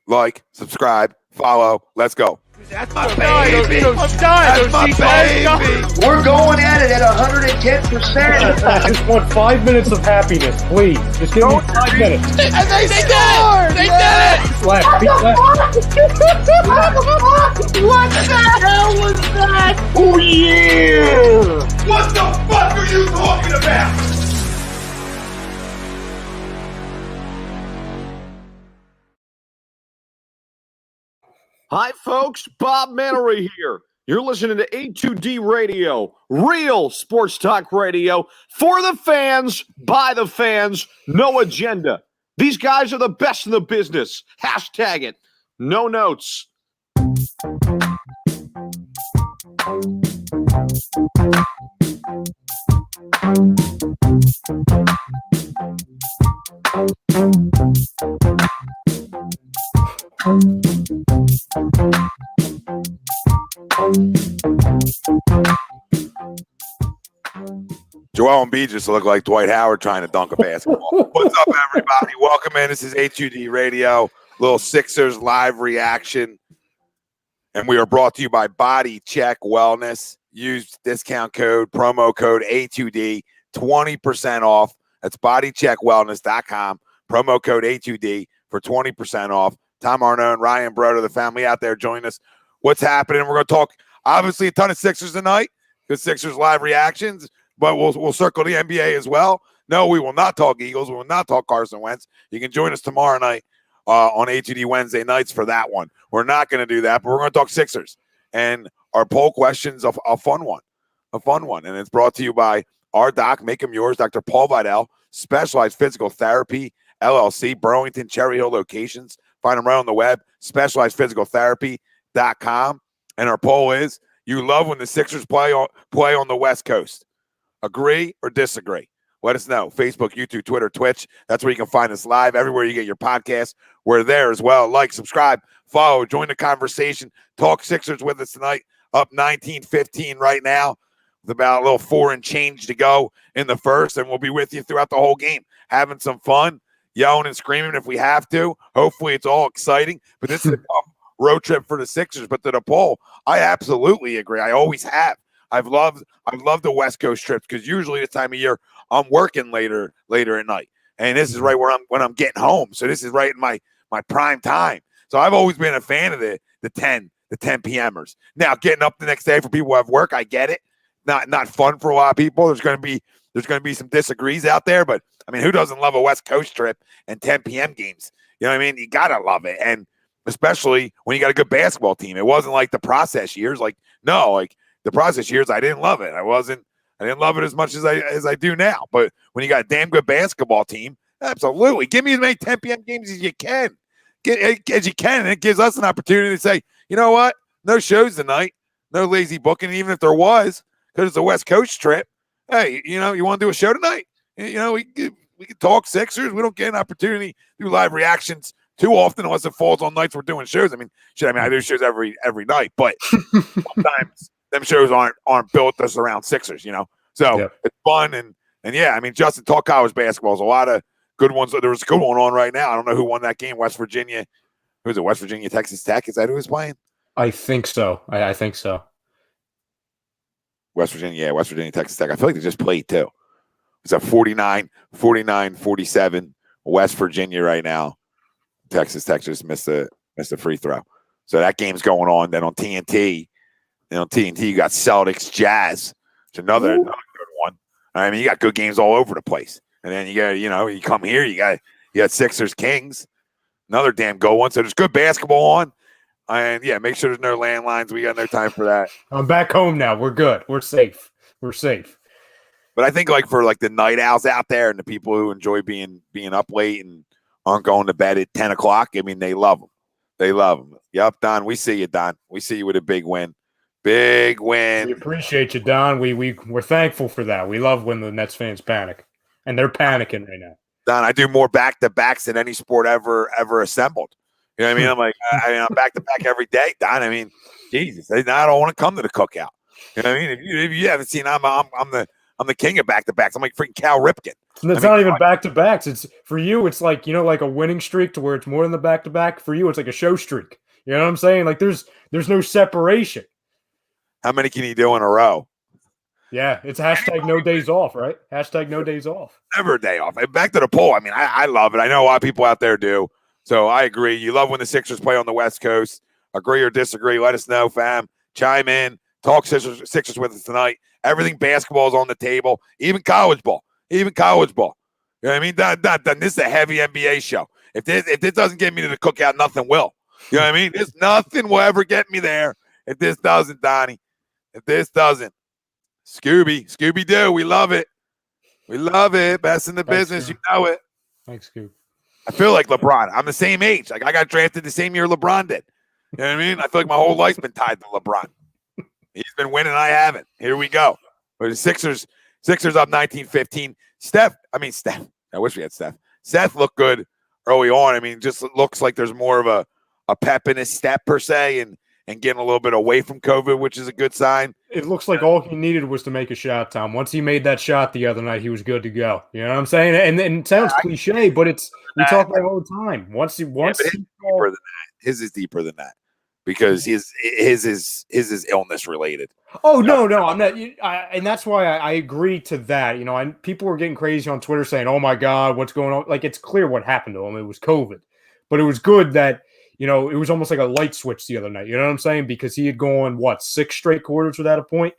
like, subscribe, follow. Let's go. That's my baby. That's my baby. We're going at it at 110%. I just want 5 minutes of happiness, please. Just give me 5 minutes. And they scored. They did it. Left. What the hell was that? Oh, yeah. What the fuck are you talking about? Hi, folks. Bob Mannery here. You're listening to A2D Radio, real sports talk radio for the fans, by the fans, no agenda. These guys are the best in the business. Hashtag it. No notes. Joel Embiid just looked like Dwight Howard trying to dunk a basketball. What's up, everybody? Welcome in. This is A2D Radio, little Sixers live reaction. And we are brought to you by Body Check Wellness. Use discount code, promo code A2D, 20% off. That's bodycheckwellness.com. Promo code A2D for 20% off. Tom Arnone, Ryan Broder, the family out there, join us. What's happening? We're going to talk, obviously, a ton of Sixers tonight, because Sixers live reactions, but we'll circle the NBA as well. No, we will not talk Eagles. We will not talk Carson Wentz. You can join us tomorrow night on A2D Wednesday nights for that one. We're not going to do that, but we're going to talk Sixers. And our poll question's a fun one. And it's brought to you by our doc, make them yours, Dr. Paul Vidal, Specialized Physical Therapy, LLC, Burlington, Cherry Hill locations. Find them right on the web, specializedphysicaltherapy.com. And our poll is, you love when the Sixers play on the West Coast. Agree or disagree? Let us know. Facebook, YouTube, Twitter, Twitch. That's where you can find us live. Everywhere you get your podcasts, we're there as well. Like, subscribe, follow, join the conversation. Talk Sixers with us tonight. Up 19-15 right now with about a little 4 and change to go in the first. And we'll be with you throughout the whole game, having some fun, yelling and screaming if we have to. Hopefully it's all exciting. But this is a tough road trip for the Sixers. But to the poll, I absolutely agree. I always have. I've loved the West Coast trips because usually this time of year I'm working later at night, and this is right when I'm getting home. So this is right in my prime time. So I've always been a fan of the 10 p.m.ers. Now getting up the next day for people who have work, I get it. Not fun for a lot of people. There's going to be some disagrees out there, but I mean, who doesn't love a West Coast trip and 10 p.m. games? You know what I mean? You gotta love it, and especially when you got a good basketball team. It wasn't like the process years. The process years, I didn't love it. I didn't love it as much as I do now. But when you got a damn good basketball team, absolutely. Give me as many 10 p.m. games as you can. And it gives us an opportunity to say, you know what? No shows tonight. No lazy booking, even if there was, because it's a West Coast trip. Hey, you want to do a show tonight? We can talk Sixers. We don't get an opportunity to do live reactions too often unless it falls on nights we're doing shows. I do shows every night, but sometimes them shows aren't built just around Sixers, So yeah. It's fun and yeah, Justin, talk college basketball. There's a lot of good ones. There's a good one on right now. I don't know who won that game. West Virginia. Who is it? West Virginia, Texas Tech. Is that who is playing? I think so. I think so. West Virginia, Texas Tech. I feel like they just played too. It's a 49-47 West Virginia right now. Texas Tech just missed a free throw. So that game's going on. Then on TNT, you got Celtics, Jazz. It's another good one. You got good games all over the place. And then you got, you come here, you got Sixers, Kings, another damn good one. So there's good basketball on. And yeah, make sure there's no landlines. We got no time for that. I'm back home now. We're good. We're safe. But I think for the night owls out there and the people who enjoy being up late and aren't going to bed at 10 o'clock, they love them. They love them. Yep, Don, we see you, Don. We see you with a big win. Big win. We appreciate you, Don. We're thankful for that. We love when the Nets fans panic, and they're panicking right now. Don, I do more back-to-backs than any sport ever assembled. You know what I mean? I'm back-to-back every day, Don. Jesus, I don't want to come to the cookout. You know what I mean? If you haven't seen, I'm I'm the king of back-to-backs. I'm like freaking Cal Ripken. It's not even back-to-backs. It's for you. It's like, like a winning streak to where it's more than the back-to-back. For you, it's like a show streak. You know what I'm saying? Like there's no separation. How many can you do in a row? Yeah, it's hashtag no days off, right? Hashtag no days off. Never a day off. Back to the poll. I mean, I love it. I know a lot of people out there do. So I agree. You love when the Sixers play on the West Coast. Agree or disagree? Let us know, fam. Chime in. Talk Sixers with us tonight. Everything basketball is on the table. Even college ball. You know what I mean? This is a heavy NBA show. If this doesn't get me to the cookout, nothing will. You know what I mean? Nothing will ever get me there if this doesn't, Donnie. If this doesn't. Scooby-Doo. We love it. We love it. Best in the business. Scoop. You know it. Thanks, Scoop. I feel like LeBron. I'm the same age. Like I got drafted the same year LeBron did. You know what I mean? I feel like my whole life's been tied to LeBron. He's been winning. I haven't. Here we go. But the Sixers up 19-15. Steph. I wish we had Steph. Seth looked good early on. I mean, just looks like there's more of a pep in his step per se, and getting a little bit away from COVID, which is a good sign. It looks like all he needed was to make a shot, Tom. Once he made that shot the other night, he was good to go. You know what I'm saying? And it sounds cliche, but we talk about it all the time. Once he deeper than that. His is deeper than that because his is illness related. Oh no, I'm not, and that's why I agree to that. People were getting crazy on Twitter saying, "Oh my God, what's going on?" Like it's clear what happened to him. It was COVID, but it was good that. It was almost like a light switch the other night. You know what I'm saying? Because he had gone, 6 straight quarters without a point.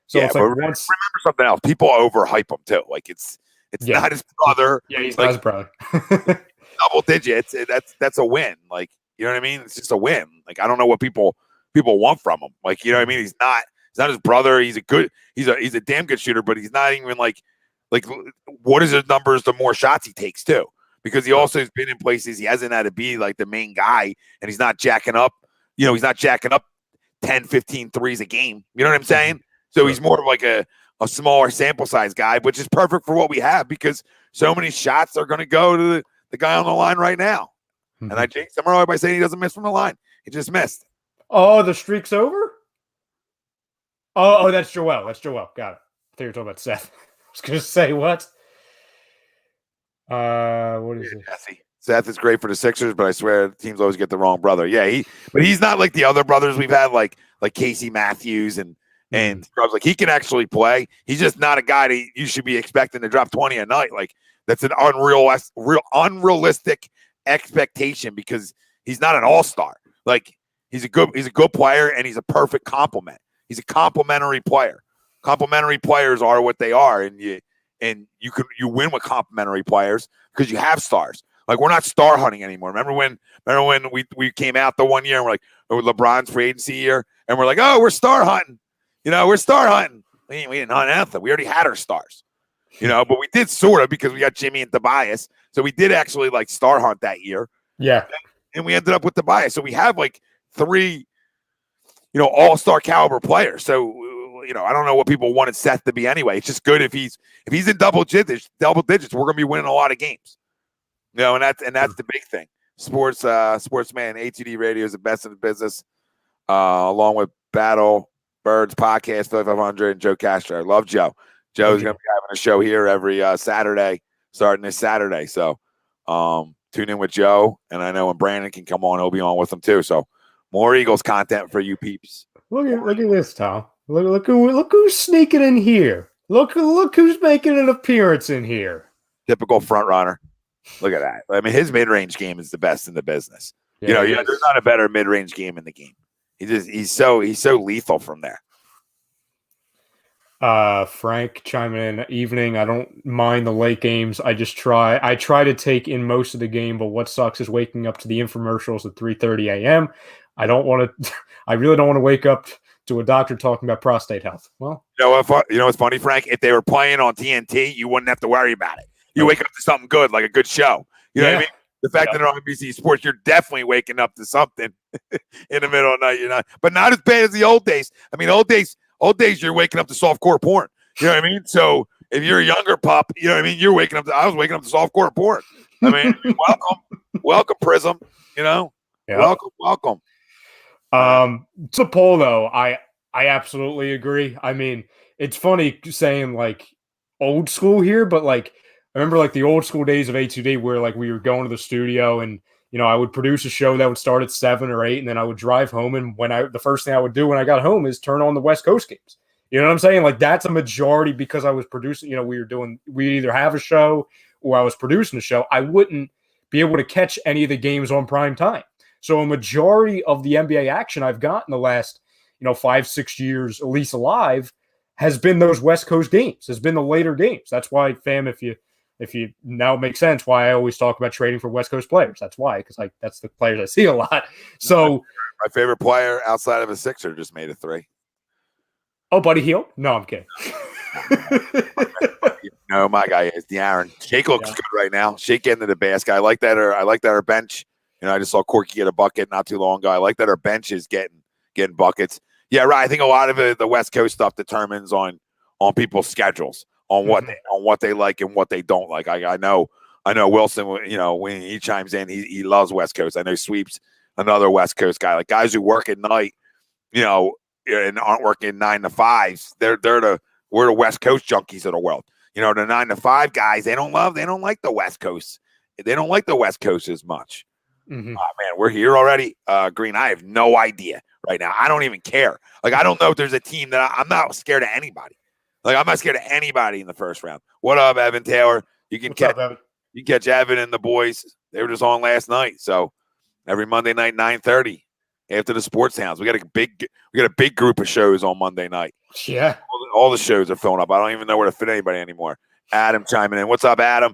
So it's like remember something else. People overhype him too. Like it's not his brother. Yeah, he's like, not his brother. Double digits. That's a win. Like, you know what I mean? It's just a win. Like, I don't know what people want from him. Like, you know what I mean? He's not his brother. He's a damn good shooter, but he's not even like what is his numbers the more shots he takes too? Because he also has been in places he hasn't had to be like the main guy, and he's not jacking up. He's not jacking up 10, 15 threes a game. You know what I'm saying? So he's more of like a smaller sample size guy, which is perfect for what we have because so many shots are going to go to the guy on the line right now. Mm-hmm. And I jinxed him earlier by saying he doesn't miss from the line. He just missed. Oh, the streak's over? Oh, that's Joel. Got it. I thought you were talking about Seth. I was going to say what? What is it? Jesse. Seth is great for the Sixers, but I swear teams always get the wrong brother. Yeah, but he's not like the other brothers we've had, like Casey Matthews and Scrubs. Like he can actually play. He's just not a guy that you should be expecting to drop 20 a night. Like that's an unrealistic expectation because he's not an all-star. Like he's a good player and he's a perfect complement. He's a complementary player. Complementary players are what they are, and you win with complementary players because you have stars. Like we're not star hunting anymore. Remember when we came out the one year and we're like, LeBron's free agency year, and we're like, oh, we're star hunting. We're star hunting. We didn't hunt anything. We already had our stars. But we did sort of because we got Jimmy and Tobias. So we did actually like star hunt that year. Yeah. And we ended up with Tobias. So we have like 3, all-star caliber players. So I don't know what people wanted Seth to be anyway. It's just good if he's in double digits, we're gonna be winning a lot of games. And that's the big thing. Sportsman, A2D Radio is the best in the business, along with Battle Birds Podcast, 5500, and Joe Castro. I love Joe. Joe's gonna be having a show here every Saturday, starting this Saturday. So tune in with Joe, and I know when Brandon can come on, he'll be on with them too. So more Eagles content for you peeps. Look at this, Tom. Look who's sneaking in here. Look who's making an appearance in here. Typical front runner. Look at that. I mean, his mid-range game is the best in the business. Yeah, there's not a better mid-range game in the game. He's so lethal from there. Frank chiming in evening. I don't mind the late games. I try to take in most of the game, but what sucks is waking up to the infomercials at 3:30 a.m. I really don't want to wake up to a doctor talking about prostate health. Well, what's funny, Frank? If they were playing on TNT, you wouldn't have to worry about it. You wake up to something good, like a good show. You know what I mean? The fact that they're on NBC Sports, you're definitely waking up to something in the middle of the night. You're not, but not as bad as the old days. I mean, old days, you're waking up to softcore porn. You know what I mean? So if you're a younger pup, you know what I mean? You're waking up to. I was waking up to softcore porn. I mean, welcome, Prism. Welcome. It's a poll though. I absolutely agree. I mean, it's funny saying like old school here, but like I remember like the old school days of A2D where like we were going to the studio and I would produce a show that would start at 7 or 8, and then I would drive home. And the first thing I would do when I got home is turn on the West Coast games. You know what I'm saying? Like that's a majority because I was producing, we either have a show or I was producing a show. I wouldn't be able to catch any of the games on prime time. So a majority of the NBA action I've gotten the last, 5-6 years, at least alive, has been those West Coast games, has been the later games. That's why, fam, if you now it makes sense why I always talk about trading for West Coast players. That's why, because that's the players I see a lot. So my favorite player outside of a Sixer just made a 3. Oh, Buddy Hield? No, I'm kidding. No, my guy is De'Aaron. Shake looks good right now. Shake getting to the basket. I like that our bench. I just saw Corky get a bucket not too long ago. I like that our bench is getting buckets. Yeah, right. I think a lot of the West Coast stuff determines on people's schedules, on what they like and what they don't like. I know Wilson, when he chimes in, he loves West Coast. I know Sweeps, another West Coast guy. Like guys who work at night, and aren't working 9 to 5s. We're the West Coast junkies of the world. The 9 to 5 guys, they don't like the West Coast. They don't like the West Coast as much. Mm-hmm. Man, we're here already. Green, I have no idea right now. I don't even care. Like, I don't know if there's a team that I'm not scared of anybody. Like, I'm not scared of anybody in the first round. What up, Evan Taylor? You can catch Evan and the boys. They were just on last night. So every Monday night, 9:30 after the Sports Hounds. We got a big group of shows on Monday night. Yeah. All the shows are filling up. I don't even know where to fit anybody anymore. Adam chiming in. What's up, Adam?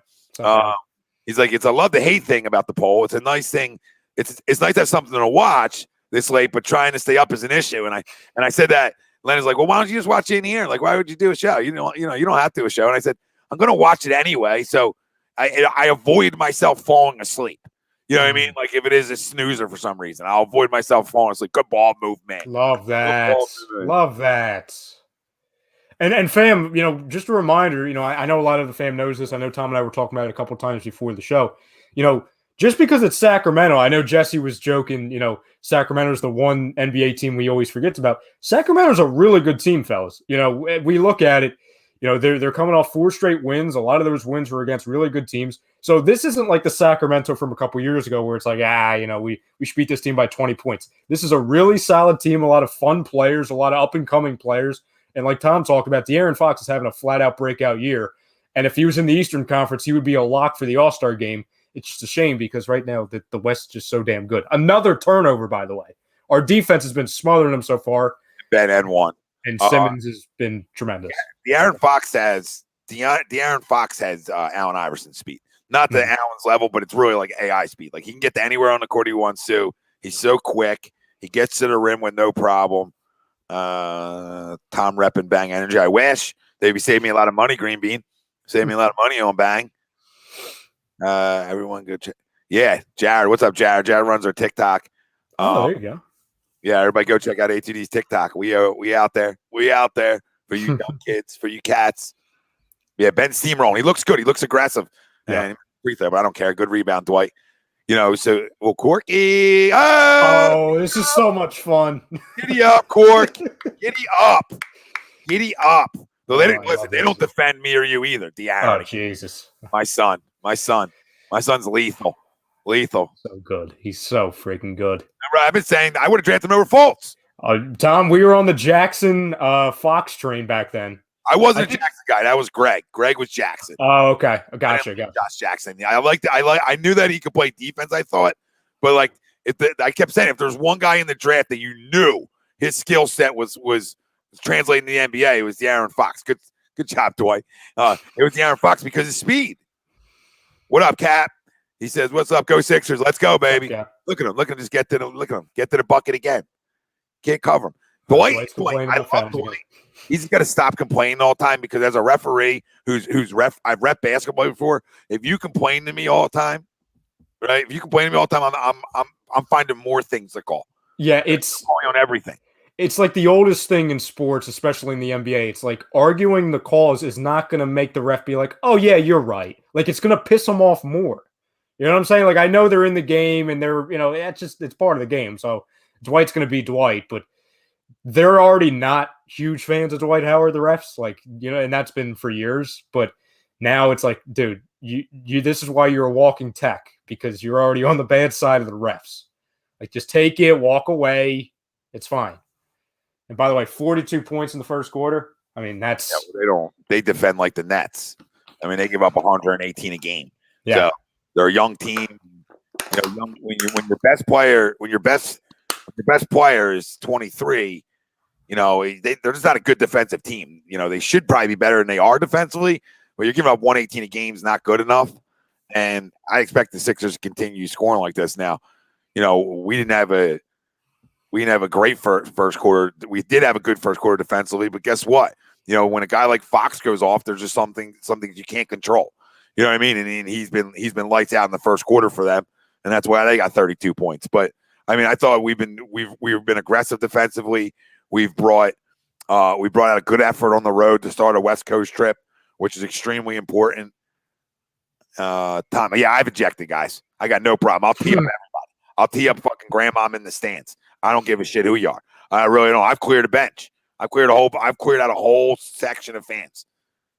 He's like, it's a love to hate thing about the poll. It's a nice thing. It's nice to have something to watch this late, but trying to stay up is an issue. And I said that. Leonard's like, well, why don't you just watch it in here? Like, why would you do a show? You don't have to do a show. And I said, I'm going to watch it anyway. So I avoid myself falling asleep. You know what I mean? Like if it is a snoozer for some reason, I'll avoid myself falling asleep. Good ball movement. Love that. Love that. And fam, just a reminder, I know a lot of the fam knows this. I know Tom and I were talking about it a couple of times before the show. Just because it's Sacramento, I know Jesse was joking, Sacramento's the one NBA team we always forget about. Sacramento's a really good team, fellas. We look at it, they're coming off 4 straight wins. A lot of those wins were against really good teams. So this isn't like the Sacramento from a couple years ago where it's like, we should beat this team by 20 points. This is a really solid team, a lot of fun players, a lot of up-and-coming players. And like Tom talked about, De'Aaron Fox is having a flat-out breakout year. And if he was in the Eastern Conference, he would be a lock for the All-Star game. It's just a shame because right now the West is just so damn good. Another turnover, by the way. Our defense has been smothering them so far. Ben and one. And Simmons has been tremendous. De'Aaron Fox has Allen Iverson speed. Not to Allen's level, but it's really like AI speed. Like he can get to anywhere on the court he wants to. He's so quick. He gets to the rim with no problem. Tom Rep and Bang Energy. I wish they'd be saving me a lot of money, Green Bean. Save me a lot of money on Bang. Everyone good. Yeah, Jared. What's up, Jared? Jared runs our TikTok. There you go. Yeah, everybody go check out A2D's TikTok. We out there. We out there for you young kids, for you cats. Yeah, Ben steamrolling. He looks good. He looks aggressive. Yeah, free throw, but I don't care. Good rebound, Dwight. Corky. Oh, this is so much fun. Giddy up, Cork. Giddy up. Giddy up. So they don't defend me or you either, De'Aaron. Oh, Jesus. My son's lethal. Lethal. So good. He's so freaking good. Remember, I've been saying I would have drafted him over Fultz. Tom, we were on the Jackson Fox train back then. I wasn't a Jackson guy. That was Greg. Greg was Jackson. Oh, okay. Gotcha. Josh Jackson. Yeah, I knew that he could play defense, I thought. But I kept saying if there's one guy in the draft that you knew his skill set was translating to the NBA, it was De'Aaron Fox. Good job, Dwight. It was De'Aaron Fox because of speed. What up, Cap? He says, "What's up? Go Sixers! Let's go, baby!" Okay. Look at him. Just get to the bucket again. Can't cover him. Dwight. I love Dwight. He's got to stop complaining all the time because as a referee I've ref basketball before. If you complain to me all the time, right? If you complain to me all the time, I'm finding more things to call. Yeah, it's calling on everything. It's like the oldest thing in sports, especially in the NBA. It's like arguing the calls is not going to make the ref be like, "Oh yeah, you're right." Like it's going to piss them off more. You know what I'm saying? Like I know they're in the game and they're, it's part of the game. So Dwight's going to be Dwight, but they're already not huge fans of Dwight Howard, the refs, like, and that's been for years. But now it's like, dude, you this is why you're a walking tech, because you're already on the bad side of the refs. Like, just take it, walk away. It's fine. And by the way, 42 points in the first quarter. I mean, that's they defend like the Nets. I mean, they give up 118 a game. Yeah. So they're a young team. When your best player is 23, they're just not a good defensive team. They should probably be better than they are defensively, but you're giving up 118 a game is not good enough. And I expect the Sixers to continue scoring like this. Now, we didn't have a great first quarter. We did have a good first quarter defensively, but guess what? When a guy like Fox goes off, there's just something you can't control. You know what I mean? And he's been lights out in the first quarter for them, and that's why they got 32 points. But I mean, I thought we've been aggressive defensively. We've brought out a good effort on the road to start a West Coast trip, which is extremely important. Tom, yeah, I've ejected guys. I got no problem. I'll tee up everybody. I'll tee up fucking grandma in the stands. I don't give a shit who you are. I really don't. I've cleared a bench. I've cleared out a whole section of fans,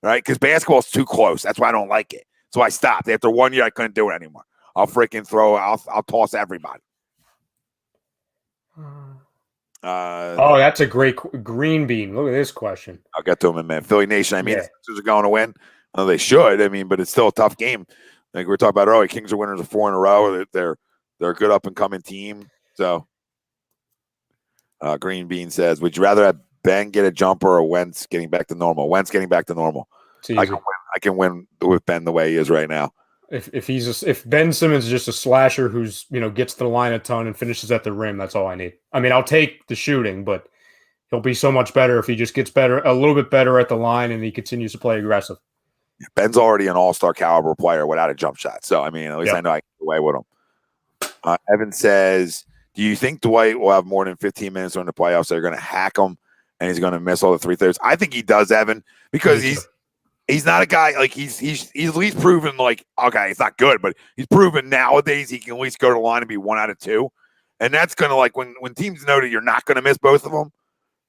right? Because basketball's too close. That's why I don't like it. So I stopped. After 1 year, I couldn't do it anymore. I'll freaking I'll toss everybody. That's a great green bean. Look at this question. I'll get to them in a minute. Philly Nation, I mean, the Sixers are going to win. Well, they should. I mean, but it's still a tough game. Like we were talking about earlier, Kings are winners of 4 in a row. They're a good up-and-coming team. So Green Bean says, would you rather have Ben get a jumper or Wentz getting back to normal? Wentz getting back to normal. I can win with Ben the way he is right now. If Ben Simmons is just a slasher who's gets to the line a ton and finishes at the rim, that's all I need. I mean, I'll take the shooting, but he'll be so much better if he just gets a little bit better at the line and he continues to play aggressive. Ben's already an all-star caliber player without a jump shot. So I mean, at least I know I can get away with him. Evan says, do you think Dwight will have more than 15 minutes during the playoffs? They're going to hack him and he's going to miss all the 3/3. I think he does, Evan, because he's not a guy like he's at least proven like, okay, it's not good, but he's proven nowadays he can at least go to the line and be 1 out of 2. And that's going to like when teams know that you're not going to miss both of them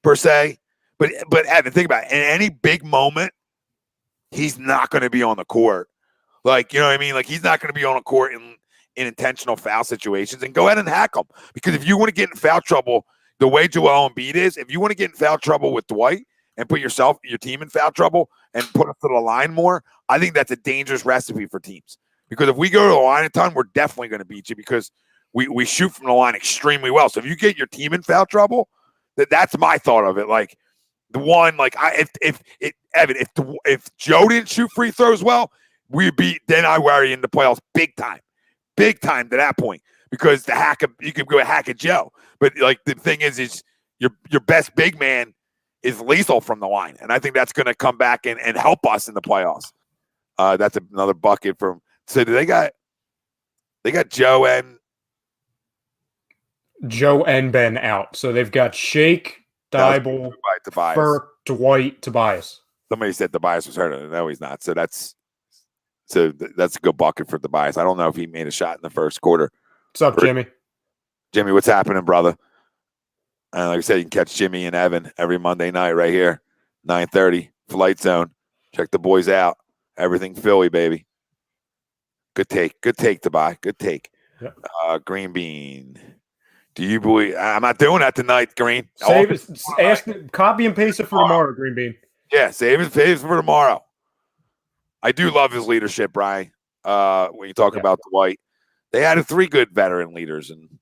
per se. But Evan, think about it. In any big moment, he's not going to be on the court. Like, you know what I mean? Like he's not going to be on the court in intentional foul situations, and go ahead and hack him. Because if you want to get in foul trouble, the way Joel Embiid is, if you want to get in foul trouble with Dwight and put your team in foul trouble and put us to the line more, I think that's a dangerous recipe for teams. Because if we go to the line a ton, we're definitely going to beat you because we shoot from the line extremely well. So if you get your team in foul trouble, that's my thought of it. Like the one, like if Joe didn't shoot free throws well, then I worry in the playoffs big time to that point, because you could go hack at Joe. But like the thing is your best big man is lethal from the line, and I think that's going to come back and help us in the playoffs. That's another bucket from. So they got Joe and Ben out. So they've got Shake, Dibble, Burke, Dwight, Tobias. Somebody said Tobias was hurt. No, he's not. So that's a good bucket for Tobias. I don't know if he made a shot in the first quarter. What's up, Jimmy? Jimmy, what's happening, brother? Like I said, you can catch Jimmy and Evan every Monday night right here, 9:30, Flight Zone. Check the boys out. Everything Philly, baby. Good take, Tobias. Good take. Yep. Green Bean. Do you believe? I'm not doing that tonight, Green. Copy and paste it for tomorrow, Green Bean. Yeah, save it for tomorrow. I do love his leadership, Brian. When you talk about Dwight, they added 3 good veteran leaders, and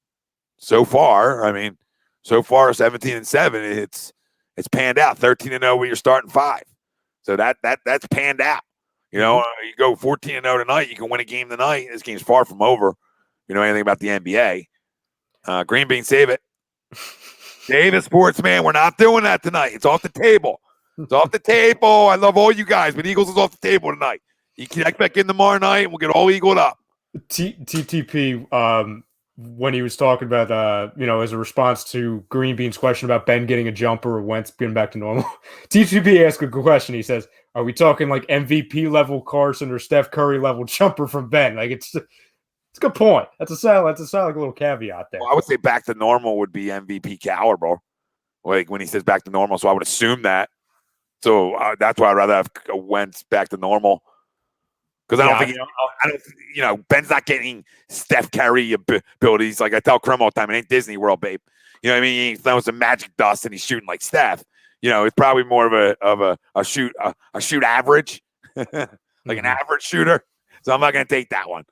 so far, 17-7, it's panned out. 13-0 with your starting 5, so that's panned out. You know, you go 14-0 tonight, you can win a game tonight. This game's far from over. You know anything about the NBA? Green Bean, save it. Save it, sportsman. We're not doing that tonight. It's off the table. It's off the table. I love all you guys, but Eagles is off the table tonight. You connect back in tomorrow night, and we'll get all eagled up. TTP, when he was talking about, as a response to Green Bean's question about Ben getting a jumper or Wentz getting back to normal, TTP asked a good question. He says, are we talking like MVP level Carson or Steph Curry level jumper from Ben? Like it's a good point. That's a solid little caveat there. Well, I would say back to normal would be MVP caliber. like when he says back to normal. So I would assume that. So that's why I'd rather have Wentz back to normal. Because I don't think Ben's not getting Steph Curry abilities. Like I tell Crum all the time, it ain't Disney World, babe. You know what I mean? He's throwing some magic dust and he's shooting like Steph. It's probably more of a shoot average, like an average shooter. So I'm not going to take that one.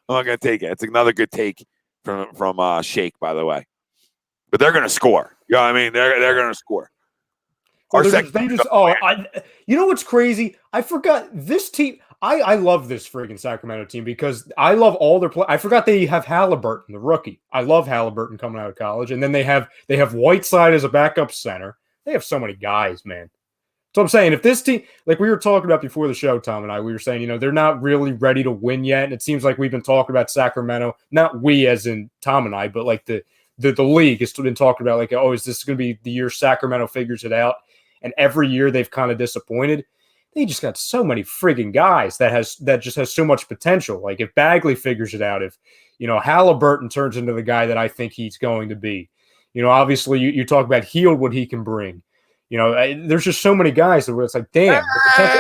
I'm not going to take it. It's another good take from Shake, by the way. But they're going to score. You know what I mean? They're going to score. You know what's crazy? I forgot this team. I love this friggin' Sacramento team because I love all their play. I forgot they have Halliburton, the rookie. I love Halliburton coming out of college, and then they have Whiteside as a backup center. They have so many guys, man. So I'm saying if this team, like we were talking about before the show, Tom and I, we were saying, they're not really ready to win yet, and it seems like we've been talking about Sacramento, not we as in Tom and I, but like the league has been talking about like, oh, is this going to be the year Sacramento figures it out? And every year they've kind of disappointed. They just got so many friggin' guys that just has so much potential. Like if Bagley figures it out, if Halliburton turns into the guy that I think he's going to be, obviously you talk about Hield, what he can bring. There's just so many guys that it's like, damn.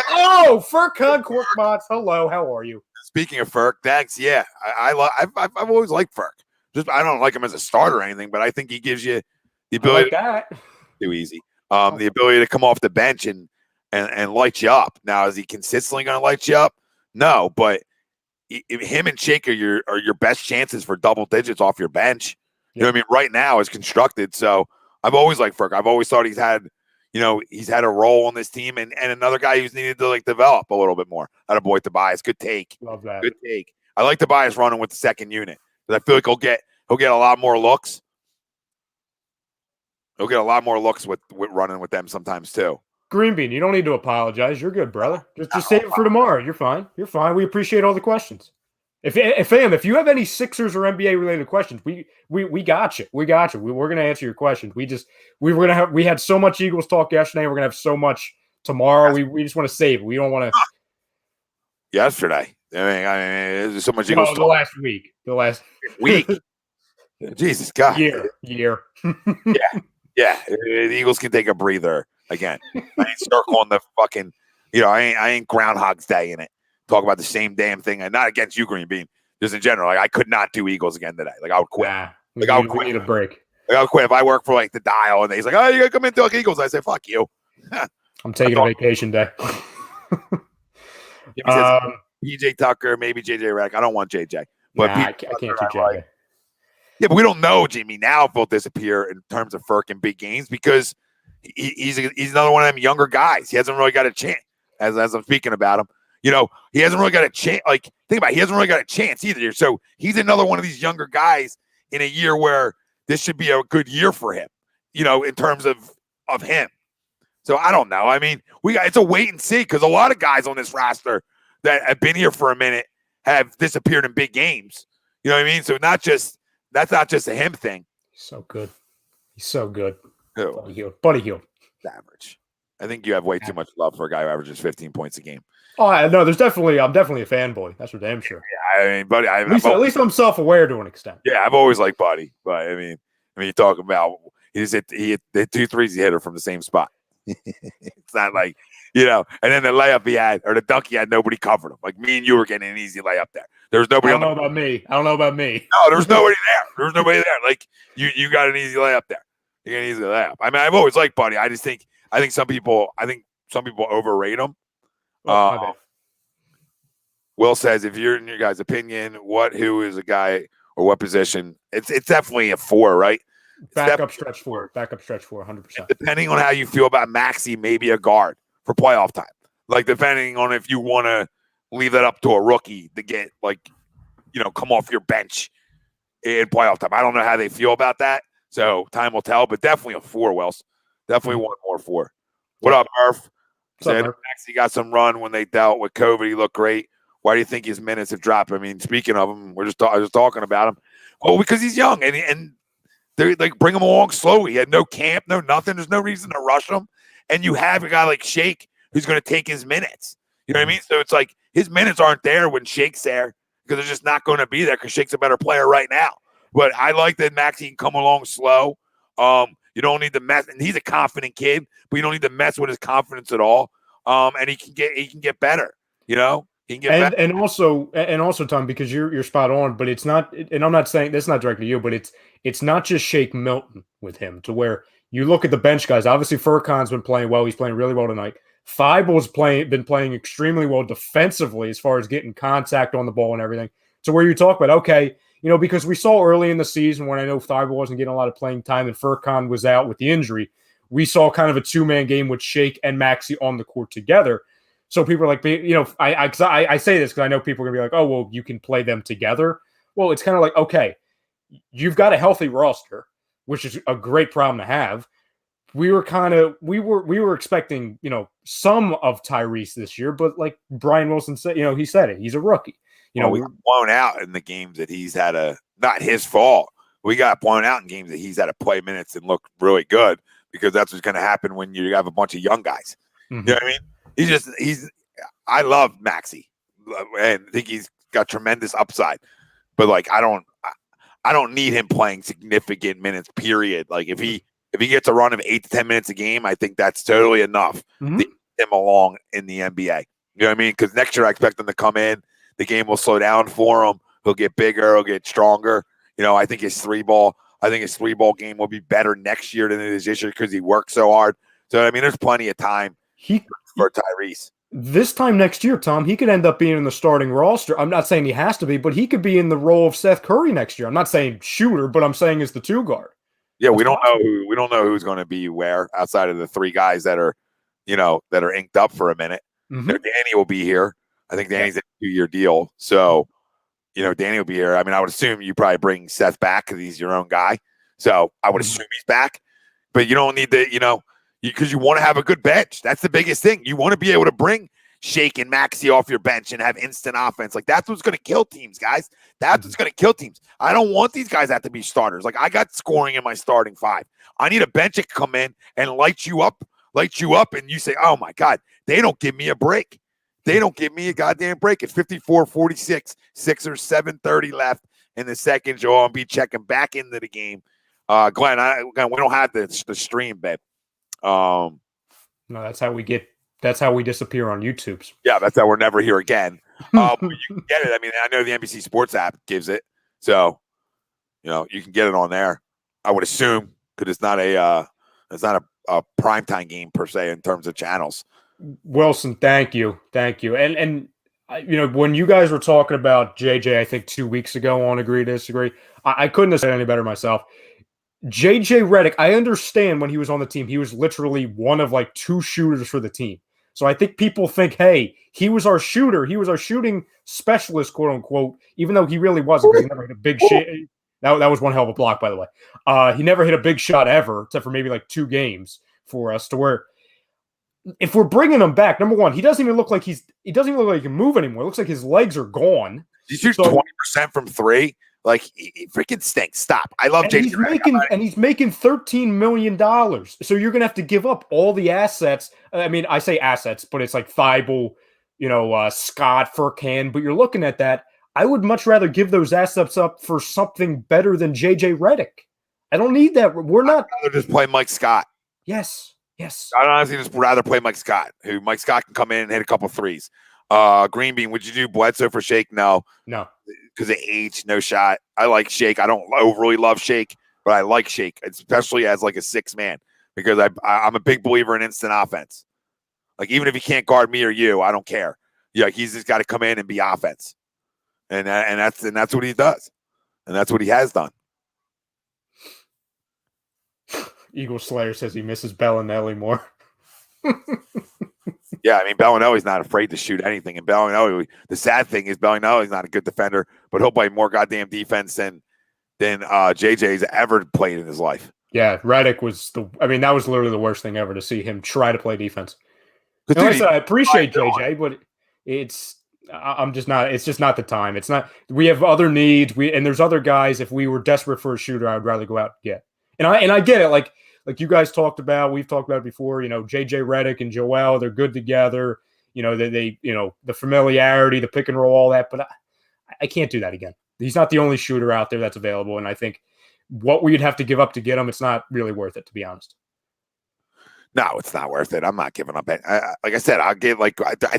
Oh, Furkan Korkmaz, hello, how are you? Speaking of Furk, thanks. Yeah, I've always liked Furk. Just I don't like him as a starter or anything, but I think he gives you the ability. I like that. Too easy. The ability to come off the bench and light you up. Now, is he consistently going to light you up? No, but him and Shake are your best chances for double digits off your bench. You know what I mean? Right now is constructed. So I've always liked Furk. I've always thought he's had a role on this team and another guy who's needed to like develop a little bit more. Out of boy Tobias. Good take. Love that. Good take. I like Tobias running with the second unit because I feel like he'll get a lot more looks. He'll get a lot more looks with running with them sometimes too. Green Bean, you don't need to apologize. You're good, brother. Just save it for tomorrow. You're fine. You're fine. We appreciate all the questions. If you have any Sixers or NBA related questions, we got you. We got you. We're gonna answer your questions. We had so much Eagles talk yesterday. We're gonna have so much tomorrow. We just want to save it. We don't want to. Yesterday, I mean, there's so much Eagles talk. The last week. Jesus God. Year. Yeah. The Eagles can take a breather again. I ain't circling the fucking. I ain't Groundhog's Day in it. Talk about the same damn thing, and not against you, Green Bean. Just in general, like I could not do Eagles again today. Like I would quit. We need a break. Like I would quit if I work for like the Dial, and he's like, "Oh, you gotta come in and talk Eagles." I say, "Fuck you." I'm taking a vacation day. PJ Tucker, maybe JJ Redick. I don't want JJ, but I can't do JJ. Yeah, but we don't know Jimmy now if he'll disappear in terms of Furk in big games because he's another one of them younger guys. He hasn't really got a chance. As I'm speaking about him. He hasn't really got a chance. Like, think about it. He hasn't really got a chance either. So he's another one of these younger guys in a year where this should be a good year for him, in terms of him. So I don't know. I mean, it's a wait and see because a lot of guys on this roster that have been here for a minute have disappeared in big games. You know what I mean? So that's not just a him thing. He's so good. He's so good. Who? Buddy Hield. Average. I think you have way too much love for a guy who averages 15 points a game. Oh, no, I'm definitely a fanboy. That's for damn sure. Yeah, I mean, Buddy. At least I'm self-aware to an extent. Yeah, I've always liked Buddy, but I mean, you talk about he hit the 2 threes he hit her from the same spot. It's not like and then the layup he had or the dunk he had, nobody covered him. Like me and you were getting an easy layup there. There was nobody. I don't know about me. No, there was nobody there. There was nobody there. Like you got an easy layup there. You got an easy layup. I mean, I've always liked Buddy. I think some people overrate him. Will says, if you're in your guys' opinion, who is a guy or what position? It's definitely a 4, right? Backup stretch 4, 100%. Depending on how you feel about Maxey, maybe a guard for playoff time. Like depending on if you want to leave that up to a rookie to get come off your bench in playoff time. I don't know how they feel about that, so time will tell. But definitely a 4, Wells. Definitely one more 4. What up, Murph? Said Maxey got some run when they dealt with COVID. He looked great. Why do you think his minutes have dropped? I mean, speaking of him, I was just talking about him. Oh, because he's young and they like bring him along slowly. He had no camp, no nothing. There's no reason to rush him. And you have a guy like Shake who's going to take his minutes. You know what I mean? So it's like his minutes aren't there when Shake's there because they're just not going to be there because Shake's a better player right now. But I like that Maxey can come along slow. You don't need to mess. And he's a confident kid, but you don't need to mess with his confidence at all. And he can get better. You know, he can get better. And also, Tom, because you're spot on. But it's not. And I'm not saying that's not directly you, but it's not just Shake Milton with him. To where you look at the bench guys. Obviously, Furkan's been playing well. He's playing really well tonight. Thibault's been playing extremely well defensively as far as getting contact on the ball and everything. So where you talk about, okay, you know, because we saw early in the season when I know Thibault wasn't getting a lot of playing time and Furkan was out with the injury, we saw kind of a two-man game with Shake and Maxey on the court together. So people are like, you know, I say this because I know people are going to be like, oh, well, you can play them together. Well, it's kind of like, okay, you've got a healthy roster, which is a great problem to have. We were expecting, you know, some of Tyrese this year, but like Brian Wilson said, you know, he said it. He's a rookie. You know, we got blown out in the games that he's had not his fault. We got blown out in games that he's had to play minutes and look really good because that's what's going to happen when you have a bunch of young guys. Mm-hmm. You know what I mean? I love Maxey and I think he's got tremendous upside, but like, I don't need him playing significant minutes, period. Like if he gets a run of 8 to 10 minutes a game, I think that's totally enough to get him along in the NBA. You know what I mean? Because next year I expect him to come in. The game will slow down for him. He'll get bigger. He'll get stronger. You know, I think his three ball game will be better next year than it is this year because he worked so hard. So, I mean, there's plenty of time for Tyrese. This time next year, Tom, he could end up being in the starting roster. I'm not saying he has to be, but he could be in the role of Seth Curry next year. I'm not saying shooter, but I'm saying as the two guard. Yeah, we don't know who's going to be where outside of the three guys that are inked up for a minute. Mm-hmm. Danny will be here. I think Danny's a 2-year deal. So, you know, Danny will be here. I mean, I would assume you probably bring Seth back because he's your own guy. So I would assume he's back. But you don't need to, you know, because you want to have a good bench. That's the biggest thing. You want to be able to bring Shake and Maxey off your bench and have instant offense. Like, that's what's going to kill teams, guys. That's what's going to kill teams. I don't want these guys to have to be starters. Like, I got scoring in my starting five. I need a bench that can come in and light you up, and you say, oh, my God, they don't give me a break. They don't give me a goddamn break. It's 54-46, Sixers 7:30 left in the second. Joel Embiid checking back into the game. Glenn, we don't have the stream, babe. No, that's how we disappear on YouTube's. Yeah, that's how we're never here again. But you can get it. I mean, I know the NBC Sports app gives it, so you know you can get it on there. I would assume because it's not a primetime game per se in terms of channels. Wilson, thank you, and you know when you guys were talking about JJ, I think 2 weeks ago on Agree to Disagree, I couldn't have said any better myself. JJ Redick, I understand when he was on the team, he was literally one of like 2 shooters for the team. So I think people think, hey, he was our shooter. He was our shooting specialist, quote unquote, even though he really wasn't because he never hit a big shot. That was one hell of a block, by the way. He never hit a big shot ever, except for maybe like 2 games for us to where if we're bringing him back, number one, he doesn't even look like he can move anymore. It looks like his legs are gone. He shoots 20% from 3. Like, he freaking stinks. Stop. I love JJ. He's making $13 million. So you're going to have to give up all the assets. I mean, I say assets, but it's like Thibault, you know, Scott, Furkan. But you're looking at that. I would much rather give those assets up for something better than JJ Redick. I don't need that. We're not. I'd rather just play Mike Scott. Yes. I'd honestly just rather play Mike Scott, who Mike Scott can come in and hit a couple threes. Green Bean, would you do Bledsoe for Shake? No. Because of age, no shot. I like Shake. I don't overly love Shake, but I like Shake, especially as like a 6 man, because I'm a big believer in instant offense. Like, even if he can't guard me or you, I don't care. Yeah, he's just got to come in and be offense, and that's what he does, and that's what he has done. Eagle Slayer says he misses Bellinelli more. Yeah, I mean, Bellinelli's not afraid to shoot anything. And Bellinelli, the sad thing is Bellinelli's not a good defender, but he'll play more goddamn defense than JJ's ever played in his life. Yeah, Redick that was literally the worst thing ever to see him try to play defense. Like I said, I appreciate JJ, but it's just not the time. It's not, we have other needs. And there's other guys, if we were desperate for a shooter, I would rather go out and get. And I get it. Like you guys talked about, we've talked about it before, you know, JJ Redick and Joel, they're good together. You know, they you know, the familiarity, the pick and roll, all that. But I can't do that again. He's not the only shooter out there that's available. And I think what we'd have to give up to get him, it's not really worth it, to be honest. No, it's not worth it. I'm not giving up. Like I said, I'll give I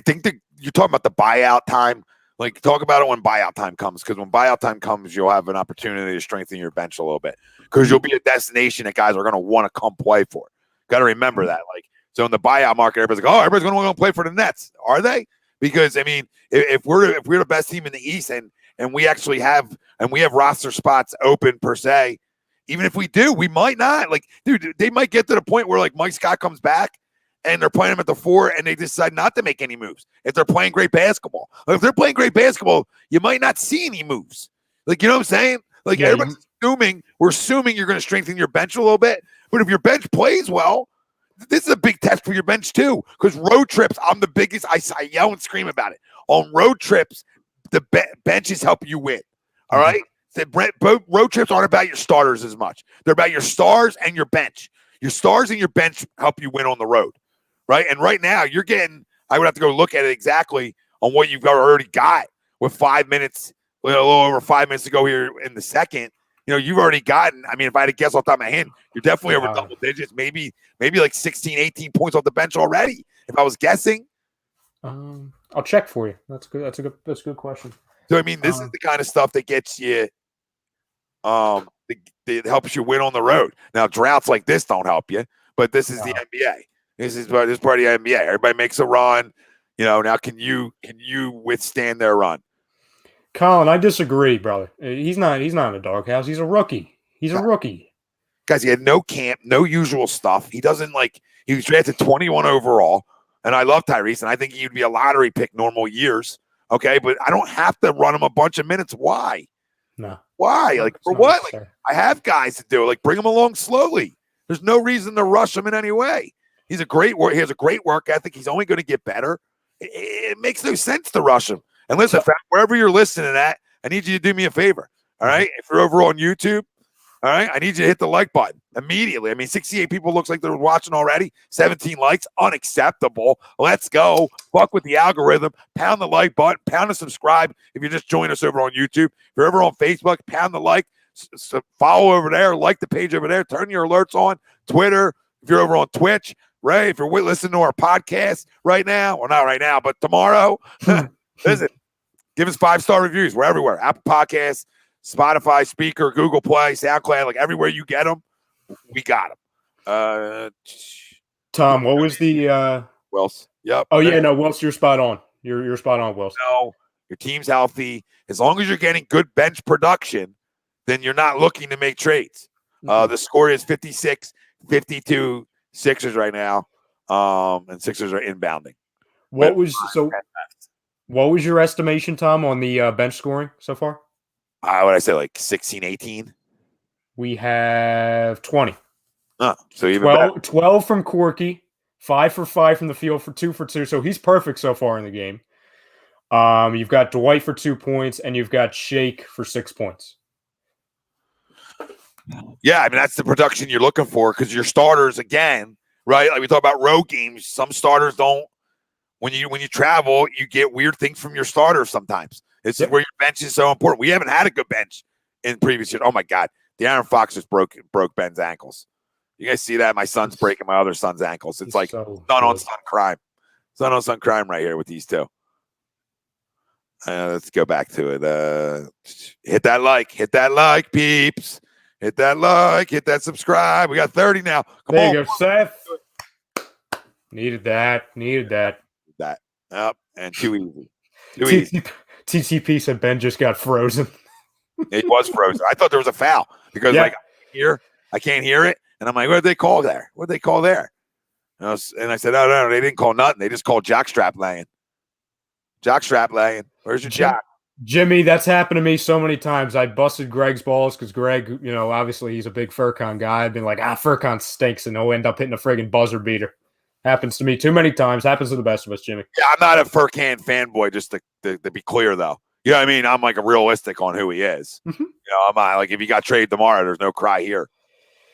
think that you're talking about the buyout time. Like, talk about it when buyout time comes, because when buyout time comes, you'll have an opportunity to strengthen your bench a little bit, because you'll be a destination that guys are going to want to come play for. Got to remember that. Like, so in the buyout market, everybody's like, oh, everybody's going to want to play for the Nets. Are they? Because I mean, if we're the best team in the East and we actually have roster spots open per se, even if we do, we might not. Like, dude, they might get to the point where like Mike Scott comes back and they're playing him at the 4 and they decide not to make any moves if they're playing great basketball. Like, if they're playing great basketball, you might not see any moves. Like, you know what I'm saying? Like, everybody's we're assuming you're going to strengthen your bench a little bit. But if your bench plays well, this is a big test for your bench too. Because road trips, I'm the biggest. I yell and scream about it. On road trips, the benches help you win. All right? Road trips aren't about your starters as much. They're about your stars and your bench. Your stars and your bench help you win on the road. Right? And right now, you're getting, I would have to go look at it exactly on what you've already got with 5 minutes, a little over 5 minutes to go here in the second. You know, you've already gotten, I mean, if I had to guess off the top of my head, you're definitely over double digits, maybe like 16, 18 points off the bench already, if I was guessing. I'll check for you. That's good. That's a good question. So, I mean, this is the kind of stuff that gets you, it helps you win on the road. Now, droughts like this don't help you, but this is the NBA. This is part of the NBA. Everybody makes a run. You know, now can you withstand their run? Colin, I disagree, brother. He's not in the doghouse. He's a rookie. He's a rookie. Guys, he had no camp, no usual stuff. He doesn't he was drafted 21 overall, and I love Tyrese, and I think he'd be a lottery pick normal years. Okay, but I don't have to run him a bunch of minutes. Why? No. Why? Like, for what? Like, I have guys to do it. Like, bring him along slowly. There's no reason to rush him in any way. He has a great work ethic. He's only going to get better. It makes no sense to rush him. And listen, wherever you're listening at, I need you to do me a favor. All right? If you're over on YouTube, all right, I need you to hit the like button immediately. I mean, 68 people looks like they're watching already. 17 likes, unacceptable. Let's go. Fuck with the algorithm. Pound the like button. Pound the subscribe if you just joined us over on YouTube. If you're over on Facebook, pound the like. Follow over there. Like the page over there. Turn your alerts on. Twitter. If you're over on Twitch, Ray, if you're listening to our podcast right now, well, not right now, but tomorrow, listen, give us 5-star reviews. We're everywhere. Apple Podcasts, Spotify, Speaker, Google Play, SoundCloud, like everywhere you get them, we got them. Tom, what was the Wells? Yep. Oh yeah, no, Wells, you're spot on. You're spot on, Wells. No, your team's healthy. As long as you're getting good bench production, then you're not looking to make trades. The score is 56-52 Sixers right now. And Sixers are inbounding. What was your estimation, Tom, on the bench scoring so far? What I say, like 16, 18? We have 20. So even 12 from Corky, 5 for 5 from the field, for 2 for 2. So he's perfect so far in the game. You've got Dwight for 2 points, and you've got Shake for 6 points. Yeah, I mean, that's the production you're looking for, because your starters, again, right? Like we talk about road games, some starters don't. When you travel, you get weird things from your starters sometimes. This is where your bench is so important. We haven't had a good bench in previous years. Oh my God, De'Aaron Fox just broke Ben's ankles. You guys see that? My son's breaking my other son's ankles. It's like son on son crime. Son on son crime right here with these two. Let's go back to it. Hit that like, peeps. Hit that like, hit that subscribe. We got 30 now. Come on. There you go, Seth. Needed that. That. Yep. And too easy. Too easy. TCP said Ben just got frozen. It was frozen. I thought there was a foul because I can't hear it. And I'm like, what did they call there? And I said, no, they didn't call nothing. They just called jockstrap laying. Jockstrap laying. Where's your jock? Jimmy, that's happened to me so many times. I busted Greg's balls because Greg, obviously he's a big Furcon guy. I've been like, Furcon stinks, and he'll end up hitting a friggin' buzzer beater. Happens to me too many times. Happens to the best of us, Jimmy. Yeah, I'm not a Furcan fanboy, just to be clear, though. You know what I mean? I'm like a realistic on who he is. I'm not like, if he got traded tomorrow, there's no cry here.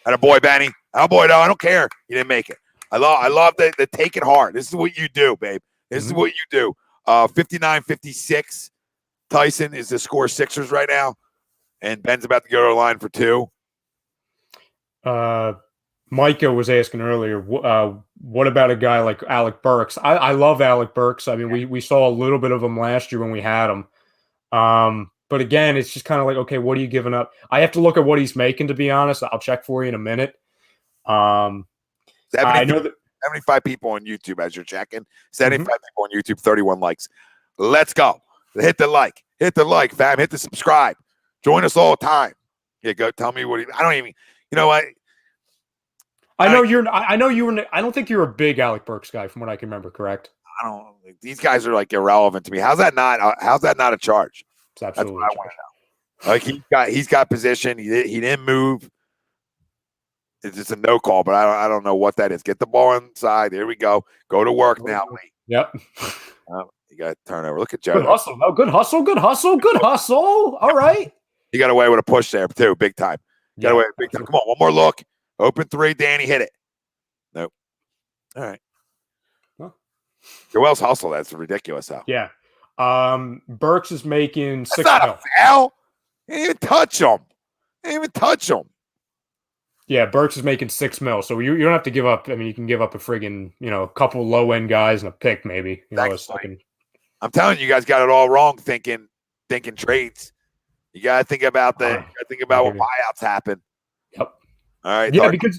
And a boy, Benny. Oh boy, no, I don't care. You didn't make it. I love the take it hard. This is what you do, babe. This is what you do. 59-56. Tyson is the score Sixers right now. And Ben's about to go to the line for 2. Micah was asking earlier, what about a guy like Alec Burks? I love Alec Burks. I mean, we saw a little bit of him last year when we had him. But again, it's just kind of like, okay, what are you giving up? I have to look at what he's making, to be honest. I'll check for you in a minute. I know that 75 people on YouTube as you're checking. 75 people on YouTube, 31 likes. Let's go. Hit the like. Hit the like, fam. Hit the subscribe. Join us all the time. Yeah, go tell me what I don't even, you know what? I don't think you're a big Alec Burks guy from what I can remember, correct? These guys are like irrelevant to me. How's that not a charge? It's absolutely That's what I want to know. Like he's got position. He didn't move. It's just a no call, but I don't know what that is. Get the ball inside. Here we go. Go to work now. Yep. You got turnover. Look at Joe. Good hustle. No, good hustle. Good hustle. Good hustle. All right. He got away with a push there too, big time. Got away with big time. Come on, one more look. Open three, Danny hit it. Nope. All right. Huh. Joel's hustle. That's ridiculous. Though. Yeah. Burks is making $6 million. A foul. He didn't even touch him. Yeah, Burks is making $6 million. So you don't have to give up. I mean, you can give up a friggin', a couple low end guys and a pick, maybe. I'm telling you guys got it all wrong thinking trades. You gotta think about what buyouts happen. Yep. All right. Yeah, because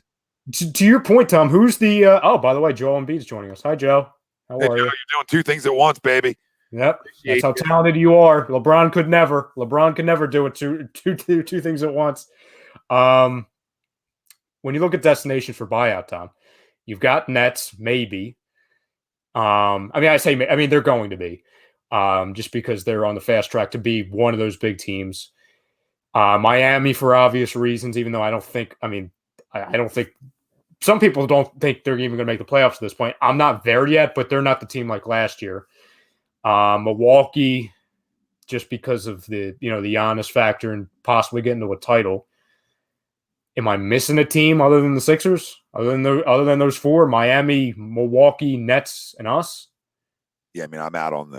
to your point, Tom, who's the by the way, Joel Embiid's joining us. Hi, Joe. How are you? You're doing two things at once, baby. Yep. That's how talented you are. LeBron could never do it two things at once. When you look at destination for buyout, Tom, you've got Nets, maybe. They're going to be. Just because they're on the fast track to be one of those big teams. Miami for obvious reasons, even though I don't think some people don't think they're even going to make the playoffs at this point. I'm not there yet, but they're not the team like last year. Milwaukee, just because of the Giannis factor and possibly getting to a title. Am I missing a team other than the Sixers? Other than those four, Miami, Milwaukee, Nets, and us? Yeah, I mean, I'm out on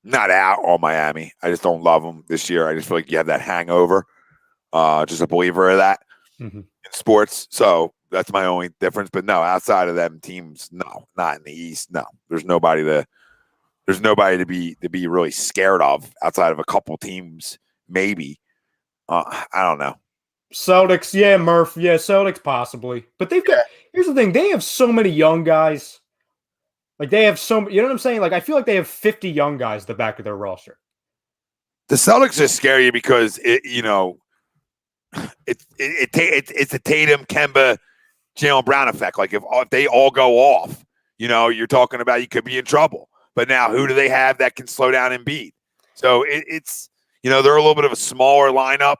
not out on Miami. I just don't love them this year. I just feel like you have that hangover. Just a believer of that in sports. So that's my only difference. But no, outside of them teams, no, not in the East. No, there's nobody to be really scared of outside of a couple teams, maybe. I don't know. Celtics, yeah, Murph, yeah, Celtics possibly. But here's the thing, they have so many young guys. Like they have you know what I'm saying? Like I feel like they have 50 young guys at the back of their roster. The Celtics just scare you because it's a Tatum, Kemba, Jaylen Brown effect. Like if they all go off, you're talking about you could be in trouble. But now who do they have that can slow down Embiid? So it's they're a little bit of a smaller lineup.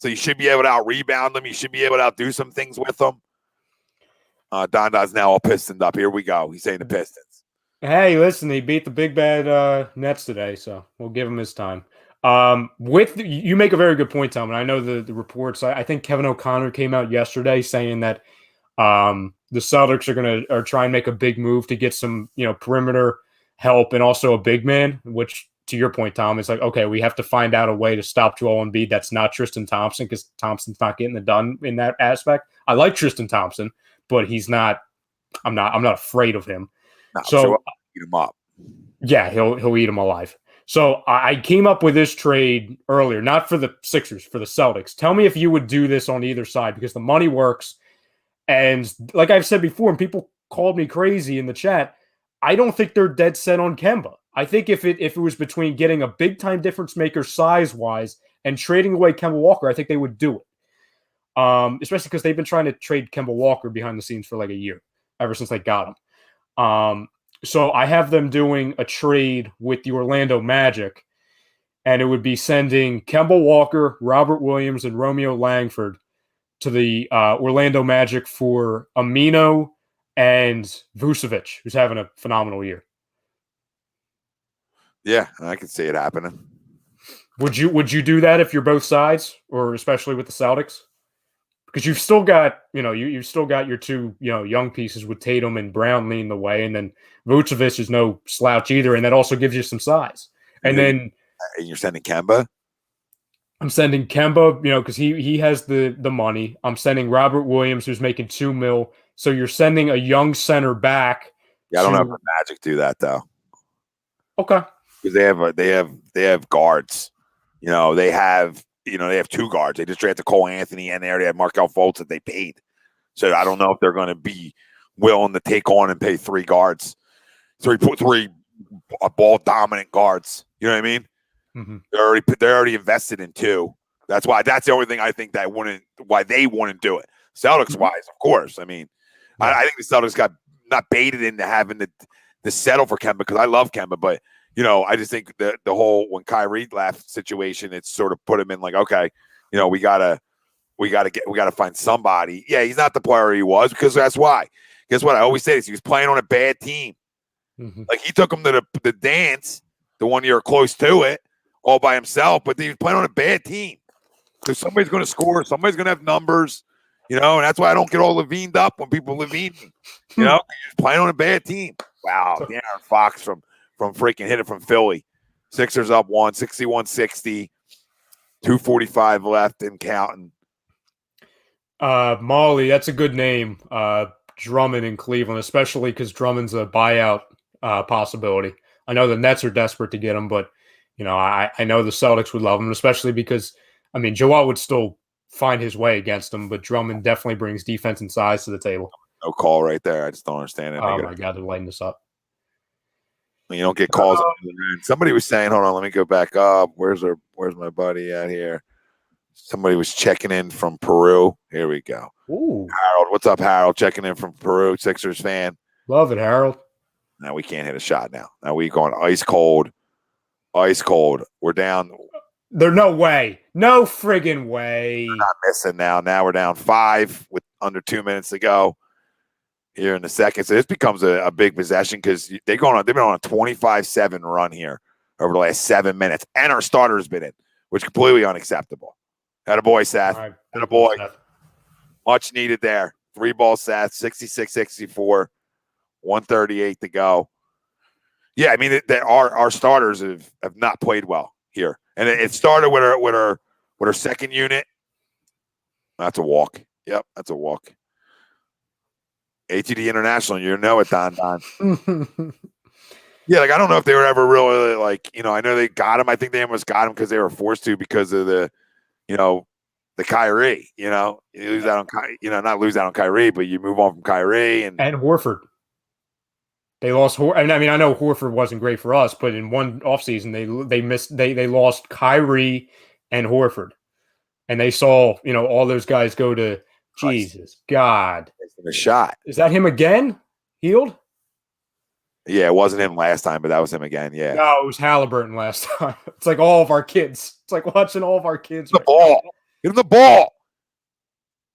So you should be able to out-rebound them. You should be able to outdo some things with them. Don's now all pistoned up. Here we go. He's saying the Pistons. Hey, listen, he beat the big bad Nets today, so we'll give him his time. You make a very good point, Tom, and I know the reports. I think Kevin O'Connor came out yesterday saying that the Celtics are trying to make a big move to get some perimeter help and also a big man. Which, to your point, Tom, is like okay, we have to find out a way to stop Joel Embiid. That's not Tristan Thompson because Thompson's not getting it done in that aspect. I like Tristan Thompson, but he's not. I'm not afraid of him. No, so eat him up. Yeah, he'll eat him alive. So I came up with this trade earlier, not for the Sixers, for the Celtics. Tell me if you would do this on either side because the money works. And like I've said before, and people called me crazy in the chat, I don't think they're dead set on Kemba. I think if it was between getting a big time difference maker size wise and trading away Kemba Walker, I think they would do it. Especially because they've been trying to trade Kemba Walker behind the scenes for like a year, ever since they got him. So I have them doing a trade with the Orlando Magic, and it would be sending Kemba Walker, Robert Williams, and Romeo Langford to the Orlando Magic for Amino and Vucevic, who's having a phenomenal year. Yeah, I can see it happening. Would you do that if you're both sides, or especially with the Celtics? Because you've still got, you've still got your two, young pieces with Tatum and Brown leading the way, and then Vucevic is no slouch either, and that also gives you some size. And then you're sending Kemba. I'm sending Kemba, because he has the money. I'm sending Robert Williams, who's making $2 million. So you're sending a young center back. Yeah, I don't know if the Magic do that though. Okay. Because they have guards. They have 2 guards. They just drafted Cole Anthony, and they already have Markelle Fultz that they paid. So I don't know if they're going to be willing to take on and pay 3 guards, three ball dominant guards. You know what I mean? Mm-hmm. They're already invested in 2. That's the only thing I think why they wouldn't do it. Celtics wise, of course. I mean, yeah. I think the Celtics got not baited into having to settle for Kemba, because I love Kemba, but I just think the whole when Kyrie left situation, it's sort of put him in like, okay, we gotta find somebody. Yeah, he's not the player he was, because that's why. Guess what? I always say this: he was playing on a bad team. Mm-hmm. Like, he took him to the dance, the one year close to it, all by himself, but he was playing on a bad team. So somebody's going to score, somebody's going to have numbers, and that's why I don't get all Levined up when people Levine me. He's playing on a bad team. Wow, Aaron Fox from freaking hit it from Philly. Sixers up 1, 61-60, 2:45 left and counting. Molly, that's a good name. Drummond in Cleveland, especially because Drummond's a buyout possibility. I know the Nets are desperate to get him, but I know the Celtics would love him, especially because Joel would still find his way against him, but Drummond definitely brings defense and size to the table. No call right there. I just don't understand it. Oh my God, they're lighting this up. You don't get calls. Somebody was saying, hold on, let me go back up. Where's my buddy at here? Somebody was checking in from Peru. Here we go. Ooh. Harold, what's up, Harold? Checking in from Peru, Sixers fan. Love it, Harold. Now we can't hit a shot now. Now we going ice cold. Ice cold. We're down. There's no way. No friggin' way. We're not missing now. Now we're down 5 with under 2 minutes to go here in the second. So this becomes a big possession, because they've been on a 25-7 run here over the last 7 minutes. And our starter's been in, which is completely unacceptable. Attaboy, Seth. Right. Attaboy. Much needed there. 3-ball Seth, 66-64, 138 to go. Yeah, our starters have not played well here. And it started with our second unit. That's a walk. Yep, that's a walk. A2D International, it, Don. Yeah, I don't know if they were ever really I know they got him. I think they almost got him because they were forced to, because of the Kyrie. You lose out on not lose out on Kyrie, but you move on from Kyrie and Horford. They lost. I know Horford wasn't great for us, but in one offseason they lost Kyrie and Horford, and they saw all those guys go to Jesus God. A shot. Is that him again? Hield? Yeah, it wasn't him last time, but that was him again. Yeah. No, it was Halliburton last time. It's like all of our kids. It's like watching all of our kids. The ball. Get him the ball.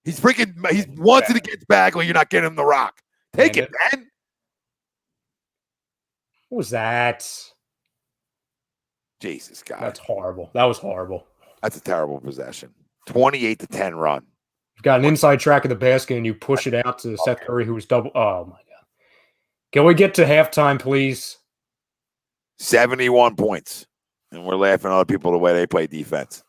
He's wants it against Bagley. You're not getting him the rock. Take it, man. What was that? Jesus, God. That's horrible. That was horrible. That's a terrible possession. 28-10 run. You've got an inside track of the basket, and you push it out to Seth Curry, who was double. Oh, my God. Can we get to halftime, please? 71 points. And we're laughing at other people the way they play defense.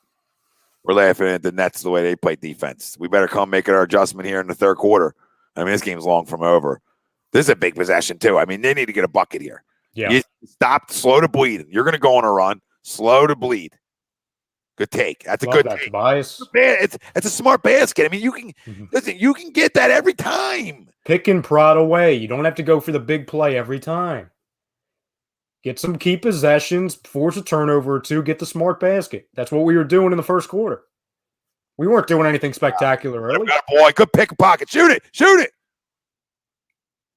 We're laughing at the Nets the way they play defense. We better come make our adjustment here in the third quarter. This game's long from over. This is a big possession, too. They need to get a bucket here. Yeah. You stop, slow to bleed. You're going to go on a run. Slow to bleed. Good take. That's a good take. It's a smart basket. You can listen. You can get that every time. Pick and prod away. You don't have to go for the big play every time. Get some key possessions, force a turnover or two, get the smart basket. That's what we were doing in the first quarter. We weren't doing anything spectacular early. Boy, good pick a pocket. Shoot it.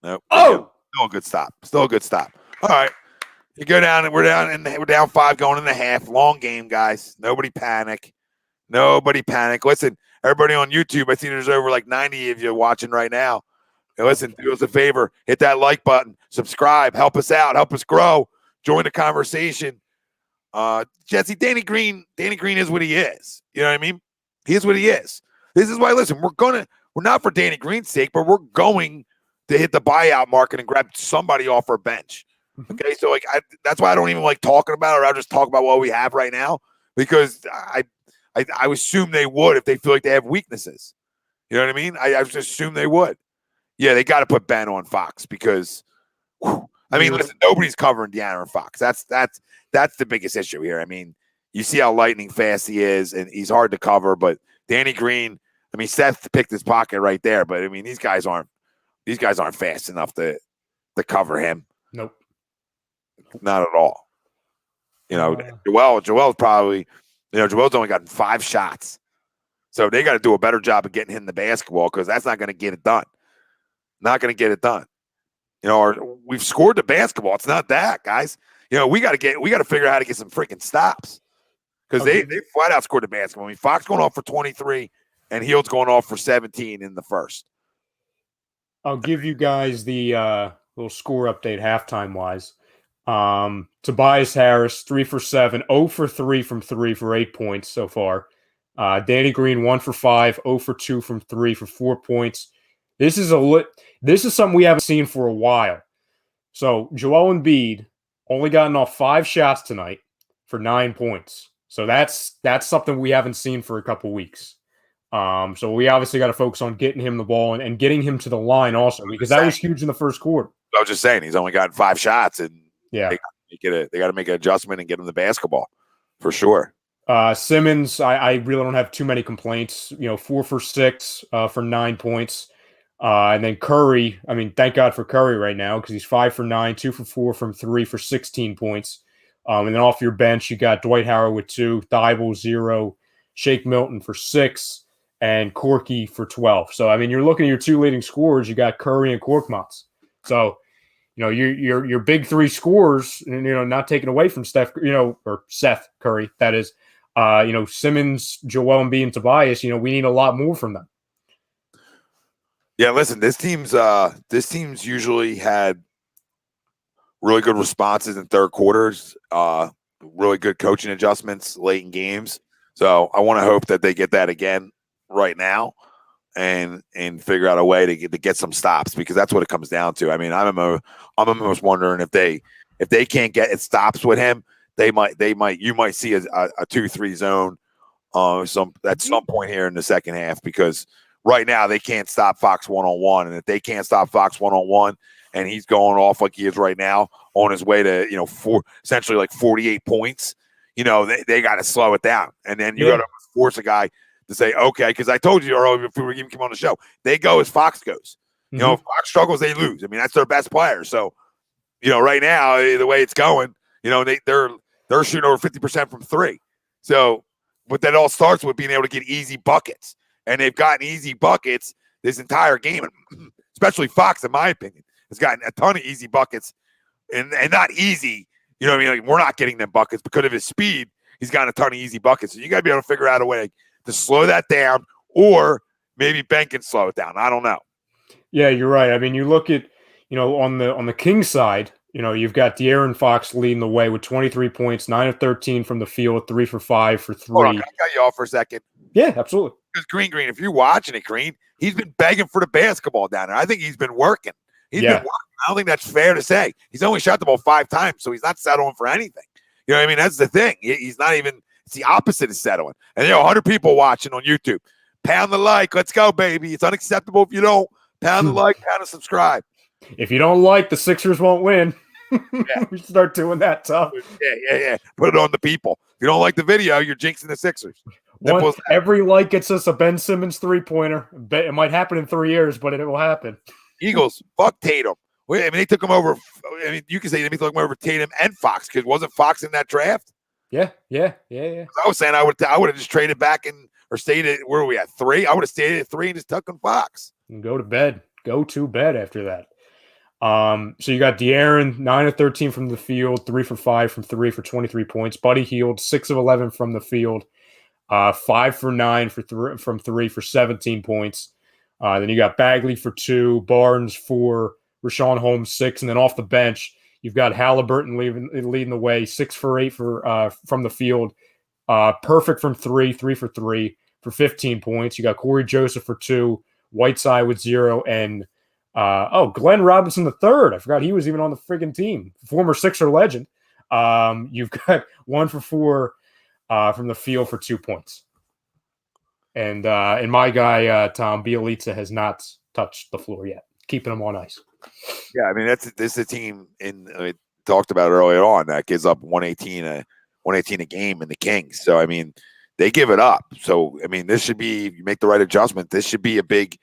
Nope. Oh, still a good stop. All right. You go down, and we're down 5 going in the half. Long game, guys. Nobody panic. Listen, everybody on YouTube, I see there's over 90 of you watching right now. Hey, listen, do us a favor. Hit that like button. Subscribe. Help us out. Help us grow. Join the conversation. Jesse, Danny Green is what he is. You know what I mean? He is what he is. This is why, listen, we're not for Danny Green's sake, but we're going to hit the buyout market and grab somebody off our bench. Okay, so that's why I don't even like talking about it. I'll just talk about what we have right now, because I assume they would if they feel like they have weaknesses. You know what I mean? I just assume they would. Yeah, they got to put Ben on Fox because, listen, nobody's covering De'Aaron Fox. That's the biggest issue here. I mean, you see how lightning fast he is, and he's hard to cover. But Danny Green, Seth picked his pocket right there. But these guys aren't fast enough to cover him. Nope, not at all. Joel's probably, Joel's only gotten 5 shots. So they got to do a better job of getting him the basketball because that's not going to get it done. Not going to get it done. We've scored the basketball. It's not that, guys. We got to figure out how to get some freaking stops because they flat out scored the basketball. Fox going off for 23 and Hield's going off for 17 in the first. I'll give you guys the little score update halftime wise. Tobias Harris 3 for 7, 0 for 3 from 3 for 8 points so far. Danny Green 1 for 5, 0 for 2 from 3 for 4 points. This is something we haven't seen for a while. So Joel Embiid only gotten off 5 shots tonight for 9 points. So that's something we haven't seen for a couple weeks. So we obviously got to focus on getting him the ball and getting him to the line also because that was huge in the first quarter. I was just saying he's only gotten 5 shots and yeah, they got to make an adjustment and get him the basketball for sure. Simmons, I really don't have too many complaints. 4 for 6 for 9 points. And then Curry, thank God for Curry right now because he's 5 for 9, 2 for 4 from 3 for 16 points. And then off your bench, you got Dwight Howard with 2, Thibault 0, Shake Milton for 6, and Corky for 12. So, you're looking at your 2 leading scorers. You got Curry and Korkmaz. So, your big 3 scorers, not taken away from Steph, or Seth Curry, that is, Simmons, Joel Embiid, and Tobias, we need a lot more from them. Yeah, listen, this team's usually had really good responses in third quarters, really good coaching adjustments late in games. So I want to hope that they get that again right now and figure out a way to get some stops because that's what it comes down to. I'm almost wondering if they can't get stops with him, you might see a 2-3 zone at some point here in the second half because right now they can't stop Fox one-on-one, and if they can't stop Fox one-on-one and he's going off like he is right now on his way to essentially like 48 points, they got to slow it down, and then you got to force a guy to say okay, because I told you earlier before we even came on the show, they go as Fox goes. If Fox struggles, they lose. That's their best player. So right now the way it's going, they're shooting over 50% from 3. So, but that all starts with being able to get easy buckets. And they've gotten easy buckets this entire game, especially Fox, in my opinion, has gotten a ton of easy buckets, and not easy. Like we're not getting them buckets because of his speed. He's gotten a ton of easy buckets. So you got to be able to figure out a way to slow that down, or maybe Ben can slow it down. I don't know. Yeah, you're right. You look at on the Kings side, you've got De'Aaron Fox leading the way with 23 points, 9 of 13 from the field, 3 for 5 for 3. Hold on, can I cut you off for a second? Yeah, absolutely. Because Green, if you're watching it, Green, he's been begging for the basketball down there. I think he's been working. He's been working. I don't think that's fair to say. He's only shot the ball 5 times, so he's not settling for anything. That's the thing. He's not even – it's the opposite of settling. And 100 people watching on YouTube. Pound the like. Let's go, baby. It's unacceptable if you don't. Pound the like, pound the subscribe. If you don't like, the Sixers won't win. We start doing that tough. Yeah. Put it on the people. If you don't like the video, you're jinxing the Sixers. Every like gets us a Ben Simmons 3-pointer. It might happen in 3 years, but it will happen. Eagles, fuck Tatum. They took him over. You can say they took him over Tatum and Fox because wasn't Fox in that draft? Yeah. I was saying I would have just traded back or stayed at where are we at 3? I would have stayed at 3 and just took him Fox. And go to bed. Go to bed after that. So you got De'Aaron 9 of 13 from the field, 3 for 5 from 3 for 23 points. Buddy Hield 6 of 11 from the field. 5 for 9 from 3 for 17 points. Then you got Bagley for 2, Barnes 4, Rashawn Holmes 6, and then off the bench you've got Halliburton leading the way, 6 for 8 from the field, perfect from 3 for 3 for 15 points. You got Corey Joseph for 2, Whiteside with 0, and Glenn Robinson III. I forgot he was even on the friggin' team, former Sixer legend. You've got 1 for 4. From the field for 2 points. And my guy, Tom Bielitsa, has not touched the floor yet, keeping him on ice. Yeah, I mean, this is a team we talked about earlier on that gives up 118 a game in the Kings. So, I mean, they give it up. So, I mean, this should be, you make the right adjustment. This should be a big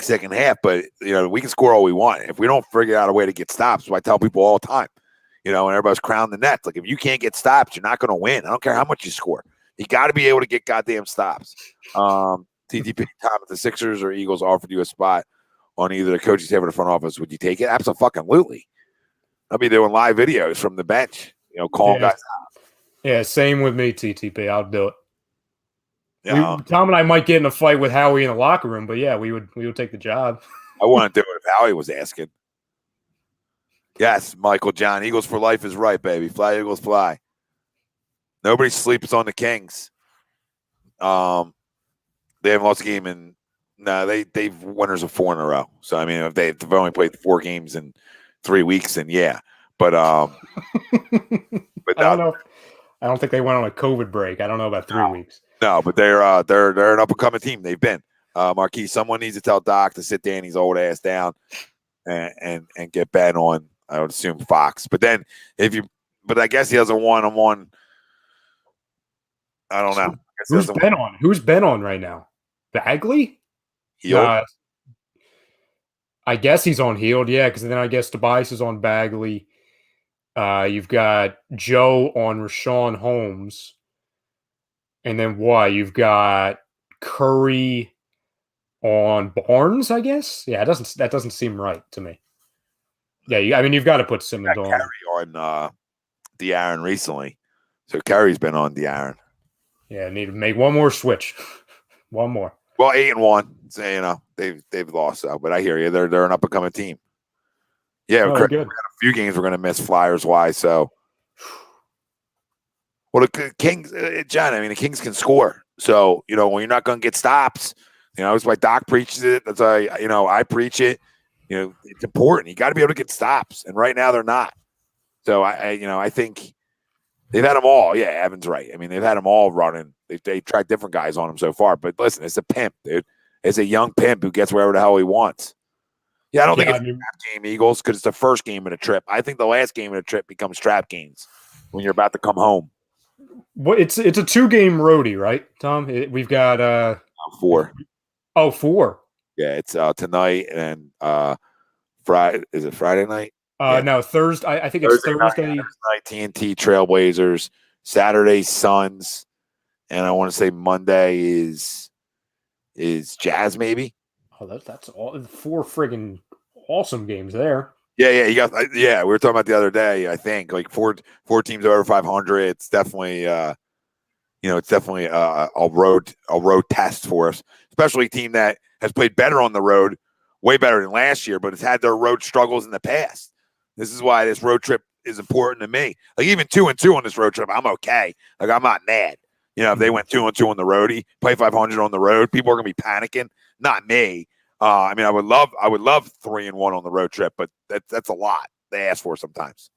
second half, but, we can score all we want. If we don't figure out a way to get stops, so I tell people all the time, and everybody's crowning the nets. Like, if you can't get stops, you're not going to win. I don't care how much you score. You got to be able to get goddamn stops. TTP, Tom, if the Sixers or Eagles offered you a spot on either the coaching staff or the front office, would you take it? Absolutely. I'll be doing live videos from the bench, calling guys out. Yeah, same with me, TTP. I'll do it. Yeah. Tom and I might get in a fight with Howie in the locker room, but yeah, we would take the job. I want to do it if Howie was asking. Yes, Michael John. Eagles for life is right, baby. Fly, Eagles, fly. Nobody sleeps on the Kings. They haven't lost a game in. No, they've winners of 4 in a row. So I mean, if they've only played 4 games in 3 weeks, then yeah. But but I don't think they went on a COVID break. I don't know about 3 weeks. No, but they're an up and coming team. They've been Marquis. Someone needs to tell Doc to sit Danny's old ass down and get Ben on. I would assume Fox. But then but I guess he doesn't want him on. I don't know. Who's Ben on? Who's Ben on right now? Bagley? Hield? I guess he's on Hield, yeah, because then I guess Tobias is on Bagley. You've got Joe on Rashawn Holmes. And then what? You've got Curry on Barnes, I guess? Yeah, that doesn't seem right to me. Yeah, I mean, you've got to put Simmons on. Curry on De'Aaron recently. So Curry's been on De'Aaron. Yeah, need to make one more switch. One more. Well, 8-1. So, they've lost, so, but I hear you. They're an up and coming team. Yeah, we got a few games we're going to miss Flyers wise. So, well, the Kings, John. I mean, the Kings can score. So when you're not going to get stops, it's why Doc preaches it. That's why I preach it. It's important. You got to be able to get stops, and right now they're not. So I think they've had them all. Yeah, Evan's right. I mean, they've had them all running. They've tried different guys on him so far. But listen, it's a pimp, dude. It's a young pimp who gets wherever the hell he wants. Yeah, I don't think it's a trap game, Eagles, because it's the first game of the trip. I think the last game of the trip becomes trap games when you're about to come home. Well, it's a 2-game roadie, right, Tom? We've got 4. Oh, 4. Yeah, it's tonight and Friday. Is it Friday night? No, Thursday. I think it's Thursday. Night, TNT Trailblazers. Saturday Suns, and I want to say Monday is Jazz, maybe. Oh, that's all 4 friggin' awesome games there. Yeah, you got. Yeah, we were talking about the other day. I think like four teams over 500. It's definitely, it's definitely a road test for us, especially a team that has played better on the road, way better than last year, but has had their road struggles in the past. This is why this road trip is important to me. Like even 2-2 on this road trip, I'm okay. Like I'm not mad. If they went 2-2 on the road, play 500 on the road, people are gonna be panicking. Not me. I mean, I would love 3-1 on the road trip, but that's a lot they ask for sometimes.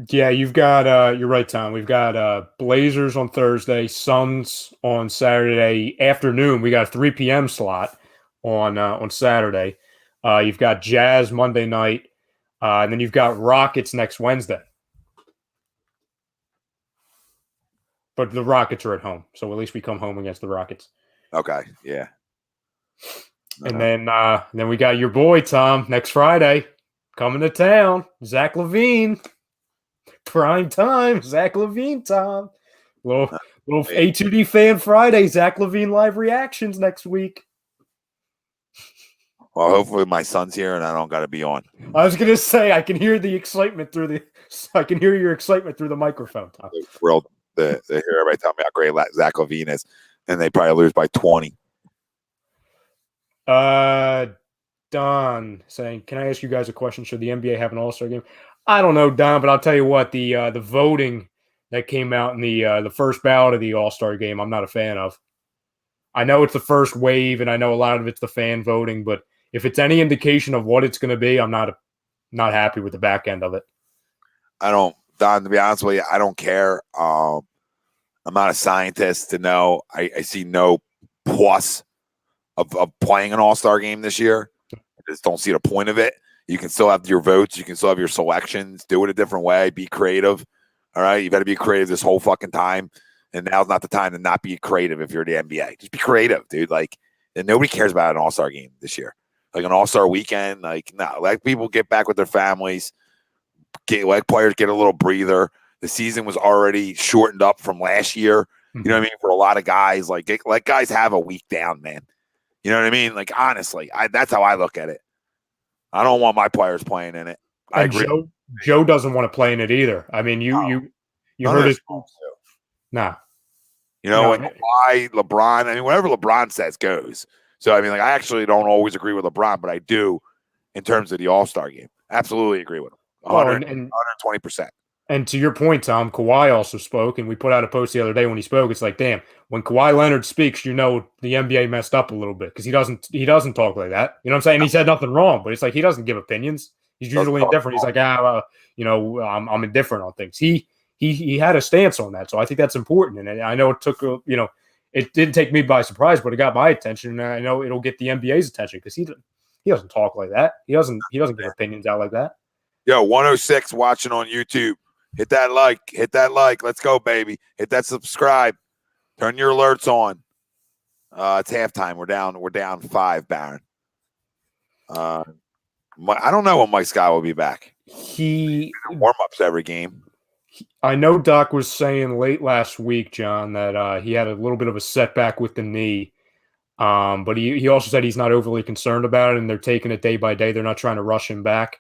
Yeah, you've got you're right, Tom. We've got Blazers on Thursday, Suns on Saturday afternoon. We got a 3 p.m. slot on Saturday. You've got Jazz Monday night, and then you've got Rockets next Wednesday. But the Rockets are at home, so at least we come home against the Rockets. Okay, yeah. And then we got your boy Tom next Friday coming to town. Zach LaVine, prime time. Zach LaVine, Tom. Little A2D Fan Friday. Zach LaVine live reactions next week. Well, hopefully my son's here and I don't got to be on. I was gonna say I can hear the excitement I can hear your excitement through the microphone, Tom. Thrilled to hear everybody tell me how great Zach LaVine is, and they probably lose by 20. Don saying, can I ask you guys a question? Should the NBA have an All-Star game? I don't know, Don, but I'll tell you what, the voting that came out in the first ballot of the All-Star game, I'm not a fan of. I know it's the first wave, and I know a lot of it's the fan voting, but if it's any indication of what it's going to be, I'm not happy with the back end of it. Don, to be honest with you, I don't care. I'm not a scientist to know. I see no plus of playing an All-Star game this year. I just don't see the point of it. You can still have your votes. You can still have your selections. Do it a different way. Be creative. All right? You got to be creative this whole fucking time. And now's not the time to not be creative if you're the NBA. Just be creative, dude. Like, and nobody cares about an All-Star game this year. Like an All-Star weekend, like, no. Let people get back with their families. Let players get a little breather. The season was already shortened up from last year. You know what I mean? For a lot of guys, like, let guys have a week down, man. You know what I mean? Like, honestly, that's how I look at it. I don't want my players playing in it. I agree. Joe doesn't want to play in it either. I mean, you heard his nah. You know, and why LeBron? I mean, whatever LeBron says goes. So I mean, like, I actually don't always agree with LeBron, but I do in terms of the All-Star game. Absolutely agree with him. 120%. And to your point, Tom, Kawhi also spoke, and we put out a post the other day when he spoke. It's like, damn, when Kawhi Leonard speaks, you know the NBA messed up a little bit because he doesn't talk like that. You know what I'm saying? He said nothing wrong, but it's like he doesn't give opinions. He's usually indifferent. He's like, I'm indifferent on things. He had a stance on that, so I think that's important. And I know it took it didn't take me by surprise, but it got my attention, and I know it'll get the NBA's attention because he doesn't talk like that. He doesn't give opinions out like that. Yo, 106 watching on YouTube. Hit that like. Let's go, baby. Hit that subscribe. Turn your alerts on. It's halftime. We're down 5, Baron. I don't know when Mike Scott will be back. He warm-ups every game. I know Doc was saying late last week, John, that he had a little bit of a setback with the knee. But he also said he's not overly concerned about it, and they're taking it day by day. They're not trying to rush him back.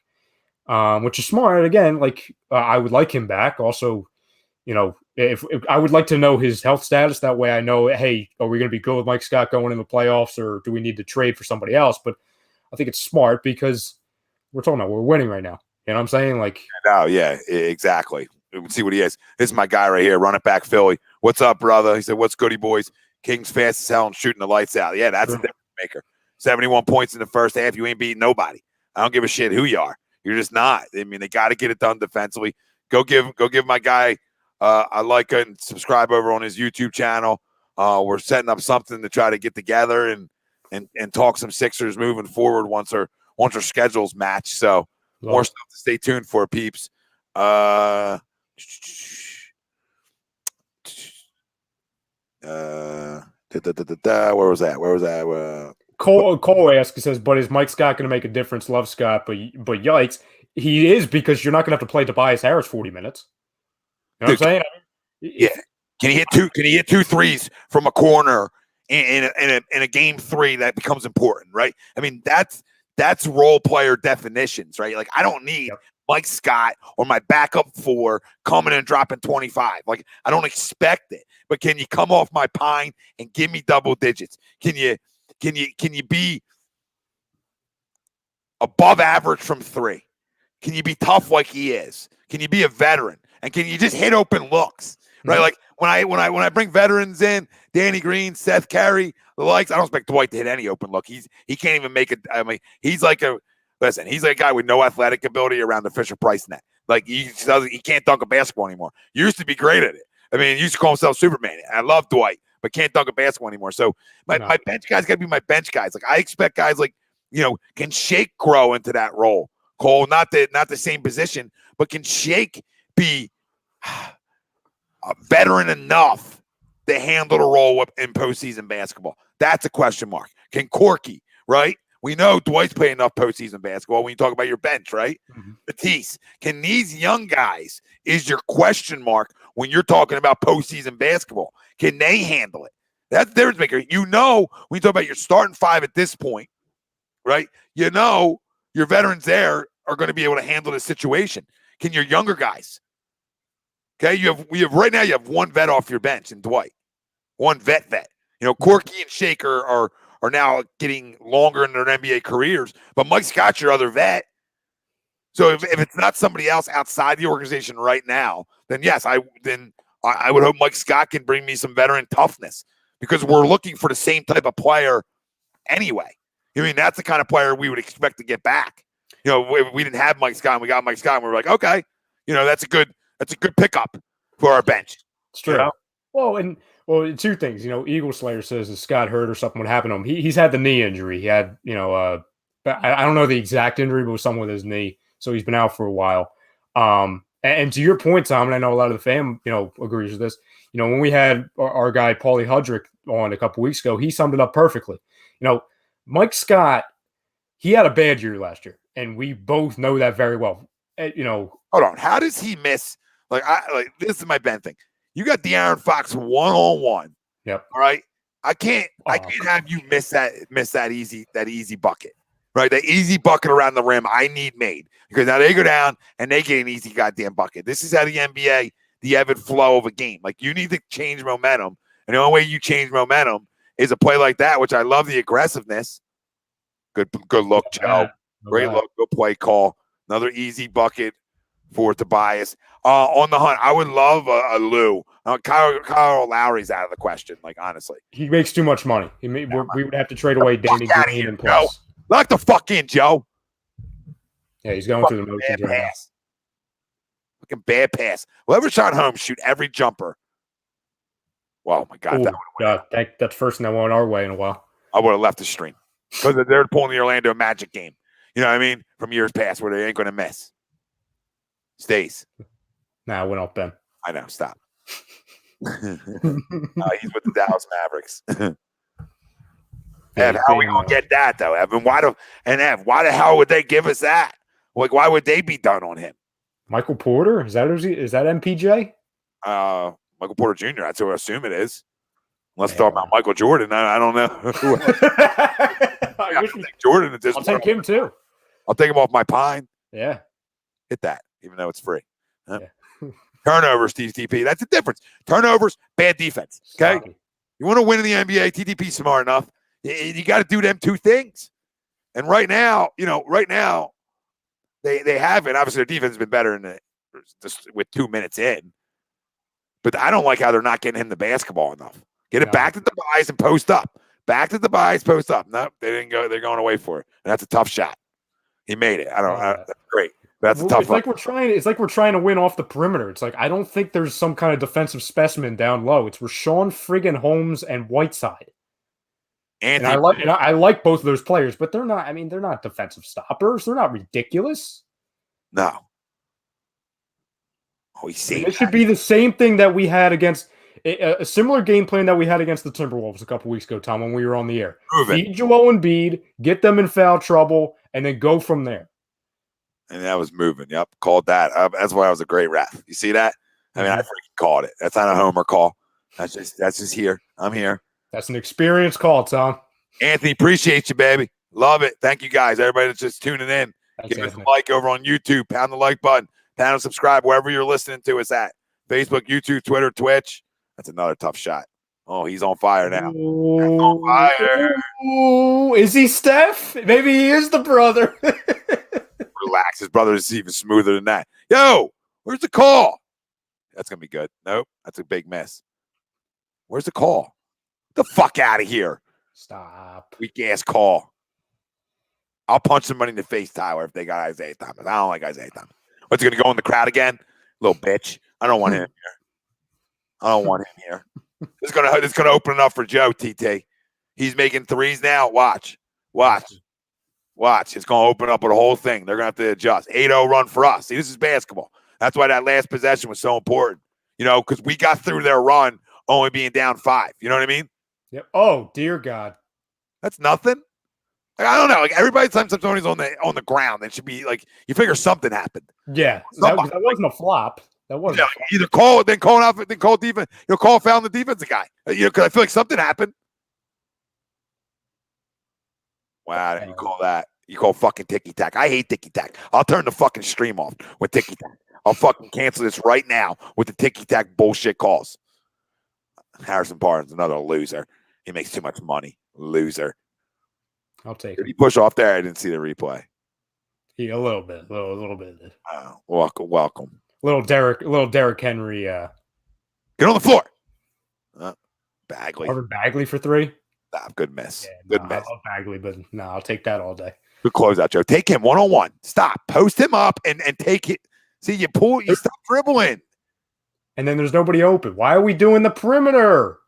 Which is smart. Again, like I would like him back. Also, if I would like to know his health status, that way I know, hey, are we going to be good with Mike Scott going in the playoffs, or do we need to trade for somebody else? But I think it's smart because we're winning right now. You know what I'm saying? Like, no, yeah, exactly. Let's see what he is. This is my guy right here, running back Philly. What's up, brother? He said, "What's goody, boys? Kings fast as hell and shooting the lights out." Yeah, that's a difference maker. 71 points in the first half. You ain't beating nobody. I don't give a shit who you are. You're just not. I mean, they got to get it done defensively. Go give my guy a like and subscribe over on his YouTube channel. We're setting up something to try to get together and talk some Sixers moving forward once our schedules match. So more stuff to stay tuned for, peeps. Where was that? Cole asks, he says, but is Mike Scott going to make a difference? Love Scott, but yikes. He is, because you're not going to have to play Tobias Harris 40 minutes. You know what I'm saying? Yeah. Can he hit two threes from a corner in a game 3 that becomes important, right? I mean, that's role player definitions, right? Like, I don't need Mike Scott or my backup 4 coming and dropping 25. Like, I don't expect it. But can you come off my pine and give me double digits? Can you be above average from 3? Can you be tough like he is? Can you be a veteran? And can you just hit open looks? Right? Like when I bring veterans in, Danny Green, Seth Curry, the likes, I don't expect Dwight to hit any open look. He can't even make it. I mean, he's like a guy with no athletic ability around the Fisher-Price net. Like he can't dunk a basketball anymore. He used to be great at it. I mean, he used to call himself Superman. I love Dwight, but can't dunk a basketball anymore. So my bench guys got to be my bench guys. Like, I expect guys like, can Shake grow into that role. Cole, not the same position, but can Shake be a veteran enough to handle the role in postseason basketball? That's a question mark. Can Corky, right? We know Dwight's playing enough postseason basketball when you talk about your bench, right? Matisse, can these young guys, is your question mark when you're talking about postseason basketball? Can they handle it? That's the difference maker. When you talk about your starting 5 at this point, right? Your veterans there are going to be able to handle the situation. Can your younger guys? Okay, right now you have one vet off your bench in Dwight, one vet. Corky and Shake are now getting longer in their NBA careers, but Mike Scott's your other vet. So if it's not somebody else outside the organization right now, then yes, I would hope Mike Scott can bring me some veteran toughness, because we're looking for the same type of player anyway. I mean, that's the kind of player we would expect to get back. We didn't have Mike Scott, and we got Mike Scott, and we were like, okay, that's a good pickup for our bench. It's true. Well, and Well, two things. Eagle Slayer says that Scott hurt or something would happen to him. He's had the knee injury. He had, I don't know the exact injury, but it was something with his knee. So he's been out for a while. And to your point, Tom, and I know a lot of the fam, agrees with this. When we had our guy Paulie Hudrick on a couple weeks ago, he summed it up perfectly. Mike Scott, he had a bad year last year, and we both know that very well. Hold on, how does he miss? This is my Ben thing. You got De'Aaron Fox 1-on-1. Yep. All right. I can't have you miss that easy bucket. Right? That easy bucket around the rim I need made. Because now they go down and they get an easy goddamn bucket. This is how the NBA, the ebb and flow of a game. Like, you need to change momentum. And the only way you change momentum is a play like that, which I love the aggressiveness. Good look, Joe. Great look. Good play call. Another easy bucket for Tobias. On the hunt, I would love a Lou. Kyle Lowry's out of the question, honestly. He makes too much money. We would have to trade away Danny Green and plus. Lock the fuck in, Joe. Yeah, he's going through the motions right now. Fucking bad pass. Whoever shot home, shoot every jumper. Oh, my God. That's the first thing that went our way in a while. I would have left the stream. Because they're pulling the Orlando Magic game. You know what I mean? From years past where they ain't going to miss. Stays. Nah, I went off Ben. I know. Stop. He's with the Dallas Mavericks. Ev, how are we going to get that, though, Evan? Why the hell would they give us that? Why would they be done on him? Michael Porter? Is that MPJ? Michael Porter Jr., that's who I assume it is. Let's talk about Michael Jordan. I don't know. I think Jordan at this I'll point. take him, too. I'll take him off my pine. Yeah. Hit that, even though it's free. Huh? Yeah. Turnovers, TTP. That's the difference. Turnovers, bad defense. Okay? Stocky. You want to win in the NBA, TTP smart enough. You got to do them two things. And right now, they haven't. Obviously, their defense has been better with 2 minutes in. But I don't like how they're not getting him the basketball enough. Get it back to the buys and post up. Back to the buys, post up. No, they didn't go. They're going away for it. And that's a tough shot. He made it. That's great. That's a tough. It's like we're trying to win off the perimeter. It's like I don't think there's some kind of defensive specimen down low. It's Rashawn friggin' Holmes and Whiteside. And I like both of those players, but they're not. I mean, they're not defensive stoppers. They're not ridiculous. No. Oh, it should be the same thing that we had against a similar game plan that we had against the Timberwolves a couple weeks ago, Tom, when we were on the air. Feed Joel Embiid, get them in foul trouble, and then go from there. And that was moving. Yep, called that. That's why I was a great ref. You see that? I mean, I freaking called it. That's not a homer call. That's just here. I'm here. That's an experience call, Tom. Anthony, appreciate you, baby. Love it. Thank you, guys. Everybody that's just tuning in. Give us a like over on YouTube. Pound the like button. Pound and subscribe wherever you're listening to us at. Facebook, YouTube, Twitter, Twitch. That's another tough shot. Oh, he's on fire now. He's on fire. Ooh, is he Steph? Maybe he is the brother. Relax. His brother is even smoother than that. Yo, where's the call? That's going to be good. Nope. That's a big mess. Where's the call? Get the fuck out of here. Stop. Weak ass call. I'll punch somebody in the face, Tyler, if they got Isaiah Thomas. I don't like Isaiah Thomas. What's he going to go in the crowd again? Little bitch. I don't want him here. This is gonna open it up for Joe, TT. He's making threes now. Watch. It's gonna open up with the whole thing. They're gonna have to adjust. 8-0 run for us. See, this is basketball. That's why that last possession was so important. Because we got through their run only being down 5. You know what I mean? Yep. Oh, dear God. That's nothing. I don't know. Every time Tony's on the ground, it should be you figure something happened. Yeah, that wasn't a flop. That wasn't either call it, then call it off, then call defense. Call foul on the defensive guy. Because I feel like something happened. Wow, you call that? You call fucking ticky tack. I hate ticky tack. I'll turn the fucking stream off with ticky tack. I'll fucking cancel this right now with the ticky tack bullshit calls. Harrison Barnes, another loser. He makes too much money. Loser. I'll take it. Did he push off there? I didn't see the replay. Yeah, a little bit. A little bit. Welcome. Little Derrick Henry. Get on the floor. Bagley. Harvard Bagley for 3. Good miss. Yeah, good miss. I love Bagley, but I'll take that all day. Good closeout, Joe. Take him one-on-one. Stop. Post him up and take it. See, you stop dribbling. And then there's nobody open. Why are we doing the perimeter?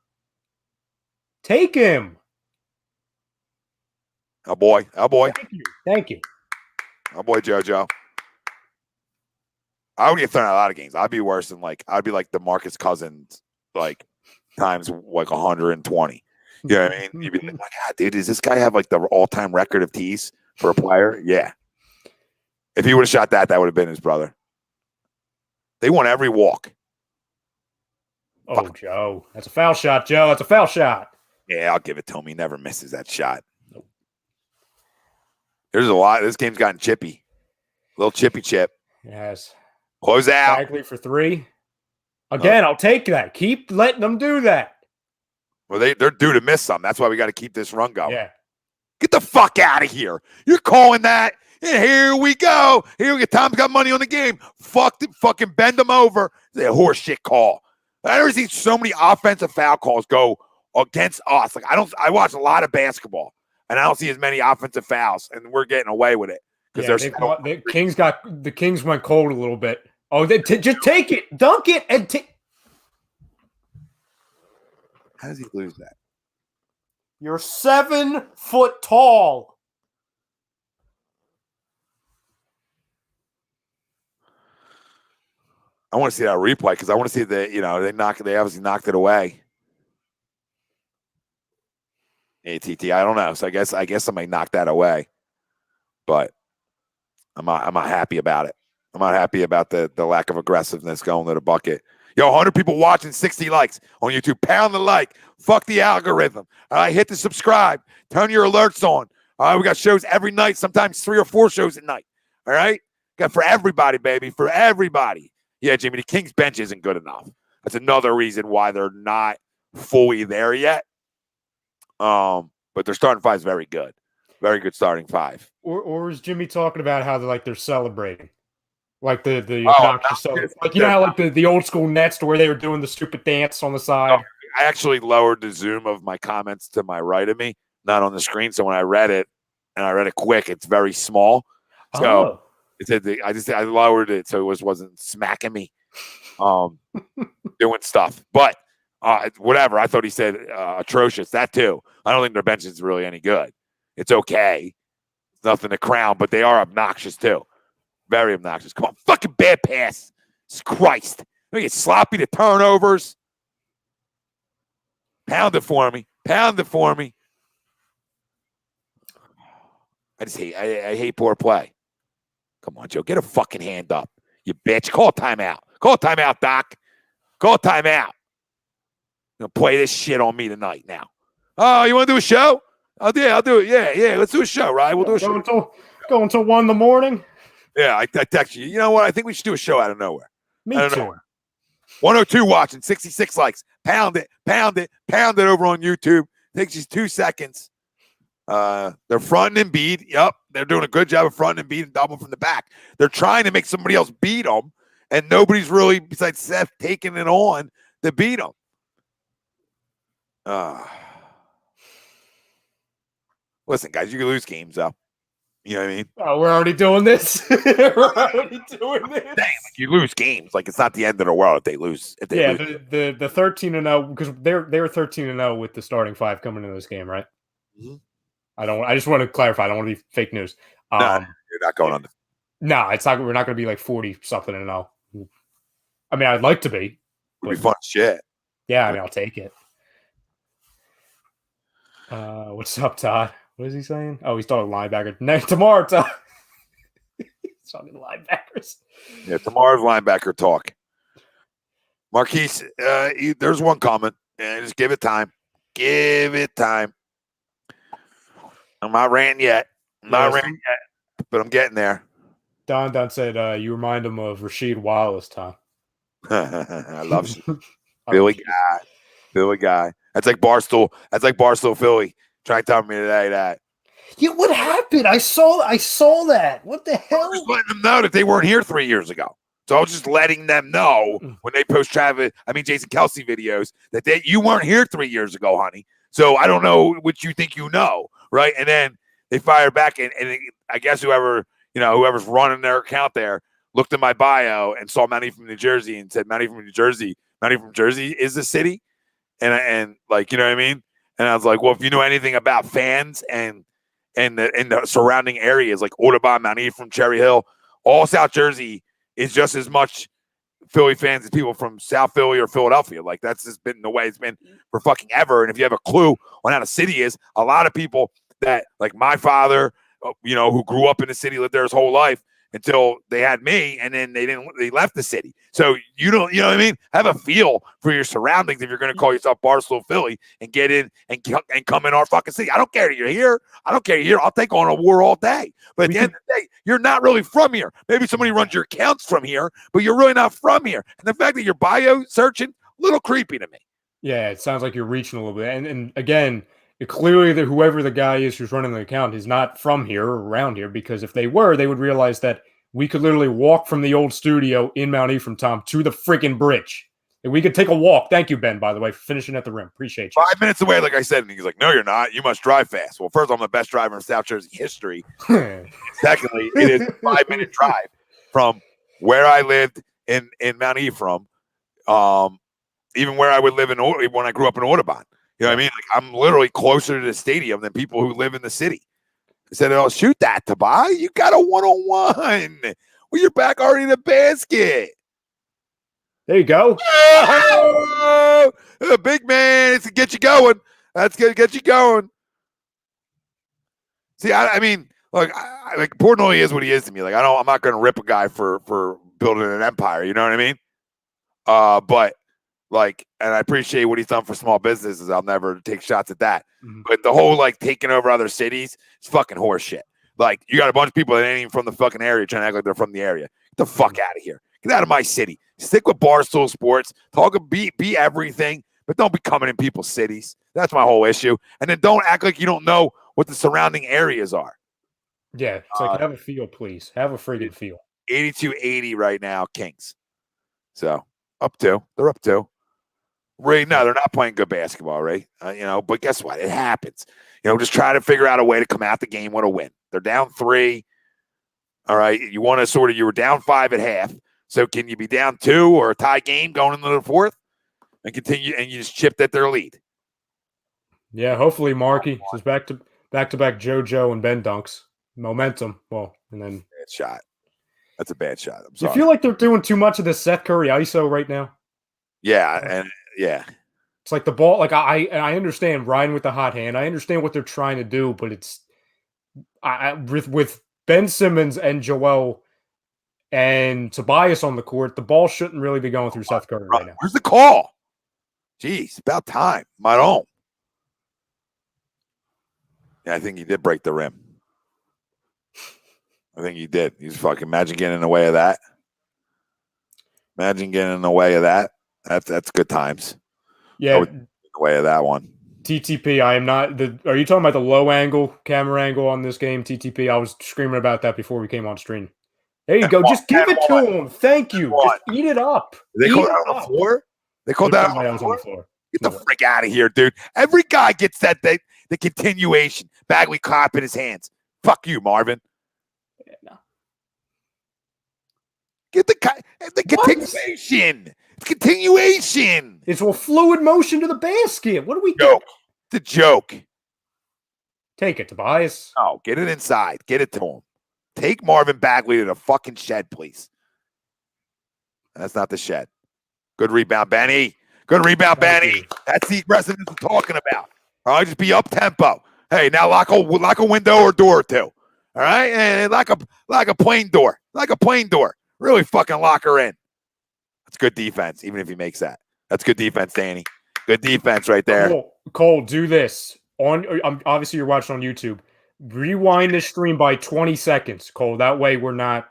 Take him. Oh boy. Thank you. Oh boy, JoJo. I would get thrown out a lot of games. I'd be worse than I'd be like the Marcus Cousins, times 120. You know what I mean? You'd be like, God, dude, does this guy have the all-time record of tees for a player? Yeah. If he would have shot that would have been his brother. They won every walk. Oh, Fuck. Joe. That's a foul shot, Joe. That's a foul shot. Yeah, I'll give it to him. He never misses that shot. Nope. There's a lot. This game's gotten chippy. A little chippy chip. Yes. Close out. Bagley for 3. Again, I'll take that. Keep letting them do that. Well, they're due to miss some. That's why we got to keep this run going. Yeah. Get the fuck out of here. You're calling that. And here we go. Here we go. Tom's got money on the game. Fucking bend them over. It's a horse shit call. I've never seen so many offensive foul calls go against us. I watch a lot of basketball, and I don't see as many offensive fouls, and we're getting away with it because the Kings went cold a little bit. Oh, just take it, dunk it, and take. How does he lose that? You're 7 foot tall. I want to see that replay because I want to see they obviously knocked it away. ATT, I don't know. So I guess somebody knocked that away. But I'm not happy about it. I'm not happy about the lack of aggressiveness going to the bucket. Yo, 100 people watching, 60 likes on YouTube. Pound the like. Fuck the algorithm. All right, hit the subscribe. Turn your alerts on. All right, we got shows every night, sometimes 3 or 4 shows at night. All right? Got for everybody, baby, for everybody. Yeah, Jimmy, the Kings bench isn't good enough. That's another reason why they're not fully there yet. But their starting 5 is very good. Very good starting 5. Or is Jimmy talking about how they're celebrating? Like the obnoxious celebration. Like, you know how the old school Nets to where they were doing the stupid dance on the side? I actually lowered the zoom of my comments to my right of me, not on the screen. So when I read it, and I read it quick, it's very small. So it said I lowered it so it wasn't smacking me doing stuff. But whatever. I thought he said atrocious. That too. I don't think their bench is really any good. It's okay. It's nothing to crown, but they are obnoxious too. Very obnoxious. Come on, fucking bad pass. Christ. They get sloppy to turnovers. Pound it for me. Pound it for me. I hate poor play. Come on, Joe. Get a fucking hand up. You bitch. Call a timeout. Call a timeout, Doc. Call a timeout. You're going to play this shit on me tonight now. Oh, you want to do a show? I'll do it. Yeah. Let's do a show, right? We'll do a show. Go until 1 in the morning? Yeah, I text you. You know what? I think we should do a show out of nowhere. Me too. Nowhere. 102 watching, 66 likes. Pound it over on YouTube. Takes you 2 seconds. They're fronting Embiid. Yep, they're doing a good job of fronting Embiid and double from the back. They're trying to make somebody else beat them, and nobody's really, besides Seth, taking it on to beat them. Listen, guys, you can lose games, though. You know what I mean? Oh, we're already doing this. You lose games. Like, it's not the end of the world if they lose. If they lose. the 13-0 because they were 13-0 with the starting 5 coming into this game, right? Mm-hmm. I just want to clarify. I don't want to be fake news. No, you're not going on. No, it's not. We're not going to be like 40-something and 0. I mean, I'd like to be. It'd be fun shit. Yeah, I mean, I'll take it. What's up, Todd? What is he saying? Oh, he's talking linebacker. Tomorrow, Todd. He's talking linebackers. Yeah, tomorrow's linebacker talk. Marquise, there's one comment. And just give it time. Give it time. I'm not ranting yet. But I'm getting there. Don said you remind him of Rasheed Wallace, Tom. I love you. Philly guy. That's like Barstool Philly. Trying to tell me today that. Yeah, what happened? I saw that. What the hell? I was just letting them know that they weren't here 3 years ago. So I was just letting them know when they post Jason Kelsey videos that you weren't here 3 years ago, honey. So I don't know what you think you know, right? And then they fire back, and I guess whoever's running their account there looked at my bio and saw Manny from New Jersey and said, Manny from Jersey is the city. And like, you know what I mean? And I was like, well, if you know anything about fans and the surrounding areas like Audubon, Mount Ephraim, Cherry Hill, all South Jersey is just as much Philly fans as people from South Philly or Philadelphia. Like, that's just been the way it's been for fucking ever. And if you have a clue on how the city is, a lot of people that, like my father, who grew up in the city, lived there his whole life until they had me, and then they left the city. So you know what I mean? Have a feel for your surroundings if you're going to call yourself Barstool Philly and get in and come in our fucking city. I don't care that you're here. I'll take on a war all day. But at the end of the day, you're not really from here. Maybe somebody runs your accounts from here, but you're really not from here. And the fact that you're bio searching, a little creepy to me. Yeah, it sounds like you're reaching a little bit. And again, clearly whoever the guy is who's running the account is not from here or around here, because if they were, they would realize that we could literally walk from the old studio in Mount Ephraim, Tom, to the freaking bridge. And we could take a walk. Thank you, Ben, by the way, for finishing at the rim. Appreciate you. 5 minutes away, like I said. And he's like, no, you're not. You must drive fast. Well, first, I'm the best driver in South Jersey history. Secondly, it is a 5-minute drive from where I lived in Mount Ephraim, even where I would live when I grew up in Audubon. You know what I mean? Like, I'm literally closer to the stadium than people who live in the city. I said, "Oh, shoot that, Tabai. You got a one-on-one. Well, you're back already in the basket. There you go. Oh, big man. It's to get you going. That's going to get you going." See, I mean, look, like, Portnoy is what he is to me. Like, I'm not going to rip a guy for building an empire. You know what I mean? But, like, and I appreciate what he's done for small businesses. I'll never take shots at that. Mm-hmm. But the whole, like, taking over other cities, it's fucking horse shit. Like, you got a bunch of people that ain't even from the fucking area trying to act like they're from the area. Get the fuck out of here. Get out of my city. Stick with Barstool Sports. Be everything, but don't be coming in people's cities. That's my whole issue. And then don't act like you don't know what the surrounding areas are. Yeah, it's like, have a feel, please. Have a friggin' feel. 82-80 right now, Kings. So, they're up to. Ray, no, they're not playing good basketball, Ray. But guess what? It happens. Just try to figure out a way to come out the game with a win. They're down 3. All right. You want to you were down 5 at half. So can you be down 2 or a tie game going into the 4th and continue, and you just chipped at their lead? Yeah, hopefully Markey is back to back JoJo and Ben dunks. Momentum. Well, and then bad shot. That's a bad shot. I'm sorry. You feel like they're doing too much of this Seth Curry ISO right now? Yeah, and yeah. It's like the ball, like I understand riding with the hot hand. I understand what they're trying to do, but it's with Ben Simmons and Joel and Tobias on the court, the ball shouldn't really be going through Seth Curry right now. Where's the call? Jeez, about time. My own. Yeah, I think he did break the rim. I think he did. He's fucking, imagine getting in the way of that. Imagine getting in the way of that. That's good times. Yeah. In the way of that one. TTP, I am not are you talking about the low angle, camera angle on this game? TTP, I was screaming about that before we came on stream. There you go. Just give it to him. Thank you. Just eat it up. They called that on the floor? They called that on the floor? Get the frick out of here, dude. Every guy gets that the continuation. Bagley clapping his hands. Fuck you, Marvin. Yeah, no. Get the continuation. It's continuation. It's a fluid motion to the basket. What do we do? The joke. Take it, Tobias. No, get it inside. Get it to him. Take Marvin Bagley to the fucking shed, please. That's not the shed. Good rebound, Benny. Good rebound, Benny. That's the aggressiveness we're talking about. All right, just be up tempo. Hey, now lock a window or door or two. All right, and like a plane door, Really fucking lock her in. That's good defense, even if he makes that. That's good defense, Danny. Good defense right there. Cole, do this. Obviously, you're watching on YouTube. Rewind this stream by 20 seconds, Cole. That way we're not,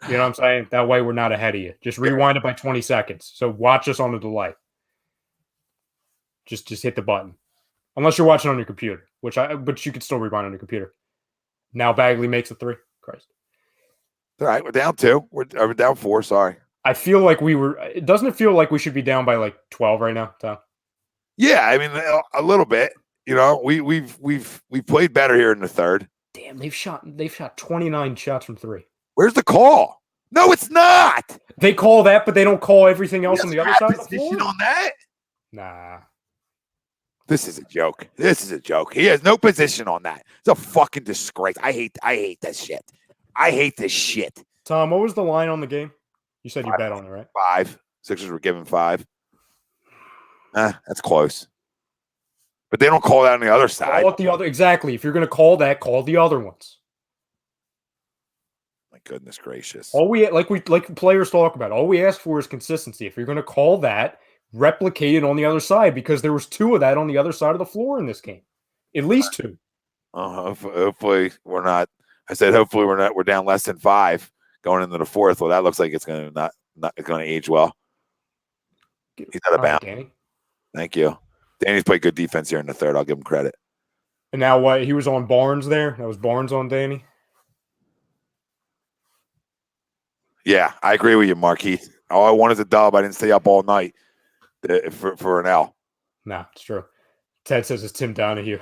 you know what I'm saying? That way we're not ahead of you. Just rewind it by 20 seconds. So watch us on the delay. Just hit the button. Unless you're watching on your computer, but you can still rewind on your computer. Now Bagley makes a 3. Christ. All right, we're down 2. We're down 4, sorry. I feel like doesn't it feel like we should be down by like 12 right now, Tom? Yeah, I mean a little bit. We've played better here in the 3rd. Damn, they've shot 29 shots from 3. Where's the call? No, it's not. They call that, but they don't call everything else on the other side of the floor. On that? Nah. This is a joke. This is a joke. He has no position on that. It's a fucking disgrace. I hate this shit. I hate this shit. Tom, what was the line on the game? You said you bet on it, right? 5. Sixers were given 5. That's close. But they don't call that on the other side. Call it the other. Exactly. If you're going to call that, call the other ones. My goodness gracious. All we like players talk about. All we ask for is consistency. If you're going to call that, replicate it on the other side, because there was 2 of that on the other side of the floor in this game. At least 2. Hopefully we're not. I said hopefully we're down less than 5 going into the 4th. Well, that looks like it's going to not going to age well. He's out of bounds. Danny. Thank you. Danny's played good defense here in the 3rd. I'll give him credit. And now what? He was on Barnes there. That was Barnes on Danny. Yeah, I agree with you, Marquise. All I wanted is a dub. I didn't stay up all night for an L. Nah, it's true. Ted says it's Tim Donahue.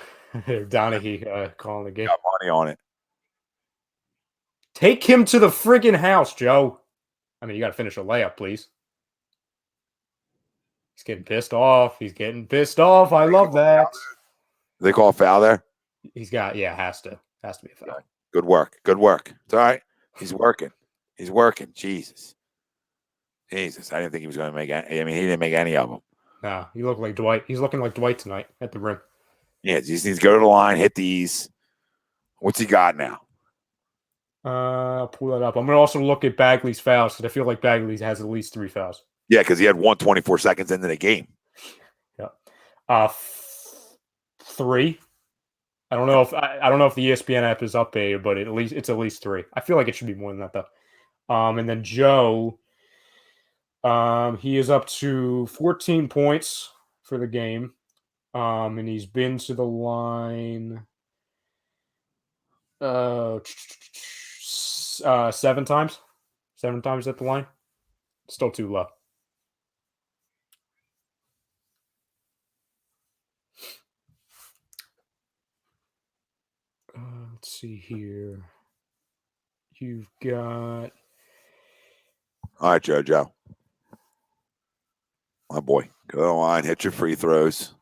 Donahue calling the game. Got money on it. Take him to the friggin' house, Joe. I mean, you got to finish a layup, please. He's getting pissed off. I love that. They call a foul there? He's got, has to be a foul. Good work. It's all right. He's working. Jesus. I didn't think he was going to make any. I mean, he didn't make any of them. No, he looked like Dwight. He's looking like Dwight tonight at the rim. Yeah, he just needs to go to the line, hit these. What's he got now? I'll pull that up. I'm going to also look at Bagley's fouls because I feel like Bagley has at least 3 fouls. Yeah, because he had 124 seconds into the game. Yeah. 3. I don't know if the ESPN app is updated, but it's at least 3. I feel like it should be more than that though. And then Joe, he is up to 14 points for the game. And he's been to the line 7 times. 7 times at the line. Still too low. Let's see here. You've got. All right, JoJo. My boy. Go to the line, hit your free throws.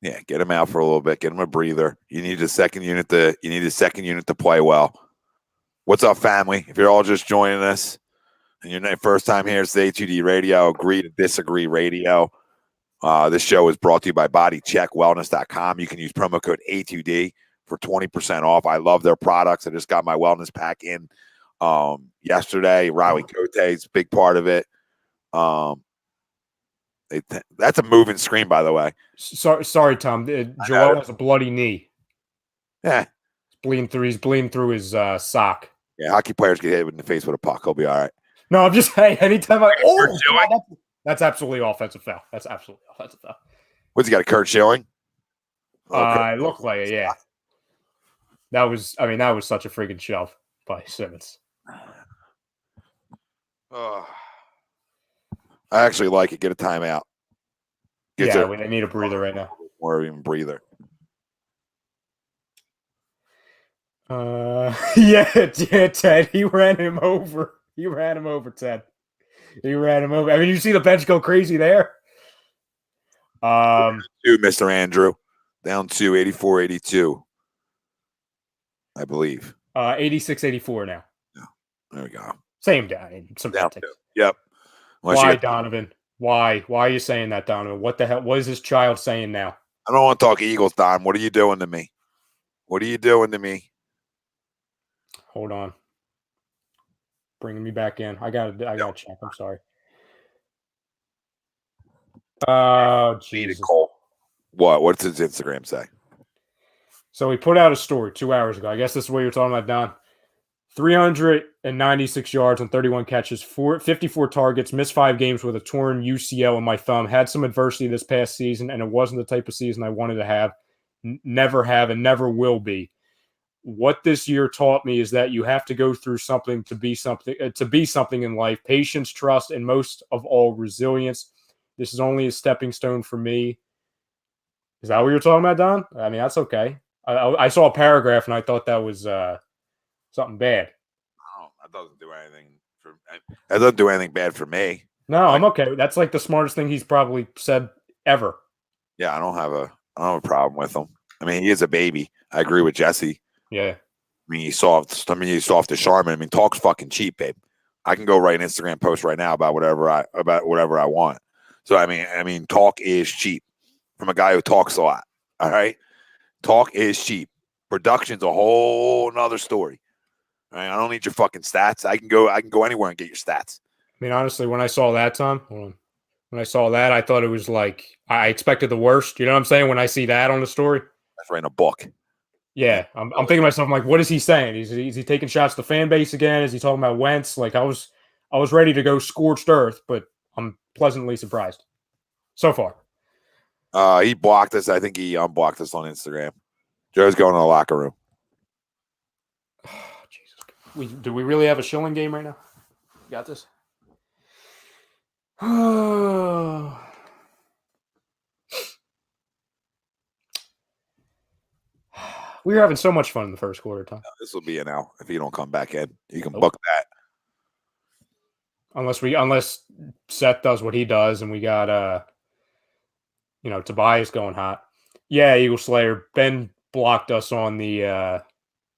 Yeah, get him out for a little bit. Get him a breather. You need a second unit to play well. What's up, family? If you're all just joining us and you're first time here, it's the A2D Radio, Agree to Disagree Radio. This show is brought to you by bodycheckwellness.com. You can use promo code A2D for 20% off. I love their products. I just got my wellness pack in yesterday. Riley Cote's big part of it. That's a moving screen, by the way. Sorry, Tom. Joel has a bloody knee. Yeah. He's bleeding through his sock. Yeah, hockey players get hit in the face with a puck. He'll be all right. No, I'm just saying, anytime that's absolutely offensive foul. That's absolutely offensive foul. What's he got, a Kurt Schilling? It looked like it, yeah. That was such a freaking shove by Simmons. I actually like it. Get a timeout. We need a breather right now. Or even breather. Yeah, Ted. He ran him over. Ted. He ran him over. I mean, you see the bench go crazy there. 2, Mr. Andrew. Down 2, 84-82. I believe. 86-84 now. Yeah. There we go. Same down. Some down 2. Yep. Why, Donovan? Why? Why are you saying that, Donovan? What the hell? What is this child saying now? I don't want to talk Eagles, Don. What are you doing to me? Hold on. Bringing me back in. I gotta check. I'm sorry. Oh, Jesus. What? What's his Instagram say? So he put out a story 2 hours ago. I guess this is what you're talking about, Don. 396 yards on 31 catches, 54 targets, missed 5 games with a torn UCL in my thumb. Had some adversity this past season, and it wasn't the type of season I wanted to have. Never have and never will be. What this year taught me is that you have to go through something to be something in life. Patience, trust, and most of all, resilience. This is only a stepping stone for me. Is that what you're talking about, Don? I mean, that's okay. I saw a paragraph and I thought that was something bad. Oh, that doesn't do anything bad for me. No, I'm okay. That's like the smartest thing he's probably said ever. Yeah, I don't have a problem with him. I mean, he is a baby. I agree with Jesse. Yeah. I mean, he's soft. I mean, he's soft as Charmin. I mean, talk's fucking cheap, babe. I can go write an Instagram post right now about whatever I want. So I mean, talk is cheap from a guy who talks a lot. All right, talk is cheap. Production's a whole nother story. All right, I don't need your fucking stats. I can go anywhere and get your stats. I mean, honestly, when I saw that, Tom, when I saw that, I thought it was like I expected the worst. You know what I'm saying? When I see that on the story, That's writing a book. yeah, I'm thinking to myself, I'm like, what is he saying? Is he taking shots at the fan base again? Is he talking about Wentz? Like I was ready to go scorched earth, but I'm pleasantly surprised so far. He blocked us. I think he unblocked us on Instagram. Joe's going to the locker room. Jesus, do we really have a shilling game right now? Got this. We were having so much fun in the first quarter, Tom. This will be an L if you don't come back in. You can Nope. book that. Unless Seth does what he does and we got Tobias going hot. Yeah, Eagle Slayer. Ben blocked us on the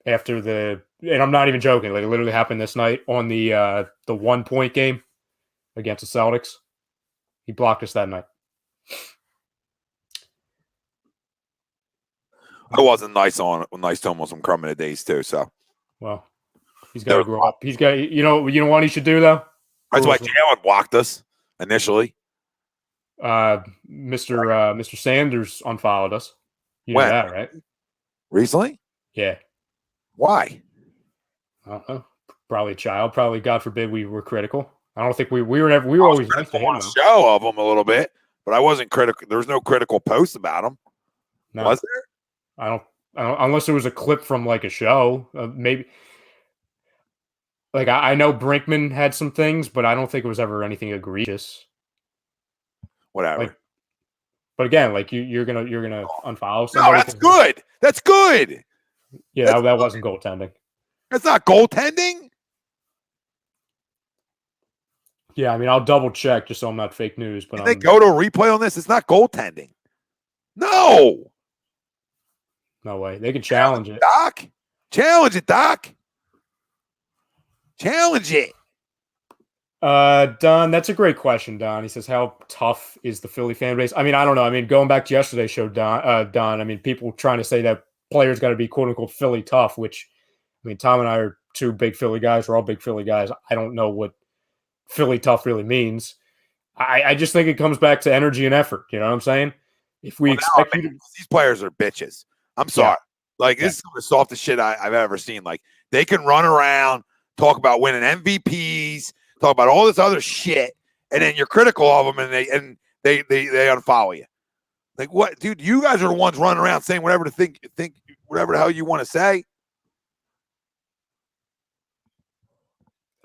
after the, and I'm not even joking, like it literally happened this night on the 1 point game against the Celtics. He blocked us that night. I wasn't nice to him on some crumb in the days too. So Well, he's got to grow up. He's got, you know what he should do though. that's why Jalen blocked us initially. Mr. Sanders unfollowed us. You know When? that, right? Recently? Yeah. Why? I don't know. Probably a child. Probably, God forbid, we were critical. I don't think we were always nice to him. On a show of him a little bit, but I wasn't critical. There was no critical post about him. No, Was there? I don't unless it was a clip from like a show, maybe. Like I know Brinkman had some things, but I don't think it was ever anything egregious. Whatever. Like, but again, like you're gonna unfollow No, somebody. that's good. That's good. Yeah, that wasn't goaltending. That's not goaltending. Yeah, I mean I'll double check just so I'm not fake news. But Did they go to a replay on this? It's not goaltending. No. No way. They can challenge it. Doc. Challenge it, Doc. Challenge it. Don, that's a great question, Don. He says, how tough is the Philly fan base? I mean, I don't know. I mean, going back to yesterday's show, Don, I mean, people trying to say that players got to be quote unquote Philly tough, which, I mean, Tom and I are two big Philly guys. We're all big Philly guys. I don't know what Philly tough really means. I just think it comes back to energy and effort. You know what I'm saying? If we expect you to, these players are bitches. I'm sorry. Like, this is some of the softest shit I've ever seen. Like, they can run around, talk about winning MVPs, talk about all this other shit, and then you're critical of them, and they unfollow you. Like, what, dude? You guys are the ones running around saying whatever to think whatever the hell you want to say.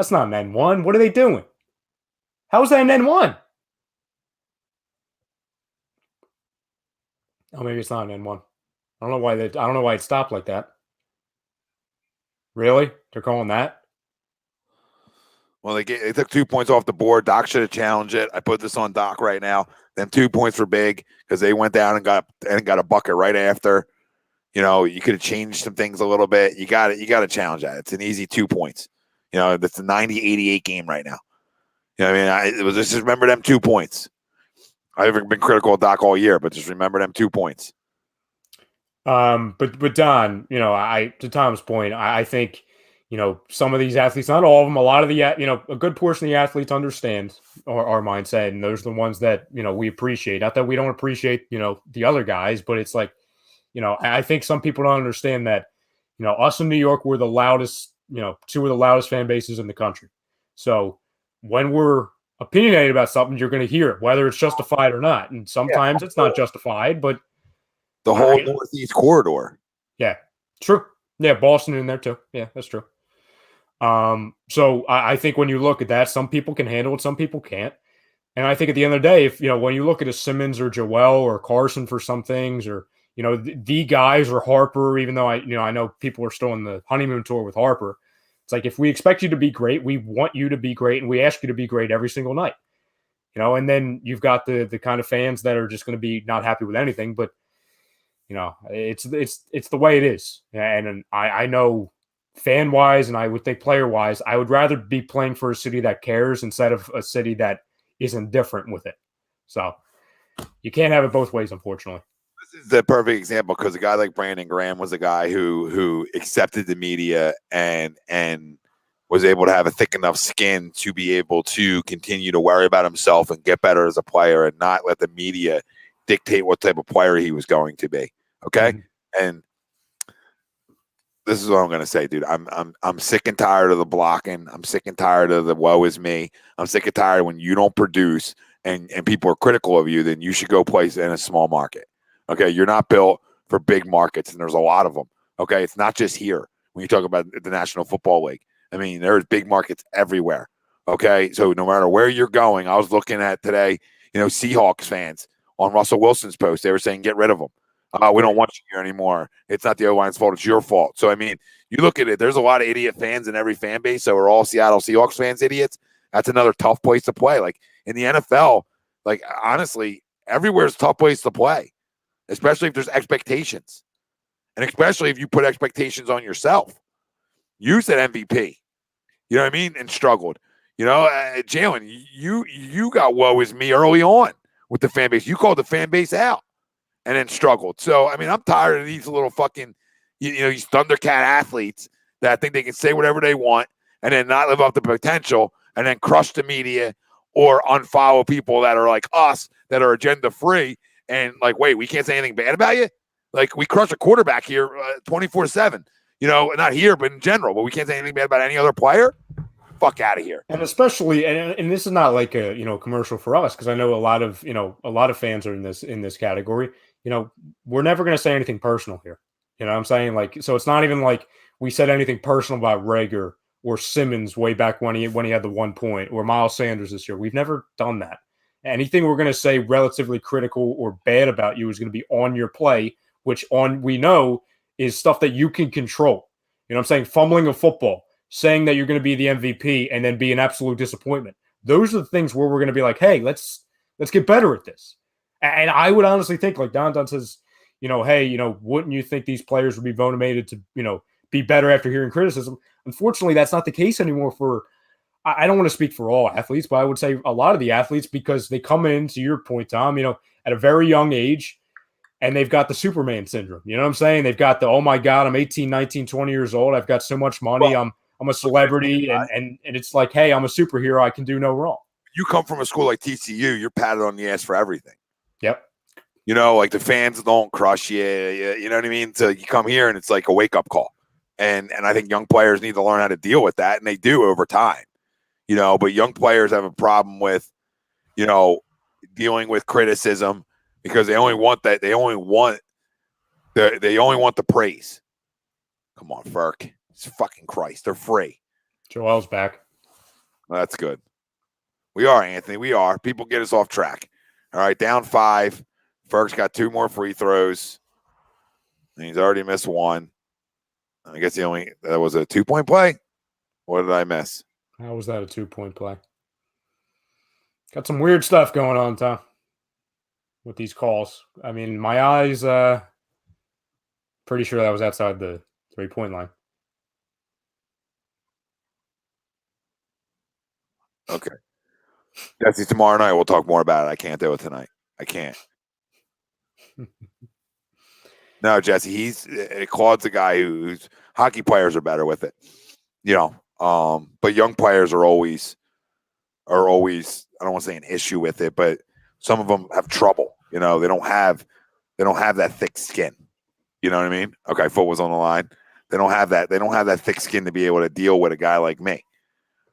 that's not an N1. What are they doing? How is that an N1? Oh, maybe it's not an N1. I don't know why it stopped like that. Really? They're calling that? Well, they took 2 points off the board. Doc should have challenged it. I put this on Doc right now. Then 2 points were big because they went down and got a bucket right after. You know, you could have changed some things a little bit. You got to challenge that. It's an easy 2 points. You know, that's a 90-88 game right now. You know what I mean? Just remember them 2 points. I haven't been critical of Doc all year, but just remember them 2 points. But Don, you know, to Tom's point, I think, you know, some of these athletes, not all of them, a lot of the, you know, a good portion of the athletes understand our mindset, and those are the ones that, you know, we appreciate. Not that we don't appreciate, you know, the other guys, but it's like, you know, I think some people don't understand that, you know, us in New York, we're the loudest, you know, two of the loudest fan bases in the country. So when we're opinionated about something, you're going to hear it, whether it's justified or not. And sometimes it's not justified, but the whole Northeast corridor. Yeah, true. Yeah, Boston in there too. Yeah, that's true. So I think when you look at that, some people can handle it, some people can't. And I think at the end of the day, if, you know, when you look at a Simmons or Joel or Carson for some things, or, you know, the guys or Harper, even though I know people are still in the honeymoon tour with Harper, it's like, if we expect you to be great, we want you to be great, and we ask you to be great every single night. And then you've got the kind of fans that are just going to be not happy with anything. But it's the way it is. And I know fan wise, and I would think player wise, I would rather be playing for a city that cares instead of a city that is indifferent with it. So you can't have it both ways, unfortunately. This is the perfect example because a guy like Brandon Graham was a guy who accepted the media and was able to have a thick enough skin to be able to continue to worry about himself and get better as a player and not let the media dictate what type of player he was going to be. Okay. Mm-hmm. And this is what I'm going to say, dude. I'm sick and tired of the blocking. I'm sick and tired of the woe is me. I'm sick and tired when you don't produce and people are critical of you, then you should go play in a small market. Okay. You're not built for big markets, and there's a lot of them. Okay. It's not just here when you talk about the National Football League. I mean, there's big markets everywhere. Okay. So no matter where you're going, I was looking at today, Seahawks fans on Russell Wilson's post, they were saying, get rid of them. We don't want you here anymore. It's not the O-line's fault. It's your fault. So, I mean, you look at it, there's a lot of idiot fans in every fan base. So are all Seattle Seahawks fans idiots? That's another tough place to play. Like in the NFL, like honestly, everywhere's a tough place to play, especially if there's expectations. And especially if you put expectations on yourself. You said MVP. You know what I mean? And struggled. Jalen, you got woe is me early on with the fan base. You called the fan base out and then struggled. So, I mean, I'm tired of these little fucking, these Thundercat athletes that think they can say whatever they want and then not live up to potential and then crush the media or unfollow people that are like us that are agenda free and like, wait, we can't say anything bad about you? Like, we crush a quarterback here 24/7. Not here, but in general. But we can't say anything bad about any other player. Fuck out of here. And especially, and this is not like a commercial for us because I know a lot of fans are in this category. We're never going to say anything personal here. You know what I'm saying? Like, so it's not even like we said anything personal about Rager or Simmons way back when he had the 1 point or Miles Sanders this year. We've never done that. Anything we're going to say relatively critical or bad about you is going to be on your play, which we know is stuff that you can control. You know what I'm saying? Fumbling a football, saying that you're going to be the MVP and then be an absolute disappointment. Those are the things where we're going to be like, hey, let's get better at this. And I would honestly think, like Don says, hey, wouldn't you think these players would be motivated to, be better after hearing criticism? Unfortunately, that's not the case anymore for, I don't want to speak for all athletes, but I would say a lot of the athletes, because they come in, to your point, Tom, at a very young age, and they've got the Superman syndrome. You know what I'm saying? They've got the, oh my God, I'm 18, 19, 20 years old. I've got so much money. I'm a celebrity. And it's like, hey, I'm a superhero. I can do no wrong. You come from a school like TCU, you're patted on the ass for everything. Yep. Like the fans don't crush you. You know what I mean? So you come here and it's like a wake-up call. And I think young players need to learn how to deal with that. And they do over time. But young players have a problem with, dealing with criticism because they only want that. They only want the praise. Come on, Ferk. It's fucking Christ. They're free. Joel's back. Well, that's good. We are, Anthony. We are. People get us off track. All right, down 5. Ferk's got 2 more free throws. And he's already missed 1. I guess that was a 2-point play. What did I miss? How was that a 2-point play? Got some weird stuff going on, Tom, with these calls. I mean, my eyes, pretty sure that was outside the 3-point line. Okay. Jesse, tomorrow night we'll talk more about it. I can't do it tonight. I can't. No, Jesse, Claude's a guy who's hockey players are better with it. But young players are always I don't want to say an issue with it, but some of them have trouble. They don't have that thick skin. You know what I mean? Okay, foot was on the line. They don't have that thick skin to be able to deal with a guy like me.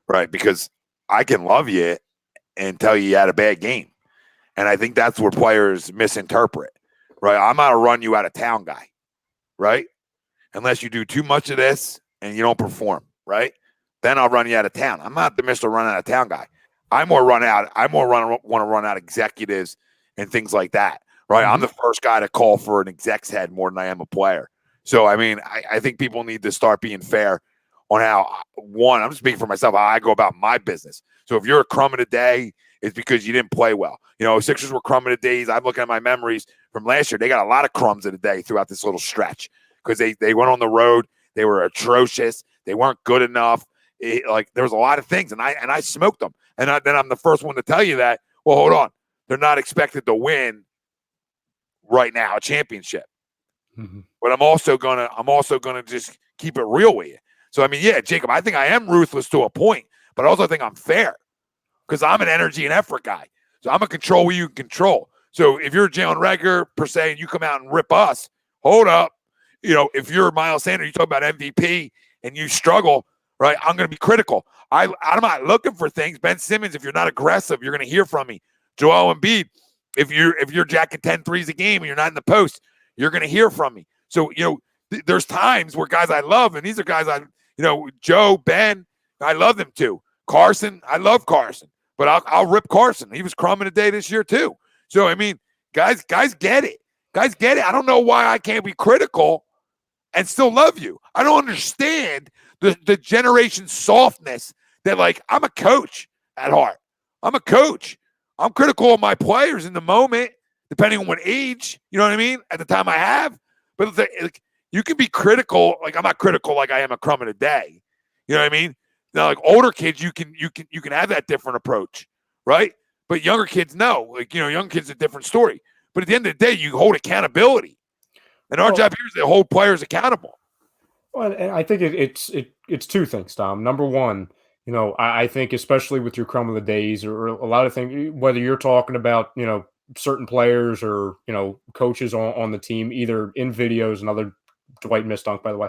Right? Because I can love you and tell you had a bad game. And I think that's where players misinterpret. Right? I'm not a run you out of town guy. Right? Unless you do too much of this and you don't perform. Right? Then I'll run you out of town. I'm not the Mr. Run out of town guy. I want to run out executives and things like that. Right? Mm-hmm. I'm the first guy to call for an exec's head more than I am a player. So, I mean, I think people need to start being fair on how, I'm speaking for myself, how I go about my business. So if you're a crumb of the day it's because you didn't play well. Sixers were crumb of the days. I'm looking at my memories from last year. They got a lot of crumbs of the day throughout this little stretch because they went on the road. They were atrocious. They weren't good enough. There was a lot of things, and I smoked them. And then I'm the first one to tell you that. Well, hold on, they're not expected to win right now a championship. Mm-hmm. But I'm also gonna just keep it real with you. So yeah, Jacob, I think I am ruthless to a point, but I also think I'm fair because I'm an energy and effort guy. So I'm gonna control what you can control. So if you're Jalen Reagor per se, and you come out and rip us, hold up. If you're Miles Sanders, you talk about MVP, and you struggle, right? I'm going to be critical. I'm not looking for things. Ben Simmons, if you're not aggressive, you're going to hear from me. Joel Embiid, if you're jacking 10 threes a game and you're not in the post, you're going to hear from me. So, there's times where guys I love, and these are guys Joe, Ben, I love them too. Carson, I love Carson, but I'll rip Carson. He was crumbing a day this year too. So, guys get it. Guys get it. I don't know why I can't be critical and still love you. I don't understand the generation softness that, I'm a coach at heart. I'm a coach. I'm critical of my players in the moment, depending on what age, you know what I mean, at the time I have. But you can be critical. I'm not critical like I am a crumb of the day. You know what I mean? Now, older kids, you can have that different approach, right? But younger kids, no. Young kids, a different story. But at the end of the day, you hold accountability. And our job here is to hold players accountable. Well, and I think it's two things, Tom. Number one, I think especially with your crumb of the days or a lot of things, whether you're talking about, certain players or, coaches on the team, either in videos, another Dwight missed dunk, by the way,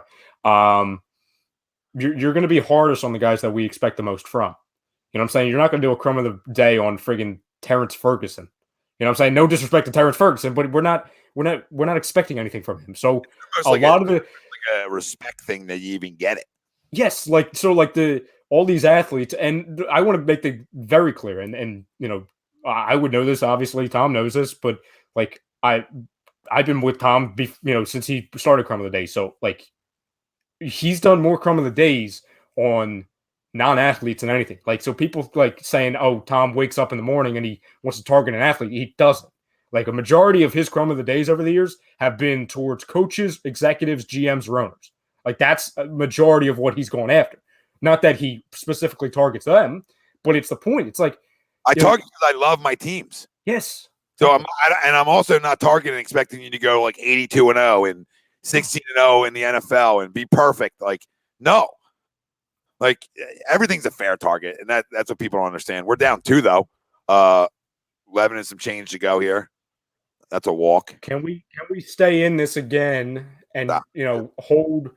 you're going to be hardest on the guys that we expect the most from. You know what I'm saying? You're not going to do a crumb of the day on friggin' Terrence Ferguson. You know what I'm saying? No disrespect to Terrence Ferguson, but we're not expecting anything from him. So a lot of a respect thing that you even get it. Yes, all these athletes, and I want to make it very clear, and I would know this, obviously Tom knows this, but I've been with Tom since he started Crumb of the Day. So he's done more Crumb of the Days on non-athletes than anything. So people saying, oh, Tom wakes up in the morning and he wants to target an athlete. He doesn't. A majority of his Crumb of the Days over the years have been towards coaches, executives, GMs, or owners. That's a majority of what he's going after. Not that he specifically targets them, but it's the point. It's I target because I love my teams. Yes. So I'm also not targeting expecting you to go 82-0 and 16-0 in the NFL and be perfect. No. Everything's a fair target, and that's what people don't understand. We're down 2 though. 11 and some change to go here. That's a walk. Can we stay in this again and hold,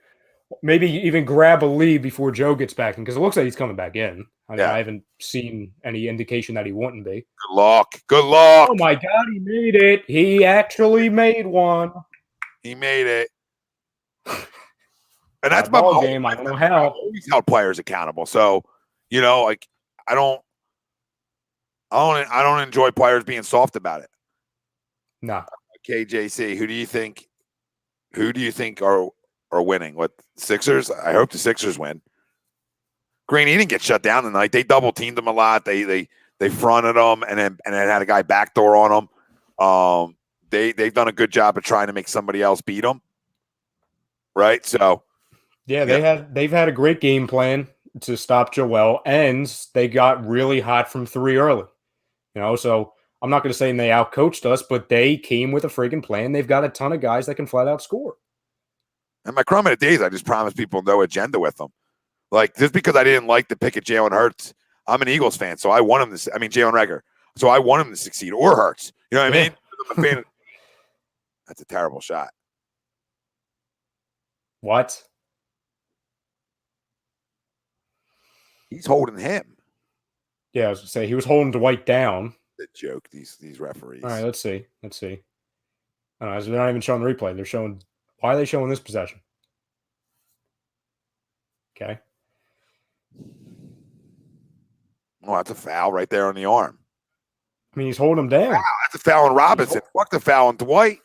maybe even grab a lead before Joe gets back in, because it looks like he's coming back in. I haven't seen any indication that he wouldn't be. Good luck. Good luck. Oh my God, he made it. He actually made one. He made it. And that's my ball game. I don't know how. I always held players accountable. So, I don't enjoy players being soft about it. No. KJC, who do you think are winning? What, Sixers? I hope the Sixers win. Green, he didn't get shut down tonight. They double teamed him a lot. They fronted him and then had a guy backdoor on him. They've done a good job of trying to make somebody else beat them. Right? So they've had a great game plan to stop Joel, and they got really hot from 3 early. So I'm not going to say they outcoached us, but they came with a friggin' plan. They've got a ton of guys that can flat out score. And my crumb of the days, I just promised people no agenda with them. Just because I didn't like the pick of Jalen Hurts, I'm an Eagles fan, so I want him to. Jalen Reagor, so I want him to succeed, or Hurts. You know what I mean? I'm a fan of, that's a terrible shot. What? He's holding him. Yeah, I was going to say he was holding Dwight down. The joke, these referees. All right, let's see. I don't know, they're not even showing the replay. They're showing. Why are they showing this possession? Okay. Oh, that's a foul right there on the arm. He's holding him down. Wow, that's a foul on Robinson. Fuck the foul on Dwight.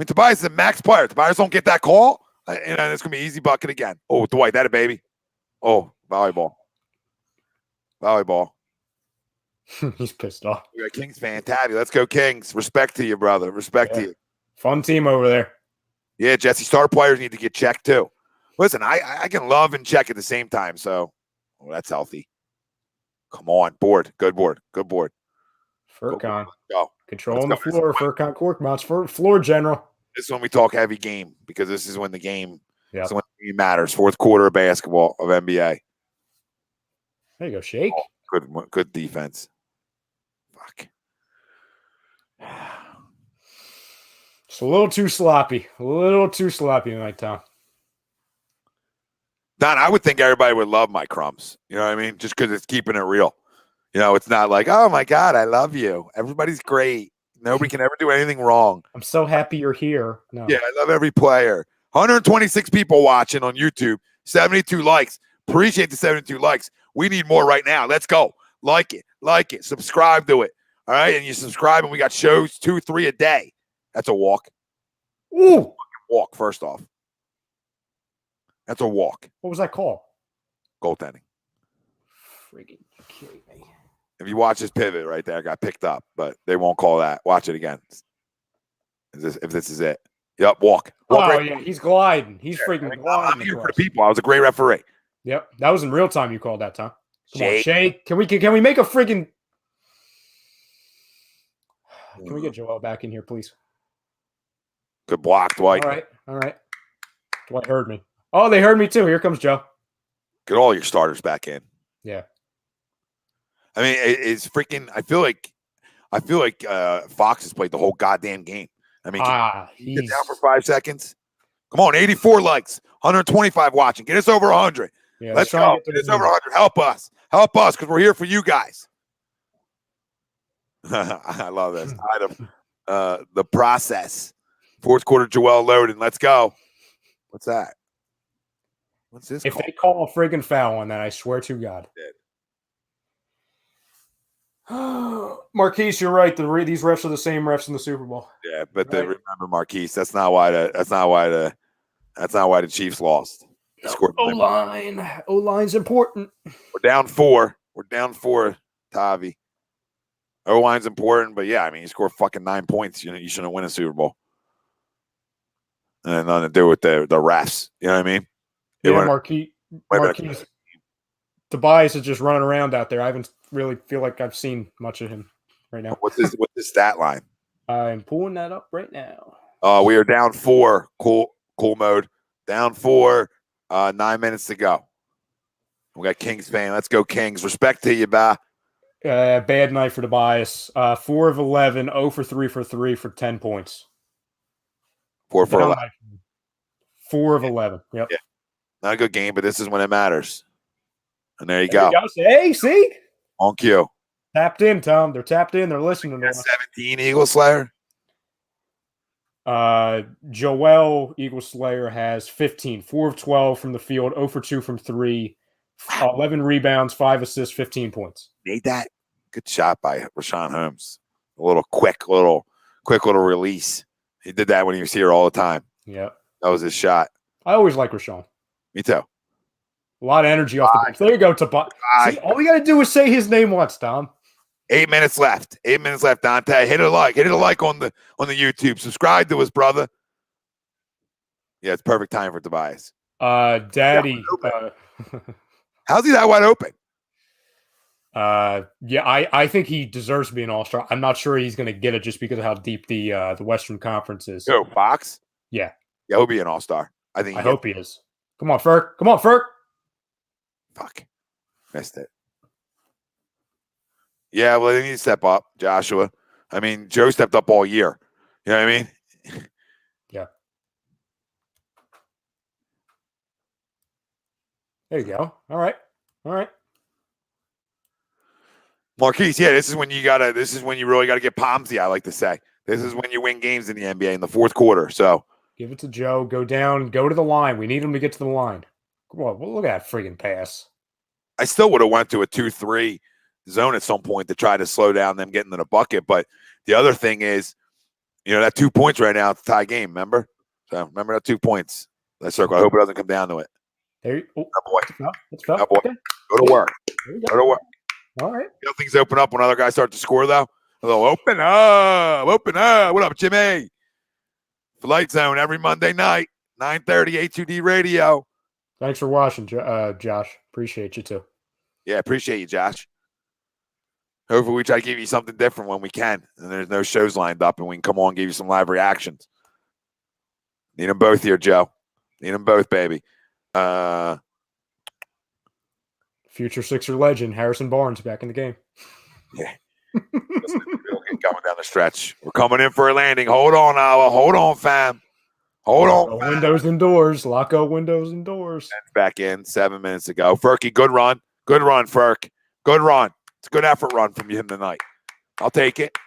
Tobias is a max player. Tobias don't get that call. And it's going to be easy bucket again. Oh, Dwight, that a baby. Oh, volleyball. He's pissed off. We got Kings fan Tabby. Let's go Kings. Respect to you, brother. Respect to you. Fun team over there. Yeah, Jesse, star players need to get checked too. Listen, I can love and check at the same time, so that's healthy. Come on, board. Good board. Good board. Furcon. Go. Controlling the floor. Furcon cork mounts for floor general. This is when we talk heavy game, because this is when the game, Yep. this is when the game matters. Fourth quarter of basketball of NBA. There you go, Shake. Good defense. Fuck. It's a little too sloppy. A little too sloppy tonight, Tom. Don, I would think everybody would love my crumbs. You know what I mean? Just because it's keeping it real. You know, it's not like, oh my God, I love you. Everybody's great. Nobody can ever do anything wrong. I'm so happy you're here. No. Yeah, I love every player. 126 people watching on YouTube. 72 likes. Appreciate the 72 likes. We need more right now. Let's go. Like it. Subscribe to it. All right, and you subscribe, and we got shows 2-3 a day. That's a walk. Ooh. Walk, first off. That's a walk. What was that call? Goaltending. Friggin' kidding me. If you watch this pivot right there, got picked up, but they won't call that. Watch it again. If this is it. Yep, walk. Oh, yeah, he's gliding. He's freaking gliding. I'm here for the people. I was a great referee. Yep, that was in real time you called that, Tom. Come on, Shake. Shake. Can we make a friggin'... Can we get Joel back in here, please? Good block, Dwight. All right. Dwight heard me. Oh, they heard me too. Here comes Joe. Get all your starters back in. Yeah. I mean, it's freaking. I feel like Fox has played the whole goddamn game. I mean, get down for 5 seconds. Come on, 84 likes, 125 watching. Get us over 100. Yeah, let's go. Get us over 100. Help us, because we're here for you guys. I love this item. The process. Fourth quarter, Joel loading. Let's go. What's that? What's this? If they call a friggin' foul on that, I swear to God. Marquise, you're right. These refs are the same refs in the Super Bowl. Yeah, but remember, Marquise. That's not why the Chiefs lost. O-line's important. We're down 4. Tavi. O-line's important, but yeah, I mean, you score fucking 9 points. You shouldn't win a Super Bowl. And nothing to do with the refs. You know what I mean? Yeah, Marquise. Tobias is just running around out there. I haven't really feel like I've seen much of him right now. What's his stat line? I'm pulling that up right now. We are down 4. Cool mode. Down 4. 9 minutes to go. We got Kings fan. Let's go Kings. Respect to you, ba. Bad night for Tobias. 4 of 11, 0 for 3 for 10 points. 4 for 11. 4 of 11. Yep. Yeah. Not a good game, but this is when it matters. And there you go. Hey, see? On cue. Tapped in, Tom. They're tapped in. They're listening to us. 17 Eagle Slayer. Joel Eagle Slayer has 15. 4 of 12 from the field, 0 for 2 from 3, 11 rebounds, 5 assists, 15 points. Made that. Good shot by Rashawn Holmes. A little quick little release. He did that when he was here all the time. Yep. That was his shot. I always like Rashawn. Me too. A lot of energy off the bench. There you go, Tobias. See, all we got to do is say his name once, Tom. 8 minutes left. 8 minutes left, Dante. Hit a like on the YouTube. Subscribe to us, brother. Yeah, it's perfect time for Tobias. Daddy. How's he that wide open? Yeah, I think he deserves to be an all-star. I'm not sure he's going to get it just because of how deep the Western Conference is. Yo, Fox? Yeah. Yeah, he'll be an all-star. I hope he is. Come on, Ferk. Fuck. Missed it. Yeah, well, they need to step up, Joshua. I mean, Joe stepped up all year. You know what I mean? Yeah. There you go. All right. Marquise, yeah, this is when you really gotta get palmsy, I like to say. This is when you win games in the NBA in the fourth quarter. So give it to Joe. Go down, go to the line. We need him to get to the line. Come on, look at that friggin' pass. I still would have went to a 2-3 zone at some point to try to slow down them getting to the bucket. But the other thing is, that 2 points right now, it's a tie game, remember? So remember that 2 points. That circle. I hope it doesn't come down to it. There you go. Boy. Let's go. Boy. Okay. Go to work. Go. All right. You know, things open up when other guys start to score, though. A little open up. What up, Jimmy? Flight Zone every Monday night, 9:30, A2D Radio. Thanks for watching, Josh. Appreciate you, too. Yeah, appreciate you, Josh. Hopefully we try to give you something different when we can, and there's no shows lined up, and we can come on and give you some live reactions. Need them both here, Joe. Need them both, baby. Future Sixer legend, Harrison Barnes, back in the game. Yeah. Listen, we'll get coming down the stretch. We're coming in for a landing. Hold on, Alva. Hold on, fam. Hold on. Fam. Windows and doors. Lock up windows and doors. Back in 7 minutes ago. Ferky, good run. Good run, Ferk. Good run. It's a good effort run from him tonight. I'll take it.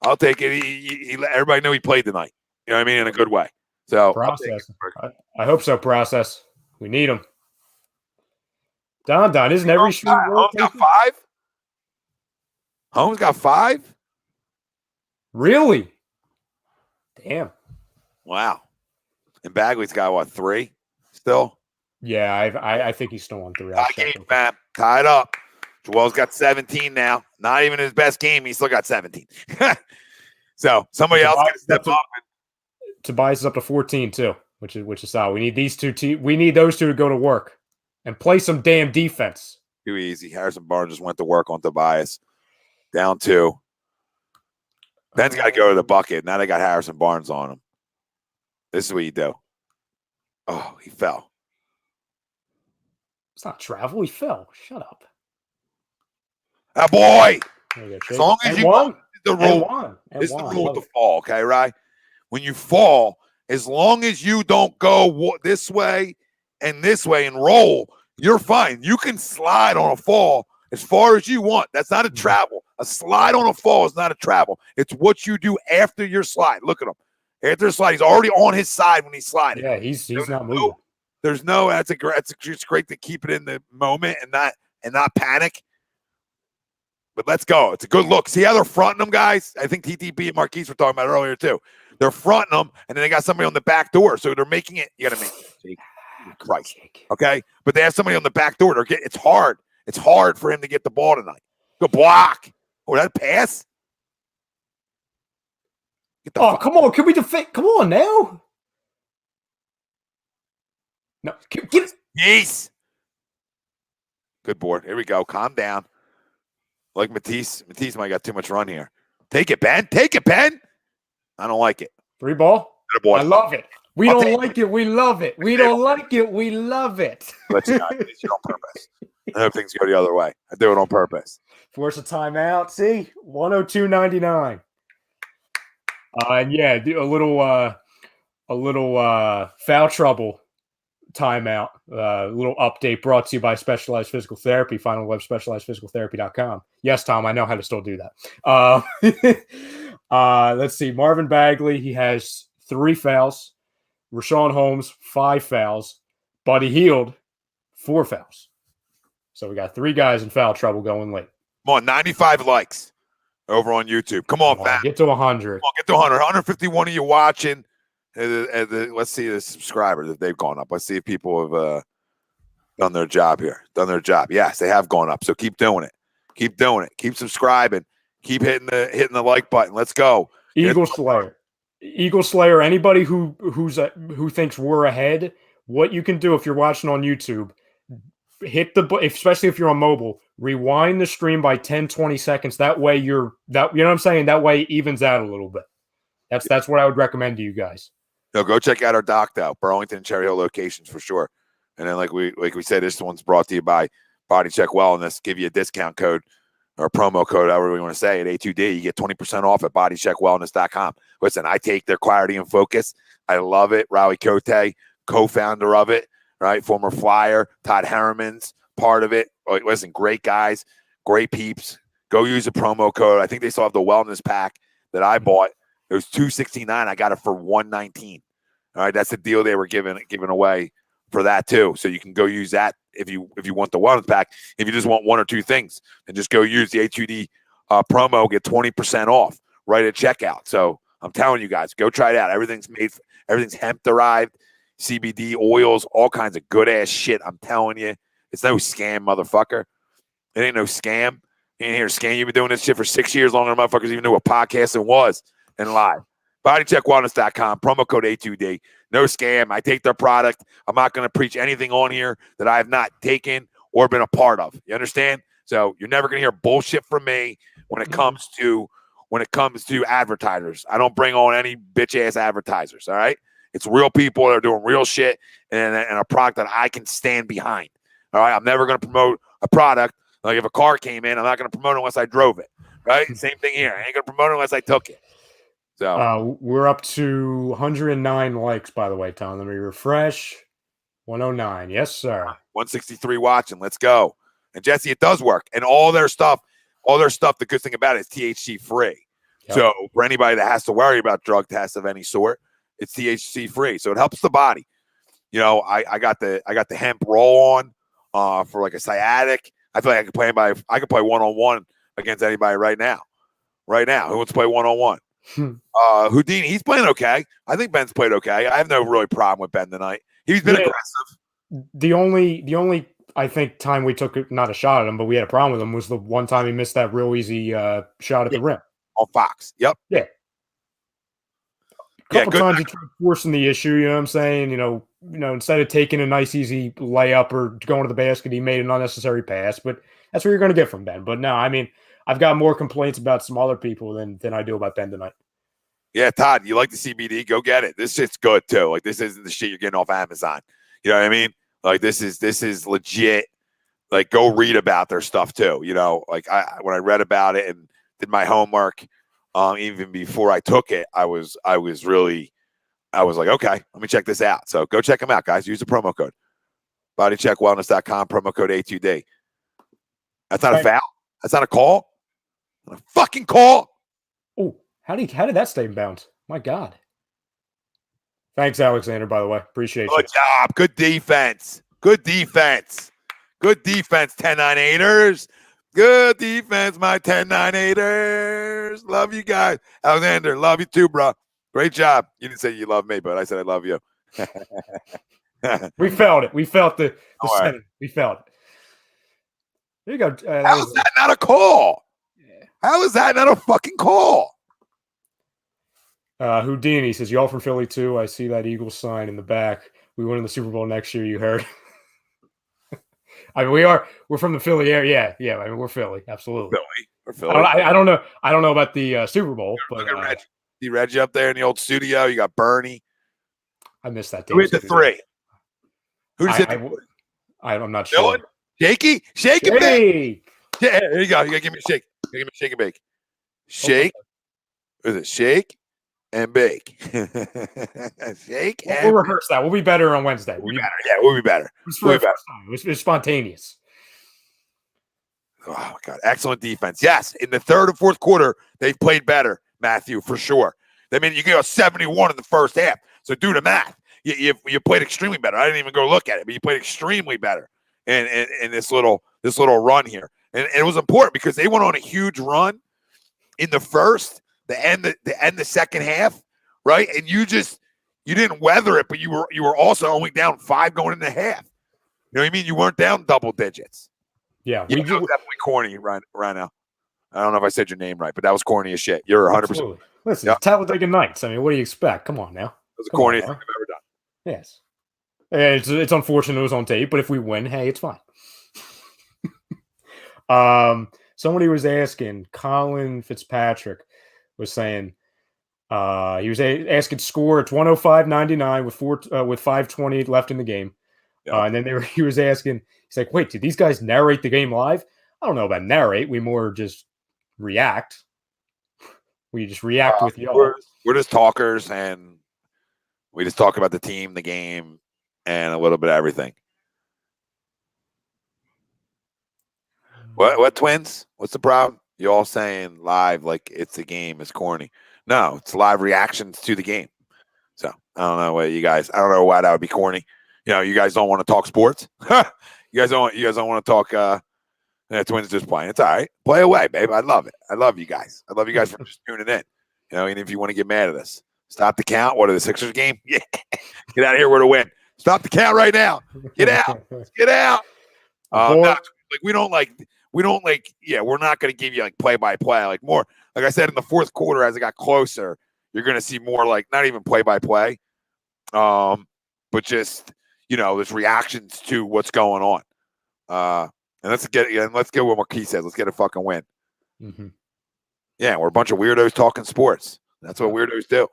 I'll take it. He let everybody know he played tonight. You know what I mean? In a good way. So process. I hope so, process. We need him. Don, isn't every street Holmes got 5? Holmes got 5? Really? Damn. Wow. And Bagley's got, what, 3 still? Yeah, I think he's still on 3. Tie game, man. Tied up. Joel's got 17 now. Not even his best game. He still got 17. So somebody else got to step up. Tobias is up to 14 too, which is solid. We need these two. We need those two to go to work and play some damn defense. Too easy. Harrison Barnes just went to work on Tobias. Down 2. Ben's got to go to the bucket. Now they got Harrison Barnes on him. This is what you do. Oh, he fell. It's not travel. He fell. Shut up. Ah, boy. As long as you want the rule. It's the rule to fall, okay, right? When you fall, as long as you don't go this way and roll, you're fine. You can slide on a fall as far as you want. That's not a travel. A slide on a fall is not a travel. It's what you do after your slide. Look at him. After the slide, he's already on his side when he's sliding. Yeah, he's not moving. There's no. It's great to keep it in the moment and not panic. But let's go. It's a good look. See how they're fronting them, guys? I think TTP and Marquise were talking about it earlier, too. They're fronting them, and then they got somebody on the back door. So they're making it. You got to make it. Christ. Okay? But they have somebody on the back door. It's hard. It's hard for him to get the ball tonight. Good block. Oh, that pass? Come on. Can we defend? Come on now. No. Get it. Yes. Good board. Here we go. Calm down. Like Matisse might got too much run here. Take it, Ben. Take it, Ben. I don't like it. 3 ball. I love it. We don't like it. We love it. We don't like it. We love it. But you do it on purpose. I hope things go the other way. I do it on purpose. Force a timeout. See, 102.99. And yeah, a little foul trouble timeout. Little update brought to you by Specialized Physical Therapy. Final web specializedphysicaltherapy.com. Yes, Tom, I know how to still do that. Let's see. Marvin Bagley, he has 3 fouls. Rashawn Holmes, 5 fouls. Buddy Hield, 4 fouls. So we got 3 guys in foul trouble going late. Come on, 95 likes over on YouTube. Come on, fam. Get to 100. Come on, get to 100. 151 of you watching. Let's see the subscribers if they've gone up. Let's see if people have done their job here. Done their job. Yes, they have gone up. So keep doing it. Keep doing it. Keep subscribing. Keep hitting the like button. Let's go. Eagle Slayer. Anybody who thinks we're ahead, what you can do if you're watching on YouTube, hit especially if you're on mobile, rewind the stream by 10, 20 seconds. That way you know what I'm saying? That way it evens out a little bit. That's what I would recommend to you guys. No, go check out our doc though. Burlington and Cherry Hill locations for sure. And then like we said, this one's brought to you by Body Check Wellness. Give you a discount code or a promo code, however you want to say it, A2D. You get 20% off at bodycheckwellness.com. Listen, I take their clarity and focus. I love it. Rawi Kote, co-founder of it, right? Former Flyer, Todd Harriman's part of it. Listen, great guys, great peeps. Go use a promo code. I think they still have the wellness pack that I bought. It was $269. I got it for $119. All right, that's the deal they were giving away for that too. So you can go use that if you want the wellness pack. If you just want 1 or 2 things, then just go use the A2D promo, get 20% off right at checkout. So I'm telling you guys, go try it out. Everything's hemp derived, CBD oils, all kinds of good ass shit. I'm telling you, it's no scam, motherfucker. It ain't no scam. You ain't here scan. You've been doing this shit for 6 years longer than motherfuckers even knew what podcasting was and live. BodyCheckWellness.com, promo code A2D. No scam. I take their product. I'm not going to preach anything on here that I have not taken or been a part of. You understand? So you're never going to hear bullshit from me when it comes to advertisers. I don't bring on any bitch ass advertisers. All right, it's real people that are doing real shit and a product that I can stand behind. All right, I'm never going to promote a product like if a car came in. I'm not going to promote it unless I drove it. Right, same thing here. I ain't going to promote it unless I took it. So we're up to 109 likes, by the way, Tom. Let me refresh. 109, yes, sir. 163 watching. Let's go. And Jesse, it does work. And all their stuff. The good thing about it is THC free. Yep. So for anybody that has to worry about drug tests of any sort, it's THC free. So it helps the body. You know, I got the hemp roll on for like a sciatic. I feel like I could play one-on-one against anybody right now. Right now, who wants to play one-on-one? Houdini, he's playing okay. I think Ben's played okay. I have no really problem with Ben tonight. He's been aggressive. The only I think time we took not a shot at him, but we had a problem with him was the one time he missed that real easy shot at the rim on Fox. Yep. Yeah. A couple times he tried forcing the issue. You know what I'm saying? You know, instead of taking a nice easy layup or going to the basket, he made an unnecessary pass. But that's what you're going to get from Ben. But no, I mean, I've got more complaints about some other people than I do about Ben tonight. Yeah, Todd, you like the CBD? Go get it. This shit's good too. Like this isn't the shit you're getting off Amazon. You know what I mean? Like this is legit. Like go read about their stuff too. You know, like when I read about it and did my homework, even before I took it, I was like, okay, let me check this out. So go check them out, guys. Use the promo code. BodyCheckWellness.com, promo code A2D. That's not a foul. That's not a call. Not a fucking call. Oh, how did that stay in bounds? My God. Thanks, Alexander, by the way. Appreciate you. Good job. Good defense. Good defense. Good defense, 10-9-8ers. Good defense, my 10-9-8ers. Love you guys. Alexander, love you too, bro. Great job. You didn't say you love me, but I said I love you. We felt it. We felt the sentiment. We felt it. There you go. How is that not a call? Yeah. How is that not a fucking call? Houdini says, y'all from Philly too. I see that Eagles sign in the back. We win in the Super Bowl next year, you heard. I mean, we're from the Philly area. Yeah. I mean, we're Philly. Absolutely. We're Philly. I don't know. I don't know about the Super Bowl, but see Reggie up there in the old studio. You got Bernie. I missed that. Who hit the three? Who just hit the I'm not sure. Shaky? Shake and bake. Yeah, there you go. You gotta give me a shake. You gotta give me a shake and bake. Shake. What is it? Shake and bake. Shake and we'll rehearse that. We'll be better on Wednesday. We'll be better. Yeah, we'll be better. It was spontaneous. Oh my God. Excellent defense. Yes. In the third and fourth quarter, they've played better, Matthew, for sure. I mean, you got 71 in the first half. So do the math. You played extremely better. I didn't even go look at it, but you played extremely better in this little run here. And it was important because they went on a huge run in the first, the end the second half, right? And you didn't weather it, but you were also only down 5 going into half. You know what I mean? You weren't down double digits. Yeah, we definitely corny right now. I don't know if I said your name right, but that was corny as shit. You're 100%. Absolutely. Listen, Talladega Nights. I mean, what do you expect? Come on now. It was the corniest thing I've ever done. Yes. It's unfortunate it was on tape, but if we win, hey, it's fine. Somebody was asking, Colin Fitzpatrick was saying, he was asking score. It's 105-99 with 5:20 left in the game. Yeah. And then he was asking, he's like, wait, did these guys narrate the game live? I don't know about narrate. We more just react. We just react with y'all. We're just talkers, and we just talk about the team, the game, and a little bit of everything. What twins? What's the problem? You all saying live like it's a game is corny. No, it's live reactions to the game. So I don't know I don't know why that would be corny. You know, you guys don't want to talk sports. You guys don't want to talk twins just playing. It's all right. Play away, babe. I love it. I love you guys. I love you guys for just tuning in. You know, even if you want to get mad at us. Stop the count. What are the Sixers game? Yeah. Get out of here. We're to win. Stop the count right now. Get out. Get out. No, like we don't we're not going to give you like play by play, like more, like I said, in the fourth quarter, as it got closer, you're going to see more like not even play by play, but just, there's reactions to what's going on. And let's get what Marquis says. Let's get a fucking win. Mm-hmm. Yeah, we're a bunch of weirdos talking sports. That's what weirdos do.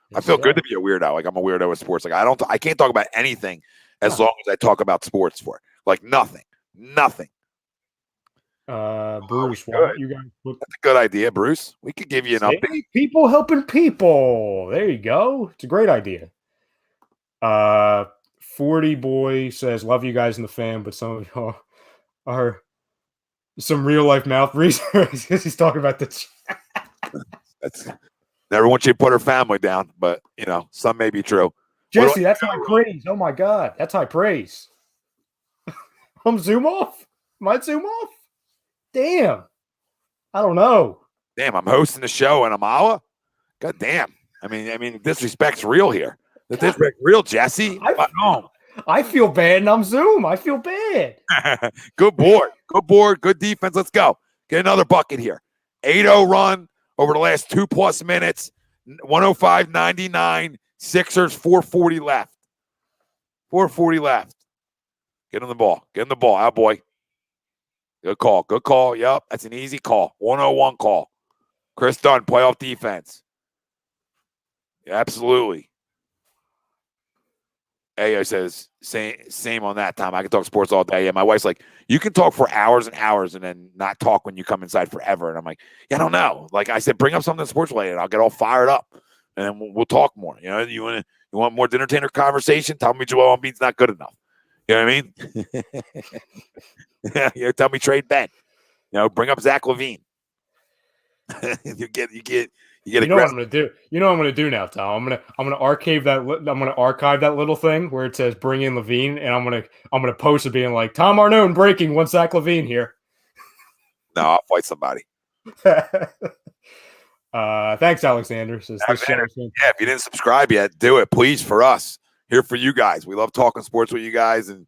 Yes, I feel good to be a weirdo. Like I'm a weirdo with sports. Like I can't talk about anything as long as I talk about sports for like nothing. Bruce, why don't you guys look? That's a good idea, Bruce. We could give you an update. People helping people. There you go. It's a great idea. 40 boy says, "Love you guys in the fan, but some of y'all are some real life mouth readers." He's talking about the. That's never want you to put her family down, but some may be true. Jesse, that's high praise. Oh my God, that's high praise. I'm zoom off. Might zoom off. Damn. I don't know. Damn, I'm hosting the show and I'm Ala. God damn. I mean, disrespect's real here. The disrespect real, Jesse. I feel bad and I'm Zoom. I feel bad. Good board. Good defense. Let's go. Get another bucket here. 8-0 run over the last 2+ minutes. 105-99. Sixers, 4:40 left. 4:40 left. Get on the ball. Out, boy. Good call. Yep, that's an easy call. 101 call. Chris Dunn, playoff defense. Yeah, absolutely. Ayo says, same on that, Tom. I can talk sports all day. Yeah, my wife's like, you can talk for hours and hours and then not talk when you come inside forever. And I'm like, yeah, I don't know. Like I said, bring up something sports related. I'll get all fired up and then we'll talk more. You want more entertainer conversation? Tell me Joel Embiid's not good enough. You know what I mean? Tell me trade Ben. Bring up Zach LaVine. you get what I'm gonna do. You know what I'm gonna do now, Tom. I'm gonna archive that little thing where it says bring in LaVine, and I'm gonna post it being like Tom Arnone breaking one Zach LaVine here. No, I'll fight somebody. Thanks, Alexander. Says Alexander, if you didn't subscribe yet, do it, please, for us. Here for you guys. We love talking sports with you guys and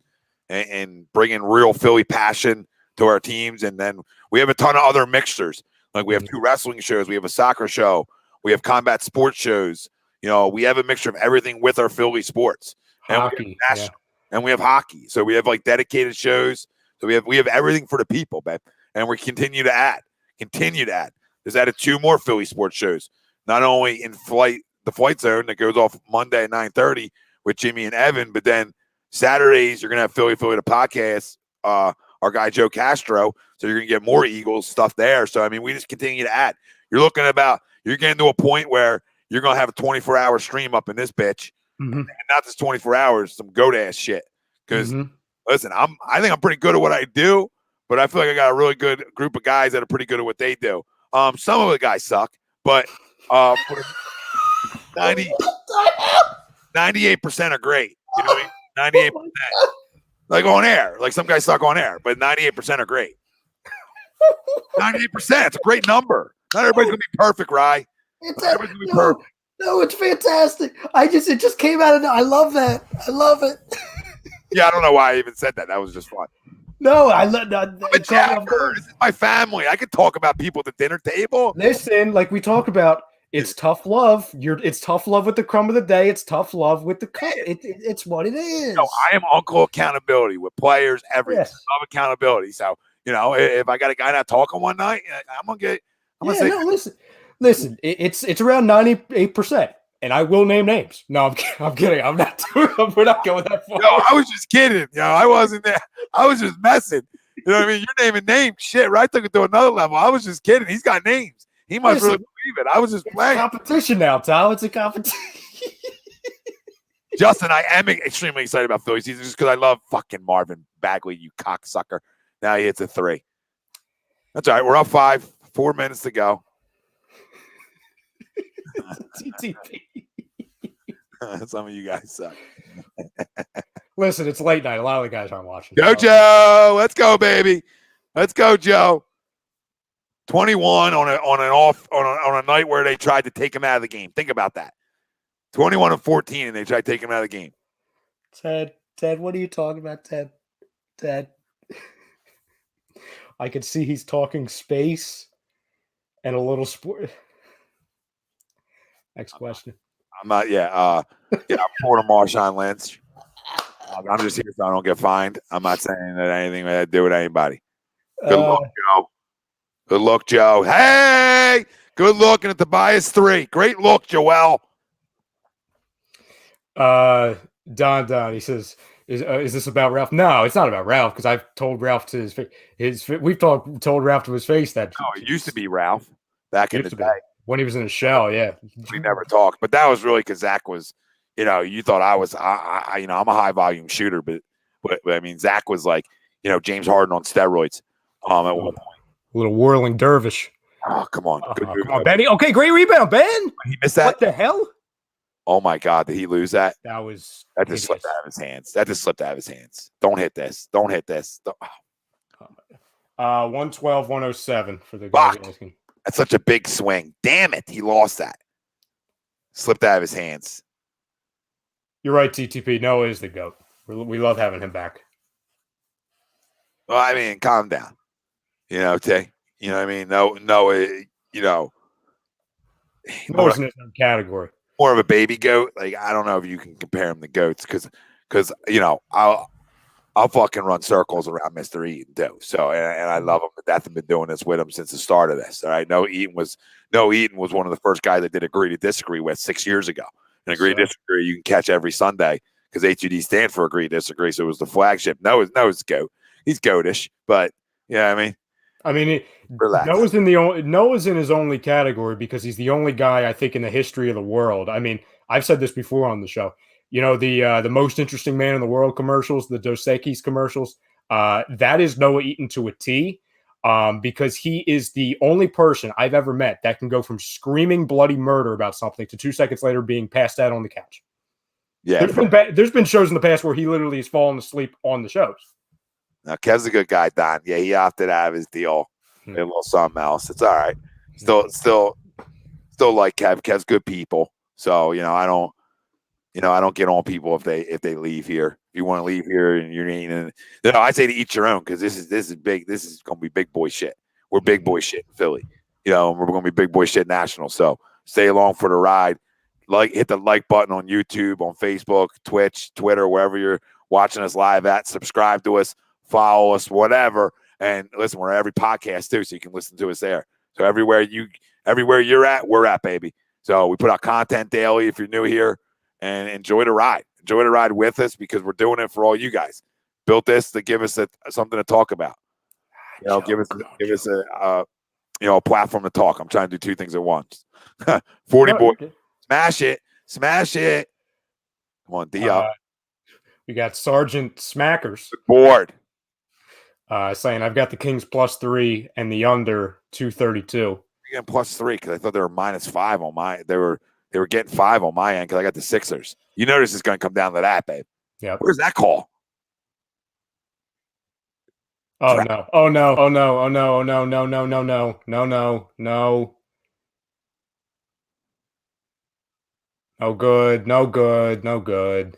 bringing real Philly passion to our teams. And then we have a ton of other mixtures. Like we have 2 wrestling shows. We have a soccer show. We have combat sports shows. We have a mixture of everything with our Philly sports. Hockey. And we have hockey. So we have like dedicated shows. So we have everything for the people, babe. And we continue to add. There's added 2 more Philly sports shows. Not only in the flight zone that goes off Monday at 9:30 with Jimmy and Evan, but then Saturdays you're gonna have Philly the podcast, our guy Joe Castro. So you're gonna get more Eagles stuff there. So we just continue to add. You're getting to a point where you're gonna have a 24-hour stream up in this bitch, and not just 24 hours, some goat ass shit. Because listen, I think I'm pretty good at what I do, but I feel like I got a really good group of guys that are pretty good at what they do. Some of the guys suck, but 98% are great. You know what I mean? 98%. Like on air. Like some guys suck on air, but 98% are great. 98%. It's a great number. Not everybody's going to be perfect, Rye. Everybody's going to be perfect. No, it's fantastic. it just came out of I love that. I love it. Yeah, I don't know why I even said that. That was just fun. No, I love that. I'm a Jacker. This is my family. I could talk about people at the dinner table. Listen, like we talk about, it's tough love. It's tough love with the crumb of the day. It's tough love with the cup. It's what it is. No, I am Uncle Accountability with players, everything. Yes. I love accountability. So, if I got a guy not talking one night, I'm gonna say, listen. It's around 98%, and I will name names. No, I'm kidding. I'm not. We're not going that far. No, I was just kidding. I wasn't there. I was just messing. You know what I mean? You're naming names, shit. Right? I took it to another level. I was just kidding. He's got names. He must really believe it. I was just playing. Competition now, Tom. It's a competition. Justin, I am extremely excited about Philly season just because I love fucking Marvin Bagley, you cocksucker. Now he hits a 3. That's all right. We're up 5. 4 minutes to go. TTP. Some of you guys suck. Listen, it's late night. A lot of the guys aren't watching. Go, Joe. Let's go, baby. Let's go, Joe. 21 on a night where they tried to take him out of the game. Think about that. 21-14, and they tried to take him out of the game. Ted, what are you talking about, Ted? I could see he's talking space and a little sport. Next question. I'm not. I'm pouring a Marshawn Lynch. I'm just here so I don't get fined. I'm not saying that anything that I do with anybody. Good luck, Joe. Good luck, Joe. Hey, good looking at the bias 3. Great look, Joel. Don. He says, "Is this about Ralph?" No, it's not about Ralph because I've told Ralph to his face. We've told Ralph to his face that. No, it used to be Ralph back in the day when he was in the shell. Yeah, we never talked, but that was really because Zach was. You thought I was. I'm a high volume shooter, but I mean, Zach was like, James Harden on steroids. At one point. A little whirling dervish. Oh, come on. Good move. Come on, Benny. Okay, great rebound, Ben. He missed that. What the hell? Oh, my God. Did he lose that? That just slipped out of his hands. Don't hit this. 112, 107 for the guy asking. That's such a big swing. Damn it. He lost that. Slipped out of his hands. You're right, TTP. Noah is the GOAT. We love having him back. Well, I mean, calm down. Tay. You know what I mean? No, Noah's in his own category. More of a baby goat. Like, I don't know if you can compare him to goats because I'll fucking run circles around Mr. Eaton too. So, and I love him to death. I've been doing this with him since the start of this. All right. No, Eaton was one of the first guys that did agree to disagree with 6 years ago. And agree to disagree you can catch every Sunday because A2D stand for agree to disagree. So it was the flagship. Noah's goat. He's goatish, but relax. Noah's in his only category because he's the only guy I think in the history of the world. I mean, I've said this before on the show. The most interesting man in the world commercials, the Dos Equis commercials. That is Noah Eaton to a T, because he is the only person I've ever met that can go from screaming bloody murder about something to 2 seconds later being passed out on the couch. Yeah, there's been shows in the past where he literally has fallen asleep on the shows. Now, Kev's a good guy, Don. Yeah, he opted out of his deal. A little something else. It's all right. Still like Kev. Kev's good people. So, I don't get on people if they leave here. If you want to leave here and you're eating, I say to eat your own because this is big. This is going to be big boy shit. We're big boy shit in Philly. We're going to be big boy shit national. So stay along for the ride. Hit the like button on YouTube, on Facebook, Twitch, Twitter, wherever you're watching us live at. Subscribe to us. Follow us, whatever, and listen. We're every podcast too, so you can listen to us there. So everywhere you're at, we're at, baby. So we put out content daily. If you're new here, and enjoy the ride. Enjoy the ride with us because we're doing it for all you guys. Built this to give us something to talk about. Give us a platform to talk. I'm trying to do two things at once. 40 boy, smash it. Come on, D up. We got Sergeant Smackers Board. Saying I've got the Kings +3 and the under 232. Again, +3 because I thought they were -5 on my. They were getting 5 on my end because I got the Sixers. You notice it's going to come down to that, babe. Yeah. Where's that call? Oh no! Oh no! Oh no! Oh no! Oh no! No! No! No! No! No! No! No! No good! No good! No good!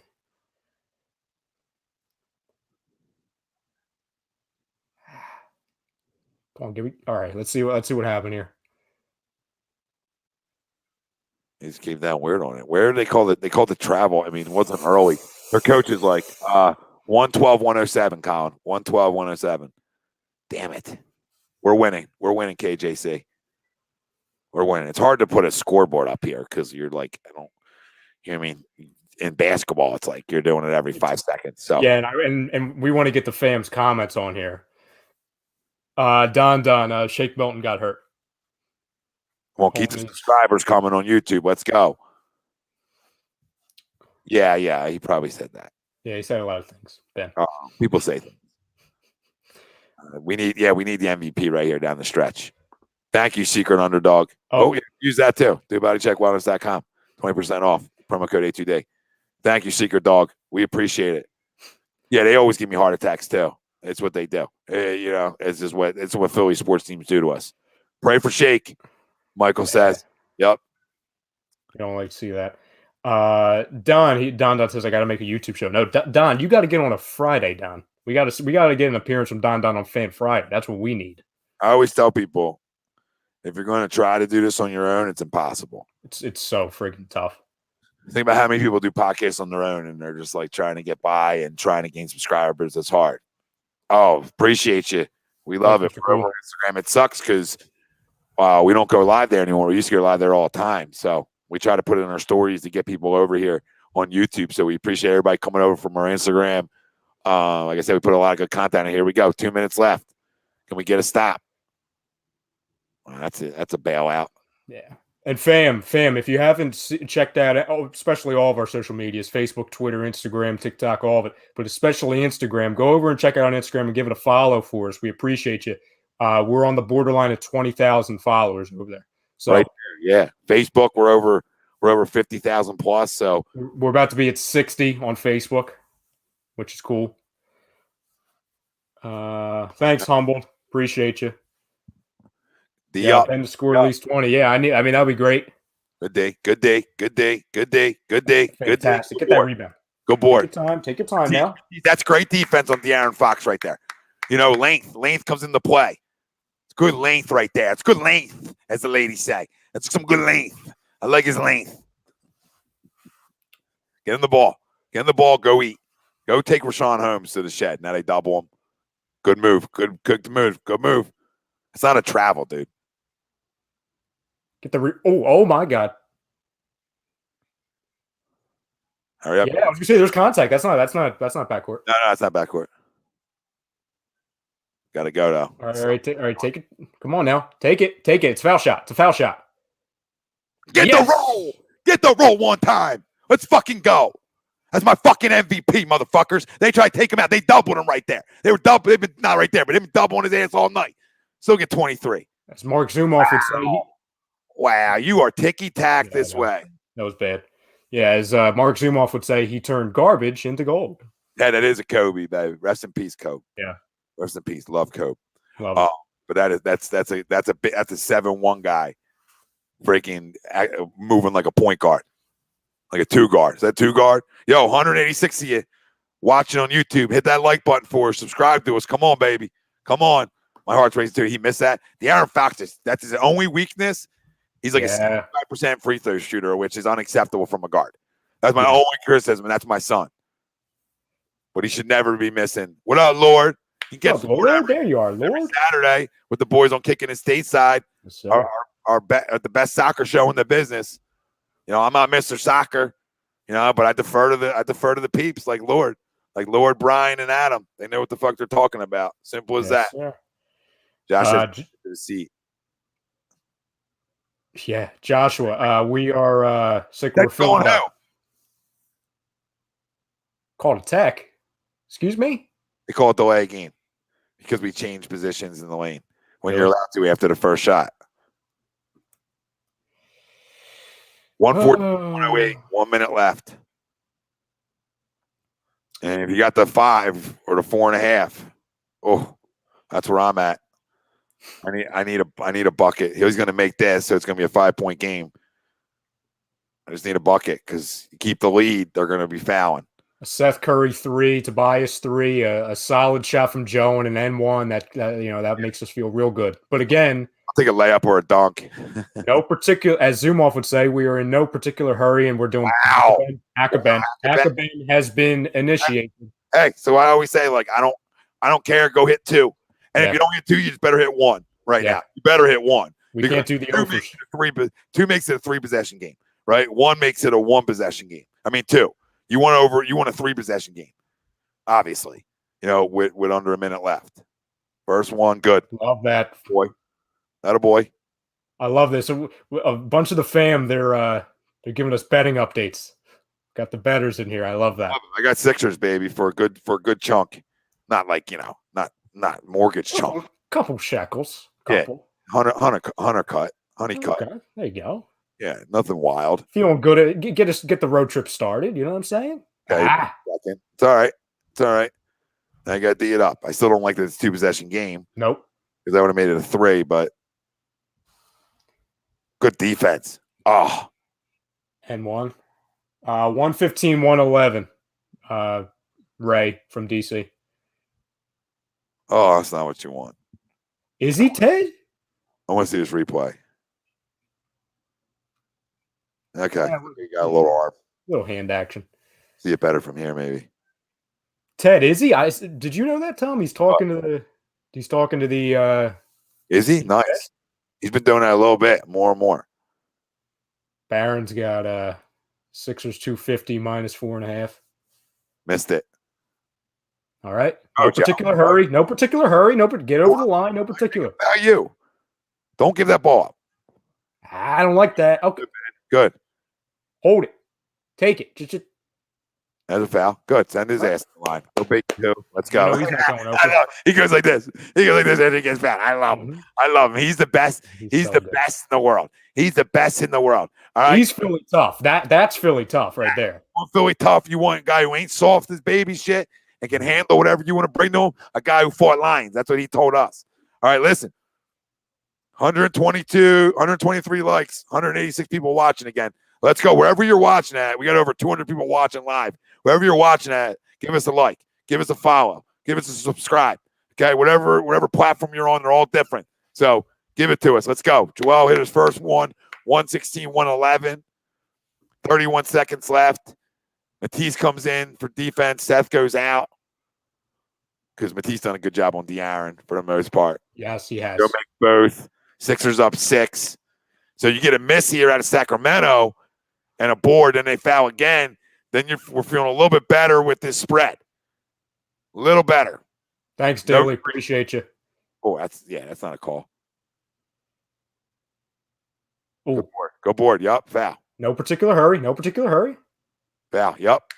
Come on, all right. Let's see what happened here. He just came down weird on it. Where did they call it? They called it travel. I mean, it wasn't early. Their coach is like 112, 107, Colin. 112, 107. Damn it. We're winning. We're winning, KJC. We're winning. It's hard to put a scoreboard up here because you're like, you know what I mean? In basketball, it's like you're doing it every 5 seconds. So yeah, and we want to get the fams' comments on here. Don, Shake Milton got hurt. Well, keep the subscribers coming on YouTube. Let's go. Yeah, he probably said that. Yeah, he said a lot of things, Ben. People say things. We need the MVP right here down the stretch. Thank you, Secret Underdog. Oh, yeah, use that too. DoBodyCheckWellness.com. 20% off. Promo code A2D. Thank you, Secret Dog. We appreciate it. Yeah, they always give me heart attacks too. It's what they do. It's what Philly sports teams do to us. Pray for Shake. Michael says, "Yep." You don't like to see that. Don says, "I got to make a YouTube show." No, Don, you got to get on a Friday. Don, We got to get an appearance from Don on Fan Friday. That's what we need. I always tell people, if you're going to try to do this on your own, it's impossible. It's so freaking tough. Think about how many people do podcasts on their own and they're just like trying to get by and trying to gain subscribers. It's hard. Oh, appreciate you. We love it. We're over on Instagram. It sucks because we don't go live there anymore. We used to go live there all the time. So we try to put it in our stories to get people over here on YouTube. So we appreciate everybody coming over from our Instagram. Like I said, we put a lot of good content in. Here we go. 2 minutes left. Can we get a stop? Well, that's it. That's a bailout. Yeah. And fam, if you haven't checked out, especially all of our social medias, Facebook, Twitter, Instagram, TikTok, all of it, but especially Instagram, go over and check it out on Instagram and give it a follow for us. We appreciate you. We're on the borderline of 20,000 followers over there. So right there, yeah. Facebook, we're over 50,000 plus. So we're about to be at 60 on Facebook, which is cool. Thanks, Humbled. Appreciate you. And to score at least 20. Yeah, I mean that'd be great. Good day. Fantastic. Get that rebound. Go board. Take your time now. That's great defense on De'Aaron Fox right there. You know, length comes into play. It's good length right there. It's good length, as the ladies say. That's some good length. I like his length. Get in the ball. Go eat. Go take Rashawn Holmes to the shed. Now they double him. Good move. Good move. Good move. It's not a travel, dude. Get the oh my God. Hurry up. Yeah, I was gonna say there's contact. That's not backcourt. No, it's not backcourt. Gotta go though. All right, take it. Come on now. Take it. It's a foul shot. Get the roll one time. Let's fucking go. That's my fucking MVP, motherfuckers. They tried to take him out. They doubled him right there. They've been not right there, but they've been doubling his ass all night. Still get 23. As Mark Zumoff would say. Wow, you are ticky-tack this way. That was bad. Yeah, as Mark Zumoff would say, he turned garbage into gold. Yeah, that is a Kobe, baby. Rest in peace, Kobe. Yeah. Rest in peace. Love Kobe. Love but that's a 7-1 guy freaking moving like a point guard. Like a 2 guard. Is that 2 guard? Yo, 186 of you watching on YouTube. Hit that like button for us. Subscribe to us. Come on, baby. Come on. My heart's racing too. He missed that. De'Aaron Fox, that's his only weakness. He's like a 75% free throw shooter, which is unacceptable from a guard. That's my only criticism, and that's my son. But he should never be missing. What up, Lord? He gets Lord, there you are, Lord. Every Saturday with the boys on Kicking It Stateside, yes, the best soccer show in the business. You know, I'm not Mr. Soccer, you know, but I defer to the peeps like Lord Brian and Adam. They know what the fuck they're talking about. Simple as that. Sir. Josh to the seat. Yeah, Joshua. We are sick. We're filling up. Called a tech. Excuse me? They call it delay game because we change positions in the lane when you're allowed to after the first shot. 1:40, 108, 1 minute left. And if you got the 5 or the 4.5, oh, that's where I'm at. I need a bucket. He was going to make this, so it's going to be a 5-point game. I just need a bucket because you keep the lead, they're going to be fouling. A Seth Curry 3, Tobias 3, a solid shot from Joe and an N1 that makes us feel real good. But again, I'll take a layup or a dunk. No particular, as Zumoff would say, we are in no particular hurry, and we're doing Akaben. Akaben has been initiated. Hey, so I always say, like, I don't care. Go hit 2, and if you don't hit 2, you just better hit 1 right now. You better hit 1. We can't do the 2 makes it a 3-possession game, right? 1 makes it a 1-possession game. I mean 2. You want a 3-possession game, obviously. You know, with under a minute left. First one, good. Love that, boy. That a boy. I love this. A bunch of the fam, they're giving us betting updates. Got the bettors in here. I love that. I got Sixers, baby, for a good chunk. Not like, you know, not mortgage chunk. Couple shekels. Couple. Yeah. Hunter cut. Honey cut. Okay. There you go. Yeah, nothing wild. Feeling good. Get the road trip started. You know what I'm saying? Okay. It's all right. It's all right. I got to D it up. I still don't like that it's 2-possession game. Nope. Because I would have made it a 3, but good defense. Oh. And 1. 115, 111. Ray from DC. Oh, that's not what you want. Is he, Ted? I want to see this replay. Okay. Yeah, You got a little arm. Little hand action. See it better from here, maybe. Ted, is he? Did you know that, Tom? He's talking to the. Is he? Nice. He's been doing that a little bit, more and more. Barron's got Sixers 250 minus 4.5. Missed it. All right. No particular hurry. No particular hurry. Get over the line. No particular. How about you? Don't give that ball up. I don't like that. Okay. Good. Hold it. Take it. Just That's a foul. Good. Send his ass to the line. Go big two. Let's go. No, he's not going I open. know. He goes like this. And he gets back. I love him. Mhm. I love him. He's the best. He's so the good. best in the world. He's the best in the world. All right. He's Philly tough. That's Philly tough right there. You want Philly tough. You want a guy who ain't soft as baby shit and can handle whatever you want to bring to him. A guy who fought lions. That's what he told us. All right, listen. 122, 123 likes, 186 people watching again. Let's go. Wherever you're watching at, we got over 200 people watching live. Wherever you're watching at, give us a like, give us a follow, give us a subscribe. Okay, whatever platform you're on, they're all different. So give it to us. Let's go. Joel hit his first one, 116, 111. 31 seconds left. Matisse comes in for defense. Seth goes out because Matisse done a good job on De'Aaron for the most part. Yes, he has. Go make both. Sixers up 6. So you get a miss here out of Sacramento and a board, and they foul again. Then we're feeling a little bit better with this spread. A little better. Thanks, Daly. Appreciate you. Oh, that's not a call. Ooh. Go board. Yup. Foul. No particular hurry. No particular hurry. Foul. Yup.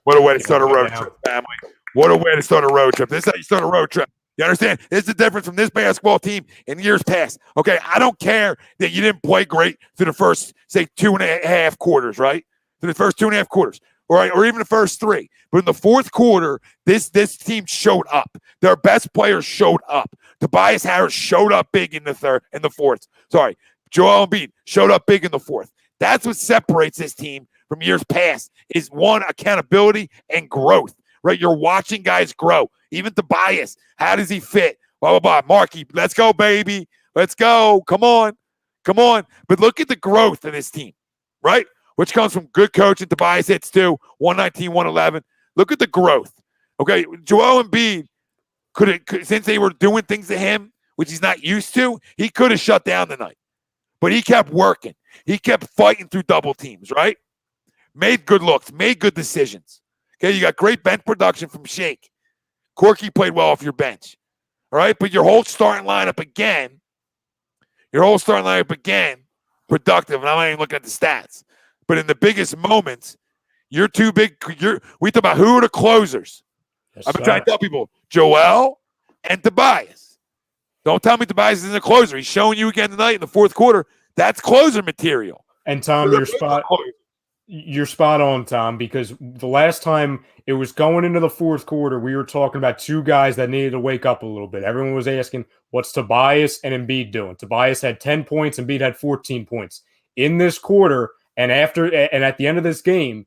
What a way to start a road trip, family. What a way to start a road trip. This is how you start a road trip. You understand? This is the difference from this basketball team in years past. Okay, I don't care that you didn't play great through the first, say, 2.5 quarters, right? Through the first 2.5 quarters, or even the first 3. But in the fourth quarter, this team showed up. Their best players showed up. Tobias Harris showed up big in the fourth. Sorry, Joel Embiid showed up big in the fourth. That's what separates this team from years past is, one, accountability and growth, right? You're watching guys grow. Even Tobias, how does he fit? Blah, blah, blah. Marky, let's go, baby. Let's go. Come on. But look at the growth of this team, right? Which comes from good coaching. Tobias hits too, 119, 111. Look at the growth. Okay, Joel Embiid could since they were doing things to him, which he's not used to, he could have shut down the night. But he kept working. He kept fighting through double teams, right? Made good looks, made good decisions. Okay, you got great bench production from Shake. Corky played well off your bench. All right, but your whole starting lineup again, productive. And I'm not even looking at the stats. But in the biggest moments, you're too big. We talk about who are the closers. Yes, I've been trying to tell people, Joel and Tobias. Don't tell me Tobias isn't a closer. He's showing you again tonight in the fourth quarter. That's closer material. And Tom, you're spot on, Tom, because the last time it was going into the fourth quarter, we were talking about two guys that needed to wake up a little bit. Everyone was asking, what's Tobias and Embiid doing? Tobias had 10 points, Embiid had 14 points. In this quarter, and at the end of this game,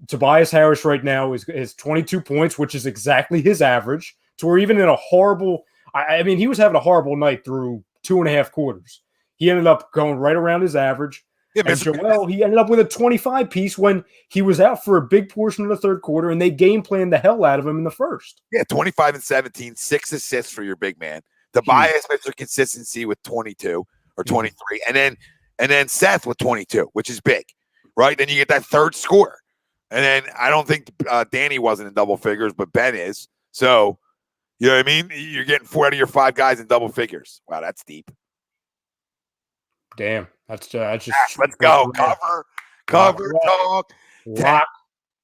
Tobias Harris right now is 22 points, which is exactly his average. To where even in a horrible – I mean, he was having a horrible night through 2.5 quarters. He ended up going right around his average. Yeah, and Joel, he ended up with a 25 piece when he was out for a big portion of the third quarter, and they game planned the hell out of him in the first. Yeah, 25 and 17, 6 assists for your big man. Tobias Mr. Consistency with 22 or 23, and then Seth with 22, which is big, right? Then you get that third scorer. And then I don't think Danny wasn't in double figures, but Ben is. So, you know what I mean? You're getting 4 out of your 5 guys in double figures. Wow, that's deep. Damn, that's just. Let's go. Cover, talk. Lock.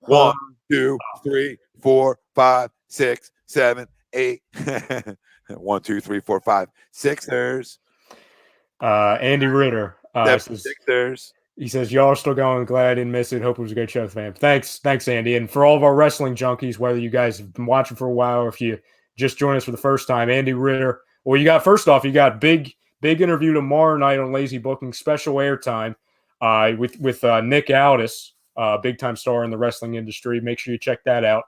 1, 2, 3, 4, 5, 6, 7, 8. 1, 2, 3, 4, 5. Sixers. Andy Ritter. Sixers. He says, y'all are still going. Glad I didn't miss it. Hope it was a good show, fam. Thanks, Andy. And for all of our wrestling junkies, whether you guys have been watching for a while or if you just joined us for the first time, Andy Ritter. Well, you got big interview tomorrow night on Lazy Booking, special airtime with Nick Aldis, big time star in the wrestling industry. Make sure you check that out.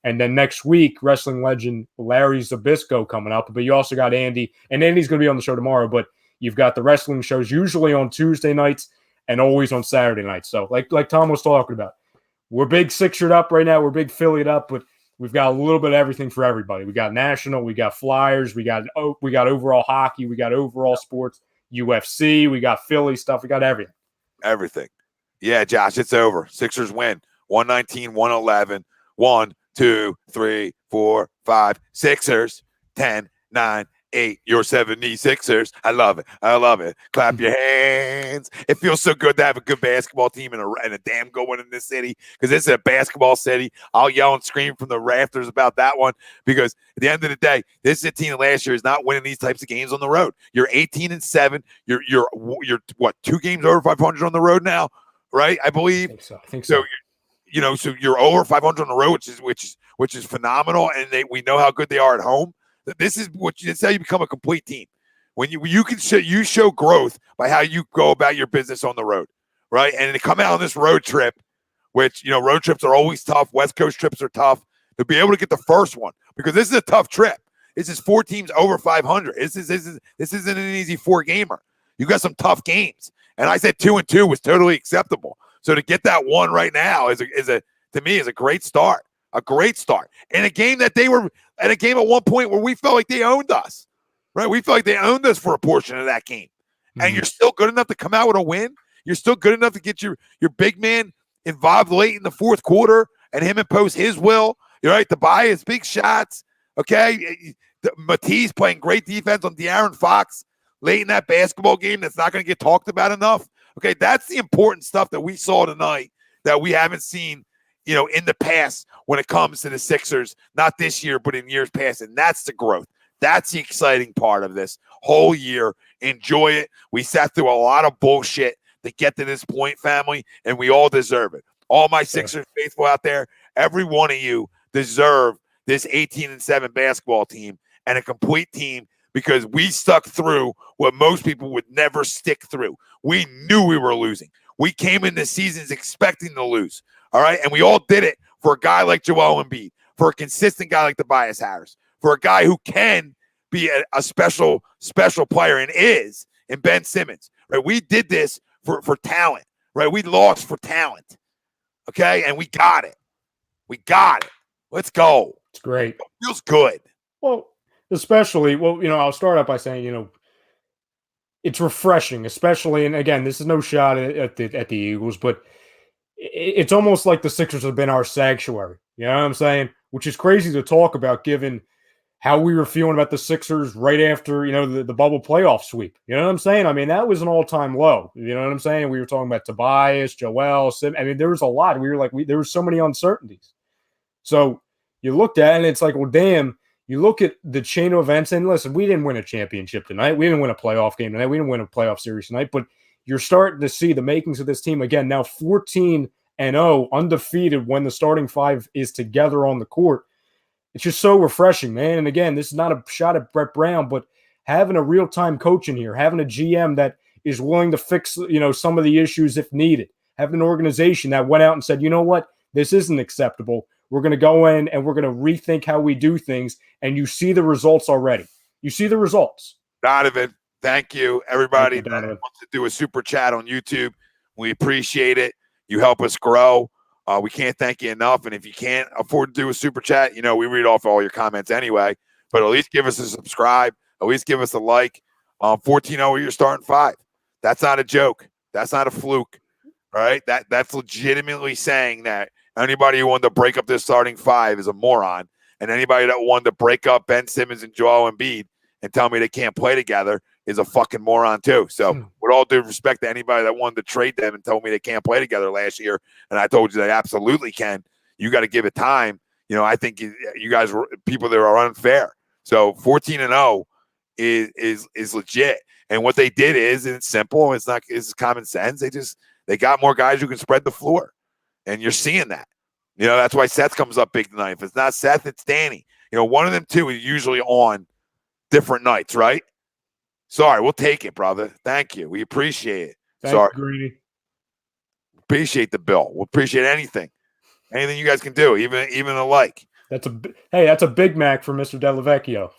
And then next week, wrestling legend Larry Zbyszko coming up. But you also got Andy, and Andy's going to be on the show tomorrow. But you've got the wrestling shows usually on Tuesday nights and always on Saturday nights. So like Tom was talking about, we're big Sixered up right now. We're big Phillied up, but we've got a little bit of everything for everybody. We got national, we got Flyers, we got overall hockey, we got overall sports, UFC, we got Philly stuff, we got everything. Everything. Yeah, Josh, it's over. Sixers win 119-111. 1, 2, 3, 4, 5. Sixers 10, 9, 8. Your 76ers. I love it. I love it. Clap your hands. It feels so good to have a good basketball team and a damn good one in this city, because this is a basketball city. I'll yell and scream from the rafters about that one, because at the end of the day, this is a team last year is not winning these types of games on the road. You're 18-7. You're what, 2 games over 500 on the road now, right? I believe. I think so. So you're over 500 on the road, which is phenomenal, and we know how good they are at home. This is how you become a complete team. When you can show growth by how you go about your business on the road, right? And to come out on this road trip, which road trips are always tough. West Coast trips are tough. To be able to get the first one, because this is a tough trip. This is 4 teams over 500. This isn't an easy 4-gamer. You got some tough games, and I said 2-2 was totally acceptable. So to get that one right now is to me a great start. A great start in a game that they were at at one point where we felt like they owned us, right? We felt like they owned us for a portion of that game. Mm-hmm. And you're still good enough to come out with a win. You're still good enough to get your big man involved late in the fourth quarter and him impose his will. You're right to buy his big shots. Okay. Matisse playing great defense on De'Aaron Fox late in that basketball game that's not going to get talked about enough. Okay. That's the important stuff that we saw tonight that we haven't seen in the past when it comes to the Sixers, not this year, but in years past. And that's the growth. That's the exciting part of this whole year. Enjoy it. We sat through a lot of bullshit to get to this point, family, and we all deserve it. All my Sixers faithful out there, every one of you deserve this 18-7 basketball team and a complete team, because we stuck through what most people would never stick through. We knew we were losing. We came into seasons expecting to lose. All right. And we all did it for a guy like Joel Embiid, for a consistent guy like Tobias Harris, for a guy who can be a special player and is in Ben Simmons. Right. We did this for talent. Right. We lost for talent. Okay. And we got it. Let's go. It's great. It feels good. Well, especially, I'll start out by saying, it's refreshing, especially, and again, this is no shot at the Eagles, but it's almost like the Sixers have been our sanctuary. You know what I'm saying? Which is crazy to talk about, given how we were feeling about the Sixers right after, the bubble playoff sweep. You know what I'm saying? I mean, that was an all-time low. You know what I'm saying? We were talking about Tobias, Joel, I mean, there was a lot. We were like, there were so many uncertainties. So you looked at it, and it's like, well, damn, you look at the chain of events, and listen, we didn't win a championship tonight. We didn't win a playoff game tonight. We didn't win a playoff series tonight, but you're starting to see the makings of this team again. Now 14-0, undefeated when the starting 5 is together on the court. It's just so refreshing, man. And again, this is not a shot at Brett Brown, but having a real-time coach in here, having a GM that is willing to fix, some of the issues if needed, having an organization that went out and said, you know what, this isn't acceptable. We're going to go in and we're going to rethink how we do things. And you see the results already. You see the results. Donovan, thank you. Everybody that Donovan. wants to do a super chat on YouTube, we appreciate it. You help us grow. We can't thank you enough. And if you can't afford to do a super chat, we read off all your comments anyway. But at least give us a subscribe. At least give us a like. 14-0, you're starting 5. That's not a joke. That's not a fluke. All right? That's legitimately saying that anybody who wanted to break up this starting 5 is a moron. And anybody that wanted to break up Ben Simmons and Joel Embiid and tell me they can't play together is a fucking moron too. So with all due respect to anybody that wanted to trade them and told me they can't play together last year, and I told you they absolutely can, you got to give it time. I think you guys were people that are unfair. So 14-0 is legit. And what they did is, and it's simple, it's common sense. They got more guys who can spread the floor. And you're seeing that. That's why Seth comes up big tonight. If it's not Seth, it's Danny. One of them two is usually on different nights, right? Sorry, we'll take it, brother. Thank you. We appreciate it. Thanks, Greedy. Appreciate the bill. We'll appreciate anything. Anything you guys can do, even a like. That's a Big Mac for Mr. Delavecchio.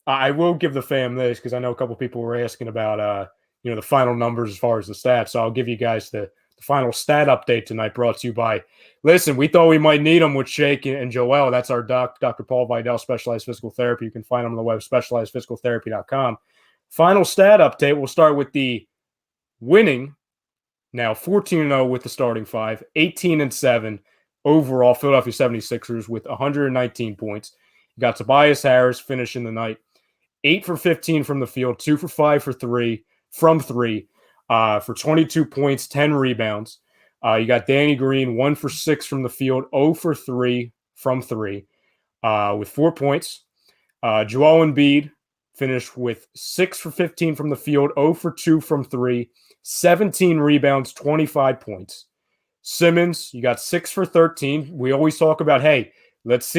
I will give the fam this because I know a couple people were asking about the final numbers as far as the stats. So I'll give you guys the final stat update tonight, brought to you by. Listen, we thought we might need them with Shake and Joel. That's our Dr. Paul Vidal, Specialized Physical Therapy. You can find them on the web, specializedphysicaltherapy.com. Final stat update. We'll start with the winning. Now 14-0 with the starting five, 18-7 overall. Philadelphia 76ers with 119 points. You got Tobias Harris finishing the night 8 for 15 from the field, 2 for 5 for 3 from 3 for 22 points, 10 rebounds. You got Danny Green 1 for 6 from the field, 0 for 3 from 3 with 4 points. Joel Embiid finished with 6 for 15 from the field, 0 for 2 from 3, 17 rebounds, 25 points. Simmons, you got 6 for 13. We always talk about, hey, let's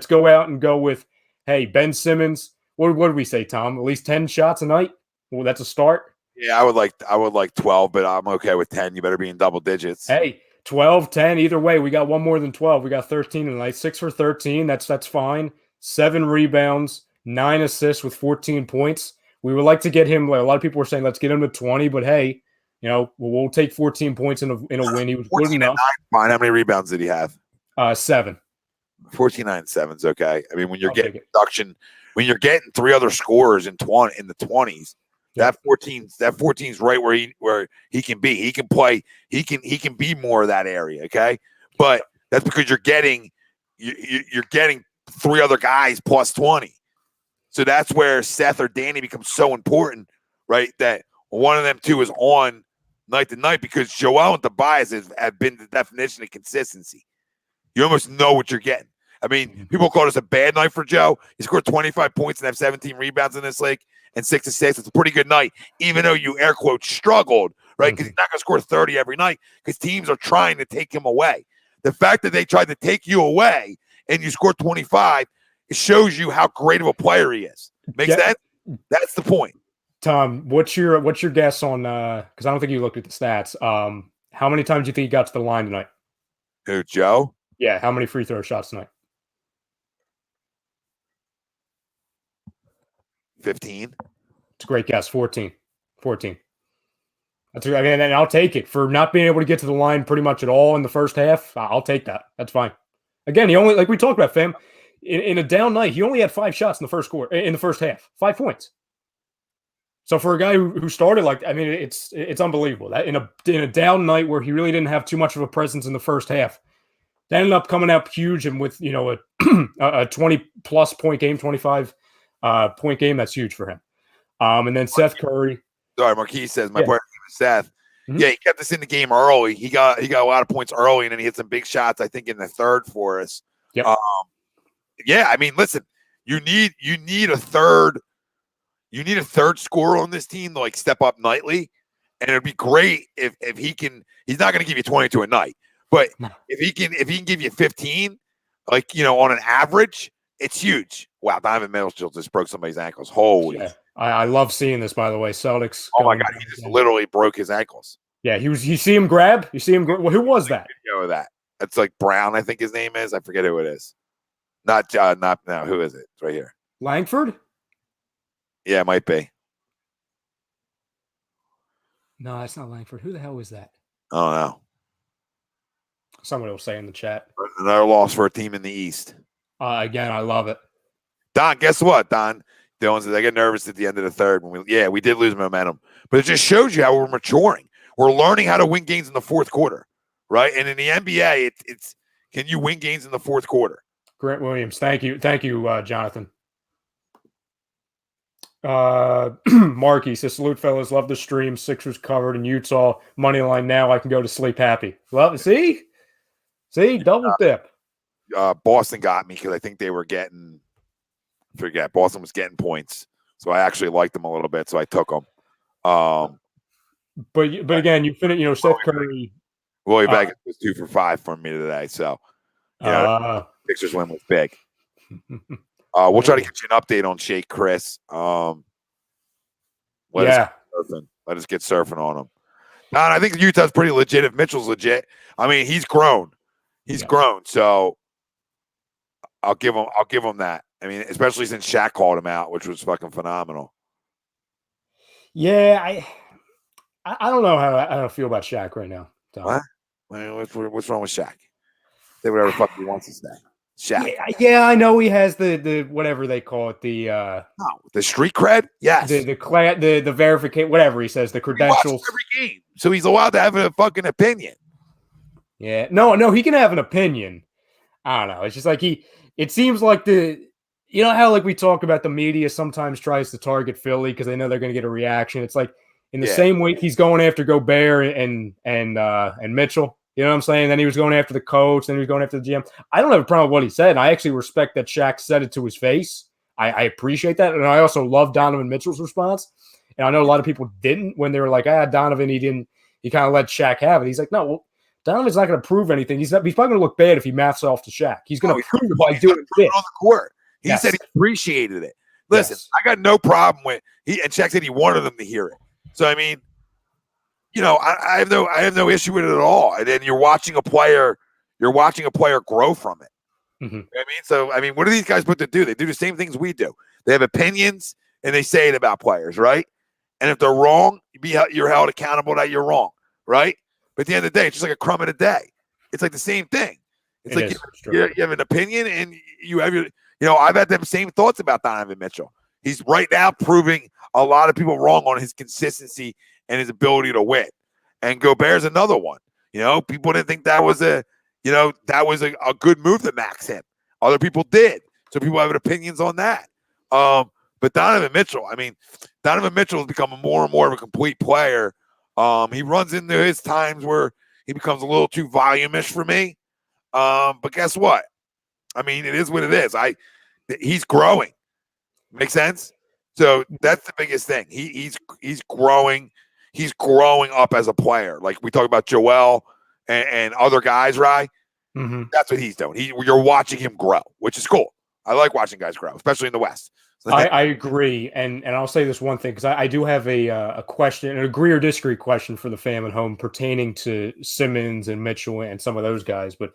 go out and go with, hey, Ben Simmons. What did we say, Tom? At least 10 shots a night? Well, that's a start. Yeah, I would like 12, but I'm okay with 10. You better be in double digits. Hey, 12, 10, either way, we got one more than 12. We got 13 tonight. 6 for 13. That's fine. 7 rebounds, 9 assists with 14 points. We would like to get him. Like a lot of people were saying, let's get him to 20. But hey, we'll take 14 points in a win. He was good enough. Fine. How many rebounds did he have? 7. 14, 9, 7's okay. I mean, when you're getting production, when you're getting 3 other scorers in the 20s, that 14's right where he can be. He can play. He can be more of that area. Okay, but that's because you're getting 3 other guys plus 20. So that's where Seth or Danny becomes so important, right? That one of them two is on night to night, because Joel and Tobias have been the definition of consistency. You almost know what you're getting. I mean, people call this a bad night for Joe. He scored 25 points and have 17 rebounds in this league and 6 assists. It's a pretty good night, even though you air quote struggled, right? Because he's not going to score 30 every night because teams are trying to take him away. The fact that they tried to take you away and you scored 25, it shows you how great of a player he is. Makes sense? That's the point. Tom, what's your guess on because I don't think you looked at the stats. How many times do you think he got to the line tonight? Who, Joe? Yeah, how many free throw shots tonight? 15. It's a great guess. 14. That's and I'll take it for not being able to get to the line pretty much at all in the first half. I'll take that. That's fine. Again, he only, like we talked about, fam, in a down night, he only had 5 shots in the first half, 5 points. So for a guy who started it's unbelievable that in a down night where he really didn't have too much of a presence in the first half, that ended up coming out huge, and with a 20+ point game, 25 point game, that's huge for him. And then Seth Curry. Sorry, Marquis says my partner is Seth. Mm-hmm. Yeah, he kept us in the game early. He got a lot of points early, and then he hit some big shots, I think, in the third for us. Yep. Yeah, I mean, listen, you need a third scorer on this team to step up nightly, and it'd be great if he can. He's not going to give you 22 a night, but if he can give you 15, on an average, it's huge. Wow, Donovan Mitchell just broke somebody's ankles. Holy. Yeah. I love seeing this, by the way. Celtics. Oh my God, he just literally broke his ankles. Yeah, you see him grab. Well, who was that? Video of that. It's Brown, I think his name is. I forget who it is. Not now. Who is it? It's right here. Langford? Yeah, it might be. No, that's not Langford. Who the hell was that? I don't know. Somebody will say in the chat. Another loss for a team in the East. Again, I love it. Don, guess what, Don? Dylan says, I get nervous at the end of the third. We did lose momentum. But it just shows you how we're maturing. We're learning how to win games in the fourth quarter, right? And in the NBA, it's can you win games in the fourth quarter? Grant Williams, thank you, Jonathan. Marky says, salute, fellas. Love the stream. Sixers covered in Utah. Money line now. I can go to sleep happy. Love it. See, double dip. Boston got me because I think they were getting – Boston was getting points. So I actually liked them a little bit, so I took them. But again, you finish, Seth Curry. Willie Vegas was 2 for 5 from me today. So, Sixers win was big. We'll try to get you an update on Shake, Chris. Let us get surfing on him. Now, I think Utah's pretty legit if Mitchell's legit. I mean, he's grown. He's grown, so I'll give him that. I mean, especially since Shaq called him out, which was fucking phenomenal. Yeah, I don't know how I feel about Shaq right now. Tom. What? What's wrong with Shaq? Say whatever the fuck he wants to say. Shaq. Yeah, I know he has the whatever they call it, the street cred. Yes, the verification, whatever he says, the credentials. Every game, so he's allowed to have a fucking opinion. Yeah, no, he can have an opinion. I don't know. It's just like it seems like you know how like we talk about the media sometimes tries to target Philly because they know they're going to get a reaction. It's like in the same week he's going after Gobert and Mitchell. You know what I'm saying? Then he was going after the coach. Then he was going after the GM. I don't have a problem with what he said. And I actually respect that Shaq said it to his face. I appreciate that. And I also love Donovan Mitchell's response. And I know a lot of people didn't when they were like, Donovan, he kind of let Shaq have it. He's like, no, well, Donovan's not going to prove anything. He's probably going to look bad if he maths off to Shaq. He's going to prove it by doing it on the court. He said he appreciated it. Listen, I got no problem with and Shaq said he wanted them to hear it. So I mean, you know, I have no issue with it at all. And then you're watching a player grow from it. Mm-hmm. You know what I mean? So I mean, what do these guys put to do? They do the same things we do. They have opinions and they say it about players, right? And if they're wrong, you're held accountable that you're wrong, right? But at the end of the day, it's just like a crumb in a day. It's like the same thing. It's like you have an opinion and you have your, you know, I've had them same thoughts about Donovan Mitchell. He's right now proving a lot of people wrong on his consistency and his ability to win. And Gobert's another one. You know, people didn't think that was a good move to max him. Other people did. So people have opinions on that. But Donovan Mitchell has become more and more of a complete player. He runs into his times where he becomes a little too volumish for me. But guess what? I mean, it is what it is. He's growing. Make sense? So that's the biggest thing. He's growing. He's growing up as a player. Like we talk about Joel and other guys, right? Mm-hmm. That's what he's doing. You're watching him grow, which is cool. I like watching guys grow, especially in the West. I agree, and I'll say this one thing because I do have a question, an agree or disagree question for the fam at home pertaining to Simmons and Mitchell and some of those guys. But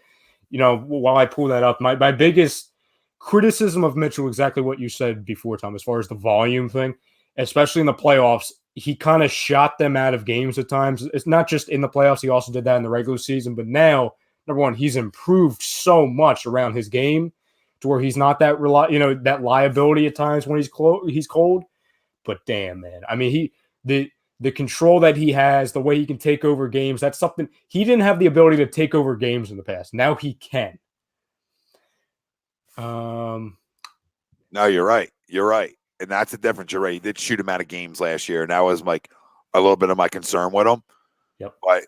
you know, while I pull that up, my biggest criticism of Mitchell, exactly what you said before, Tom, as far as the volume thing, especially in the playoffs, he kind of shot them out of games at times. It's not just in the playoffs; he also did that in the regular season. But now, number one, he's improved so much around his game to where he's not that that liability at times when he's cold. But damn, man, I mean, the control that he has, the way he can take over games, that's something he didn't have the ability to take over games in the past. Now he can. No, you're right. You're right. And that's the difference. You're right. He did shoot him out of games last year. And that was like a little bit of my concern with him. Yep. But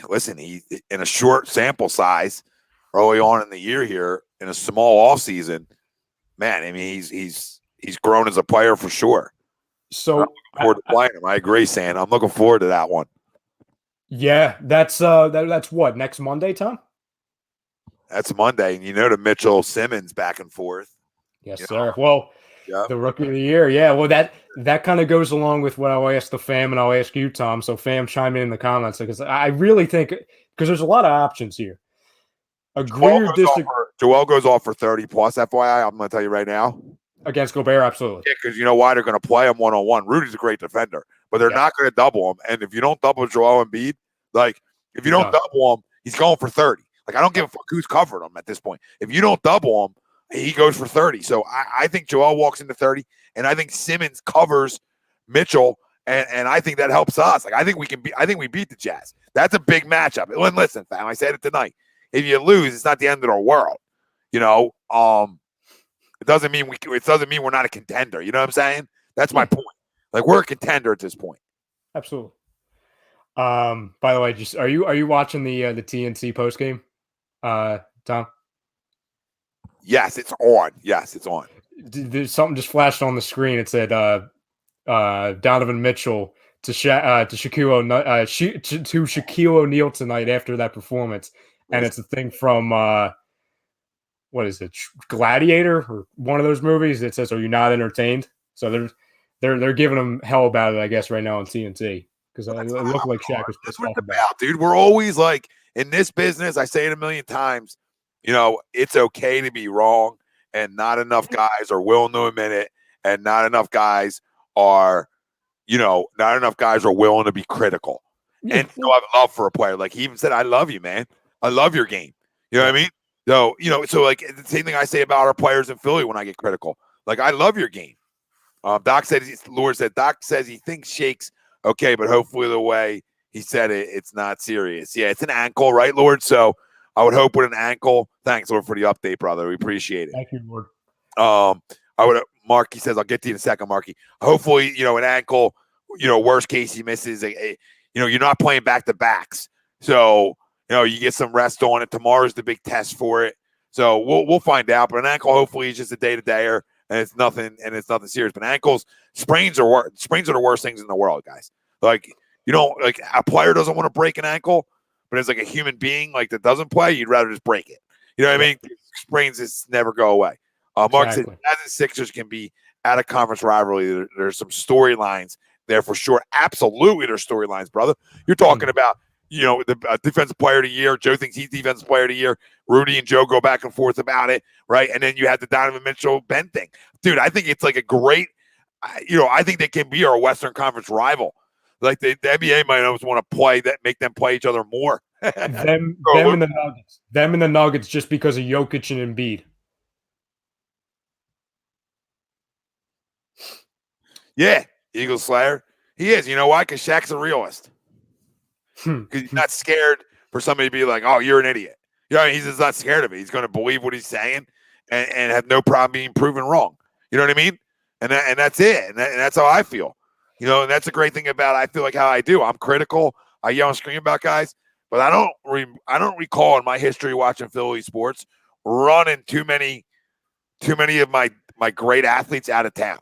listen, he in a short sample size early on in the year here, in a small offseason, man, I mean, he's grown as a player for sure. So I'm looking forward to playing him. I agree, Sam. I'm looking forward to that one. Yeah, that's what, next Monday, Tom? That's Monday, and you know the Mitchell Simmons back and forth. Yes, sir. Well, the rookie of the year. Yeah, well, that kind of goes along with what I'll ask the fam, and I'll ask you, Tom. So, fam, chime in the comments because I really think because there's a lot of options here. Agree or disagree? Joel goes off for 30 plus. FYI, I'm going to tell you right now. Against Gobert, absolutely. Yeah, because you know why? They're going to play him one-on-one. Rudy's a great defender, but they're not going to double him. And if you don't double Joel Embiid, like if you don't double him, he's going for 30. Like I don't give a fuck who's covered him at this point. If you don't double him, he goes for 30. So I think Joel walks into 30, and I think Simmons covers Mitchell, and I think that helps us. Like I think we beat the Jazz. That's a big matchup. And listen, fam, I said it tonight. If you lose, it's not the end of the world. You know, it doesn't mean we're not a contender. You know what I'm saying? That's my point. Like we're a contender at this point. Absolutely. By the way, just are you watching the TNC post game, Tom? Yes, it's on. Yes, it's on. Something just flashed on the screen. It said Donovan Mitchell to Shaquille O'Neal tonight after that performance. And it's a thing from what is it, Gladiator or one of those movies? It says, "Are you not entertained?" So they're giving him hell about it, I guess, right now on TNT because it looked like Shaq was pissed off about it. Dude, we're always like in this business. I say it a million times. it's okay to be wrong, and not enough guys are willing to admit it, and not enough guys are willing to be critical. And I have love for a player. Like he even said, I love you, man. I love your game. You know what I mean? So, so like the same thing I say about our players in Philly when I get critical. Like, I love your game. Doc says he thinks Shake's okay, but hopefully the way he said it, it's not serious. Yeah, it's an ankle, right, Lord? So I would hope with an ankle. Thanks, Lord, for the update, brother. We appreciate it. Thank you, Lord. Marky says, I'll get to you in a second, Marky. Hopefully, an ankle, worst case he misses. You're not playing back-to-backs. So, you get some rest on it. Tomorrow's the big test for it. So we'll find out. But an ankle, hopefully, is just a day-to-dayer, and it's nothing serious. But ankles, sprains are the worst things in the world, guys. Like, a player doesn't want to break an ankle, but as like a human being like that doesn't play, you'd rather just break it. You know what I mean? Sprains just never go away. Mark said, as the Sixers can be at a conference rivalry, there's some storylines there for sure. Absolutely, there's storylines, brother. You're talking about, the defensive player of the year. Joe thinks he's defensive player of the year. Rudy and Joe go back and forth about it, right? And then you have the Donovan Mitchell-Ben thing. Dude, I think it's like a great, I think they can be our Western Conference rival. Like the NBA might always want to make them play each other more. them and the Nuggets. Them and the Nuggets just because of Jokic and Embiid. Yeah, Eagle Slayer. He is. You know why? Because Shaq's a realist. Because he's not scared for somebody to be like, oh, you're an idiot. He's just not scared of it. He's going to believe what he's saying and have no problem being proven wrong. You know what I mean? And that's it. And that's how I feel. And that's a great thing about I feel like how I do. I'm critical. I yell and scream about guys, but I don't recall in my history watching Philly sports running too many of my great athletes out of town.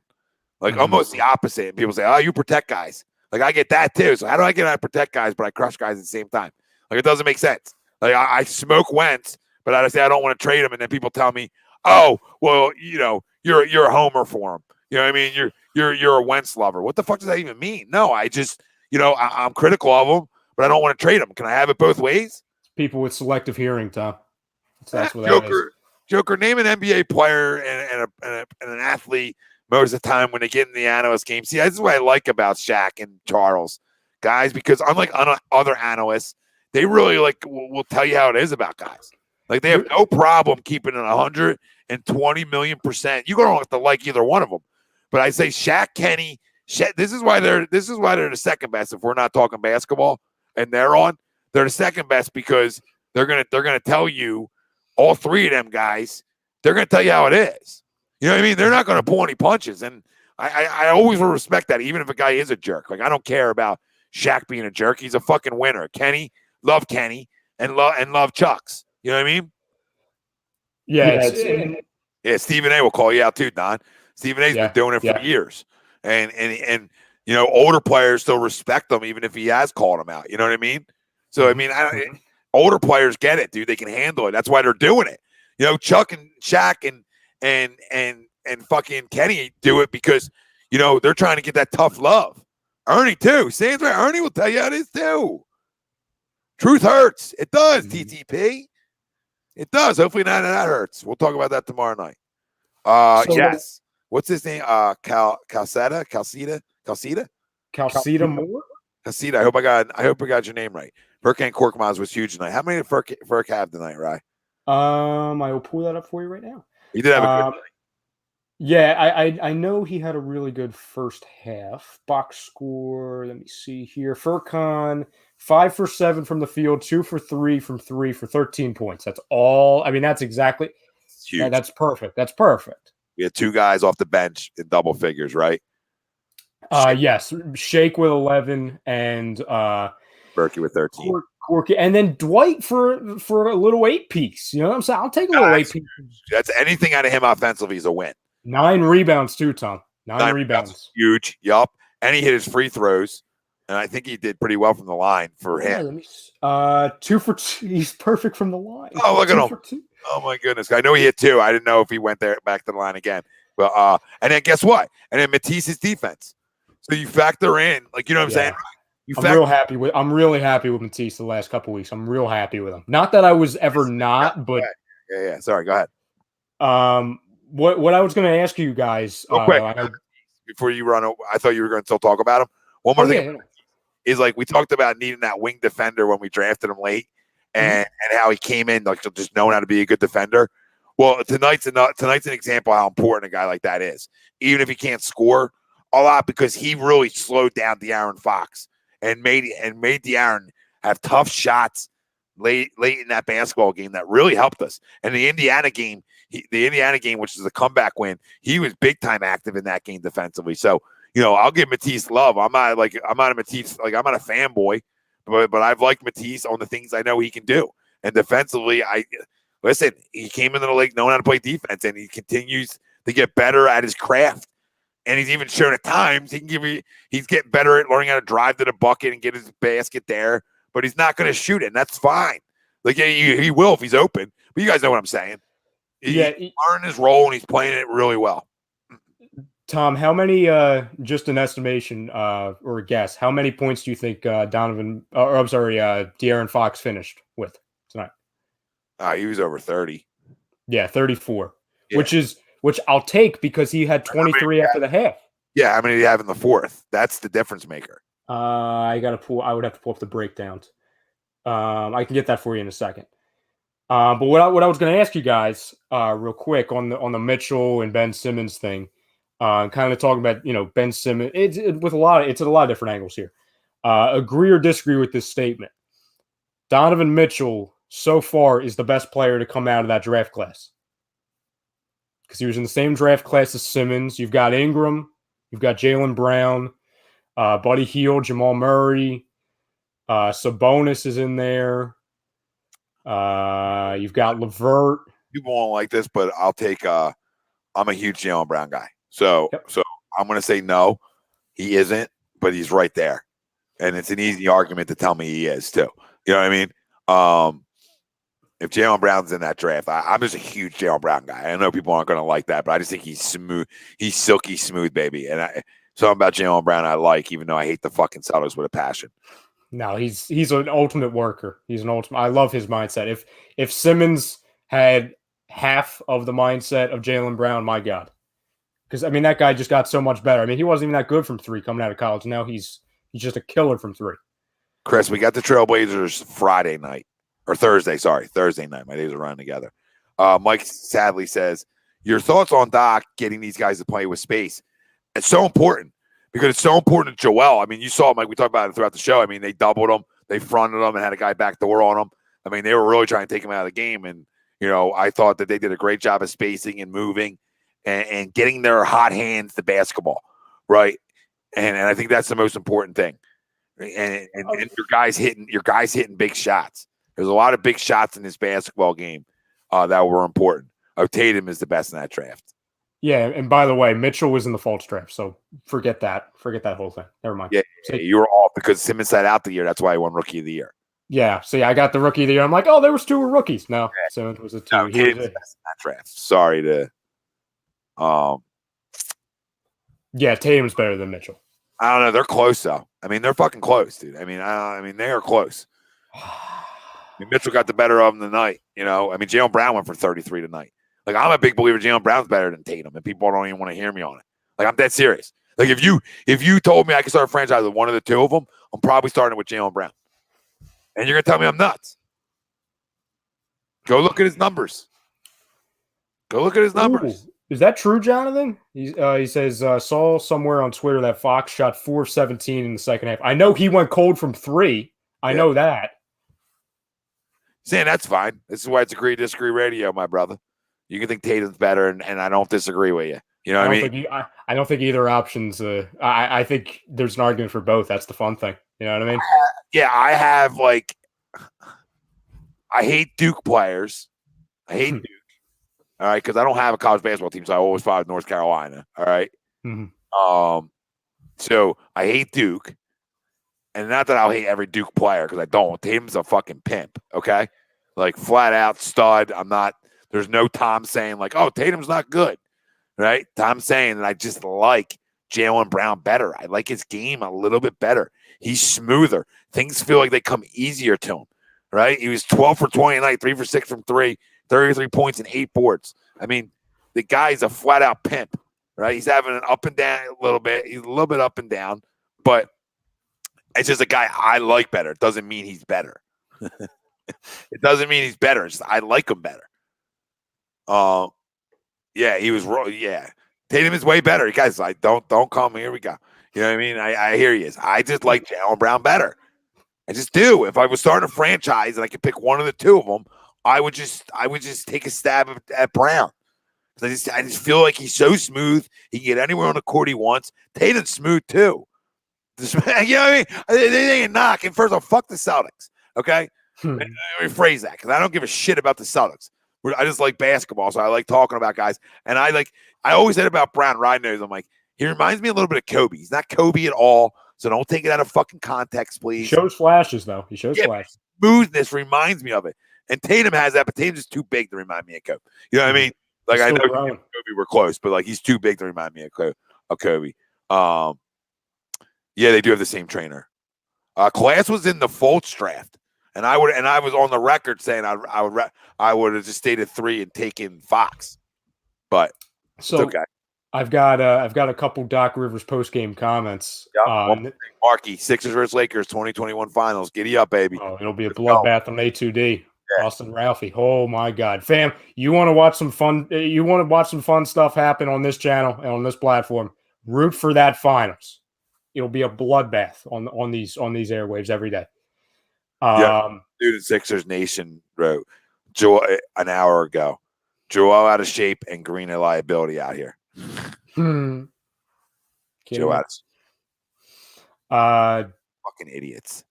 Like almost the opposite. And people say, oh, you protect guys. Like I get that too. So how do I get out to protect guys, but I crush guys at the same time? Like it doesn't make sense. Like I smoke Wentz, but I say I don't want to trade him, and then people tell me, oh, well, you're a homer for him. You know what I mean? You're a Wentz lover. What the fuck does that even mean? No, I just, I'm critical of him, but I don't want to trade him. Can I have it both ways? People with selective hearing, Tom. That's what Joker, that is. Joker, name an NBA player and an athlete most of the time when they get in the analyst game. See, this is what I like about Shaq and Charles, guys, because unlike other analysts, they really will tell you how it is about guys. Like they have no problem keeping it 120 million%. You don't have to like either one of them. But I say Shaq, Kenny, this is why they're the second best. If we're not talking basketball and they're the second best because they're gonna tell you, all three of them guys, they're gonna tell you how it is. You know what I mean? They're not gonna pull any punches, and I always will respect that, even if a guy is a jerk. Like I don't care about Shaq being a jerk. He's a fucking winner. Kenny, love Kenny, and love Chucks. You know what I mean? Yeah. Stephen A will call you out too, Don. Stephen A's been doing it for years, and older players still respect him even if he has called him out. You know what I mean? So I mean, older players get it, dude. They can handle it. That's why they're doing it. Chuck and Shaq and fucking Kenny do it because they're trying to get that tough love. Ernie too. Sam's right. Ernie will tell you how it is too. Truth hurts. It does. TTP. It does. Hopefully none of that hurts. We'll talk about that tomorrow night. Yes. What's his name? Calcita Moore. Calcita. I hope I got your name right. Furkan Korkmaz was huge tonight. How many did Furk have tonight, Rye? I will pull that up for you right now. He did have a good night. Yeah, I know he had a really good first half. Box score, let me see here. Furkan, 5 for 7 from the field, 2 for 3 from 3 for 13 points. That's all. I mean, that's exactly. Huge. That's perfect. That's perfect. We had 2 guys off the bench in double figures, right? Yes. Shake with 11 and Berkey with 13. Corky, and then Dwight for a little 8-piece. You know what I'm saying? I'll take a little 8-piece. That's anything out of him offensively is a win. 9 rebounds too, Tom. 9 rebounds. Huge. Yup. And he hit his free throws. And I think he did pretty well from the line for him. 2 for 2. He's perfect from the line. Oh, look at him. Oh, my goodness. I know he hit 2. I didn't know if he went there back to the line again. But and then guess what? And then Matisse's defense. So you factor in, you know what I'm saying? I'm really happy with Matisse the last couple of weeks. I'm real happy with him. Not that I was ever not, but Yeah. Sorry, go ahead. What I was going to ask you guys Real quick, before you run, I thought you were going to still talk about him. One more thing is like we talked about needing that wing defender when we drafted him late, and how he came in like just knowing how to be a good defender. Well, tonight's an example of how important a guy like that is, even if he can't score a lot, because he really slowed down De'Aaron Fox and made De'Aaron have tough shots late in that basketball game that really helped us. And the Indiana game, which is a comeback win, he was big time active in that game defensively. So, I'll give Matisse love. I'm not a Matisse, I'm not a fanboy, but I've liked Matisse on the things I know he can do. And defensively, he came into the league knowing how to play defense, and he continues to get better at his craft. And he's even shown at times he's getting better at learning how to drive to the bucket and get his basket there. But he's not going to shoot it, and that's fine. Like he will if he's open. But you guys know what I'm saying. He's learned his role, and he's playing it really well. Tom, how many, just an estimation or a guess, how many points do you think De'Aaron Fox finished with tonight? He was over 30. Yeah, 34, which I'll take because he had 23 after the half. Yeah, how many do you have in the fourth? That's the difference maker. I would have to pull up the breakdowns. I can get that for you in a second. But what I was going to ask you guys, real quick on the Mitchell and Ben Simmons thing, kind of talking about Ben Simmons. It's at a lot of different angles here. Agree or disagree with this statement? Donovan Mitchell so far is the best player to come out of that draft class because he was in the same draft class as Simmons. You've got Ingram, you've got Jaylen Brown, Buddy Hield, Jamal Murray, Sabonis is in there. You've got LeVert. People won't like this, but I'll take. I'm a huge Jaylen Brown guy, so I'm going to say no, he isn't, but he's right there, and it's an easy argument to tell me he is too. You know what I mean? If Jaylen Brown's in that draft, I'm just a huge Jaylen Brown guy. I know people aren't going to like that, but I just think he's smooth. He's silky smooth, baby, and something about Jaylen Brown I like, even though I hate the fucking Celtics with a passion. No, he's an ultimate worker. He's an ultimate. I love his mindset. If Simmons had half of the mindset of Jaylen Brown, my God, because that guy just got so much better. He wasn't even that good from three coming out of college. Now he's just a killer from three. Chris, we got the Trailblazers Thursday night. My days are running together. Mike sadly says, your thoughts on Doc getting these guys to play with space? It's so important because it's so important to Joel. You saw him, like we talked about it throughout the show. They doubled him, they fronted him and had a guy backdoor on him. They were really trying to take him out of the game. And, I thought that they did a great job of spacing and moving and getting their hot hands to basketball. Right. And I think that's the most important thing. And your guys hitting big shots. There's a lot of big shots in this basketball game that were important. Tatum is the best in that draft. Yeah, and by the way, Mitchell was in the false draft, so forget that. Forget that whole thing. Never mind. Yeah, you were off because Simmons sat out the year. That's why he won Rookie of the Year. Yeah, see, I got the Rookie of the Year. I'm like, oh, there was two rookies. No, Simmons was a two. No, Tatum's the best in that draft. Sorry to. Yeah, Tatum's better than Mitchell. I don't know. They're close though. They're fucking close, dude. They are close. Mitchell got the better of them tonight. Jaylen Brown went for 33 tonight. I'm a big believer Jaylen Brown's better than Tatum, and people don't even want to hear me on it. I'm dead serious. If you told me I could start a franchise with one of the two of them, I'm probably starting with Jaylen Brown. And you're going to tell me I'm nuts. Go look at his numbers. Ooh, is that true, Jonathan? He says, saw somewhere on Twitter that Fox shot 4-17 in the second half. I know he went cold from three. I know that. Saying that's fine. This is why it's agree disagree radio, my brother. You can think Tatum's better, and I don't disagree with you. You know what I mean? I don't think either option's. I think there's an argument for both. That's the fun thing. You know what I mean? I have I hate Duke players. I hate Duke. All right, because I don't have a college basketball team, so I always followed North Carolina. All right. Mm-hmm. So I hate Duke, and not that I'll hate every Duke player because I don't. Tatum's a fucking pimp. Okay, flat out stud. I'm not. There's no Tom saying oh, Tatum's not good, right? Tom's saying that I just like Jaylen Brown better. I like his game a little bit better. He's smoother. Things feel like they come easier to him, right? He was 12 for 20 tonight, 3 for 6 from three. 33 points and 8 boards. I mean, the guy's a flat out pimp, right? He's having an up and down a little bit. He's a little bit up and down, but it's just a guy I like better. It doesn't mean he's better. It doesn't mean he's better. It's just I like him better. Yeah, he was wrong. Yeah. Tatum is way better. You guys, like, don't come. Here we go. You know what I mean? I hear you. I just like Jaylen Brown better. I just do. If I was starting a franchise and I could pick one of the two of them, I would just take a stab at Brown. I just feel like he's so smooth. He can get anywhere on the court he wants. Tatum's smooth too. You know what I mean? They ain't knocking. First of all, fuck the Celtics. Okay? Let me rephrase that because I don't give a shit about the Celtics. I just like basketball, so I like talking about guys. And I always said about Brown, Ryan knows, I'm like, he reminds me a little bit of Kobe. He's not Kobe at all, so don't take it out of fucking context, please. He shows flashes, though. He shows flashes. Smoothness reminds me of it. And Tatum has that, but Tatum's just too big to remind me of Kobe. You know what I mean? Like, I know Kobe were close, but, like, he's too big to remind me of Kobe. Yeah, they do have the same trainer. Class was in the Fultz draft. And I was on the record saying I would have just stayed at 3 and taken Fox, but so okay. I've got a couple Doc Rivers post game comments. Yep. Marky, Sixers versus Lakers 2021 Finals. Giddy up, baby! Oh, it'll be a bloodbath on A2D. Yeah. Austin Ralphie. Oh my God, fam! You want to watch some fun? You want to watch some fun stuff happen on this channel and on this platform? Root for that Finals. It'll be a bloodbath on these airwaves every day. Dude at Sixers Nation wrote an hour ago. Joel out of shape and Green a liability out here. Joe out. Fucking idiots.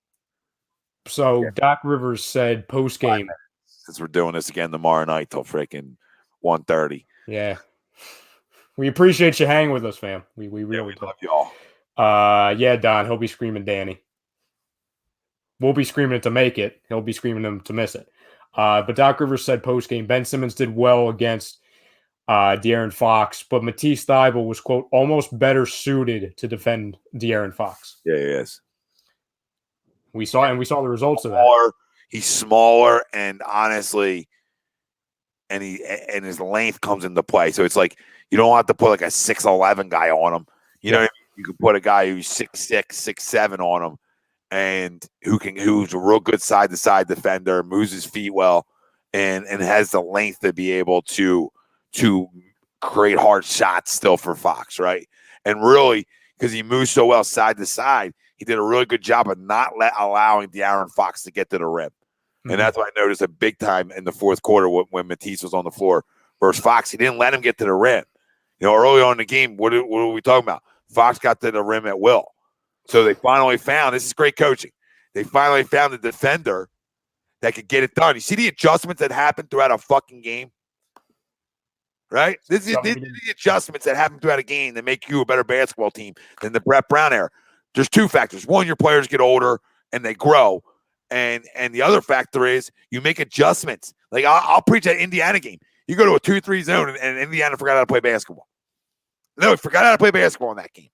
So Doc Rivers said post game, since we're doing this again tomorrow night till freaking 1:30. Yeah, we appreciate you hanging with us, fam. We really love y'all. Yeah, Don, he'll be screaming Danny. We'll be screaming it to make it. He'll be screaming him to miss it. But Doc Rivers said post-game, Ben Simmons did well against De'Aaron Fox, but Matisse Thybulle was, quote, almost better suited to defend De'Aaron Fox. Yeah, he is. We saw the results of that. He's smaller, and honestly, and his length comes into play. So it's like you don't have to put like a 6'11" guy on him. You know what I mean? You can put a guy who's 6'6", 6'7" on him. And who's a real good side-to-side defender, moves his feet well, and has the length to be able to create hard shots still for Fox, right? And really, because he moves so well side to side, he did a really good job of not allowing De'Aaron Fox to get to the rim. Mm-hmm. And that's what I noticed a big time in the fourth quarter when Matisse was on the floor versus Fox. He didn't let him get to the rim. You know, early on in the game, what are we talking about? Fox got to the rim at will. So they finally found, this is great coaching, they finally found a defender that could get it done. You see the adjustments that happened throughout a fucking game? Right? These are the adjustments that happen throughout a game that make you a better basketball team than the Brett Brown era. There's two factors. One, your players get older and they grow. And the other factor is you make adjustments. Like I'll preach that Indiana game. You go to a 2-3 zone and Indiana forgot how to play basketball. No, forgot how to play basketball in that game.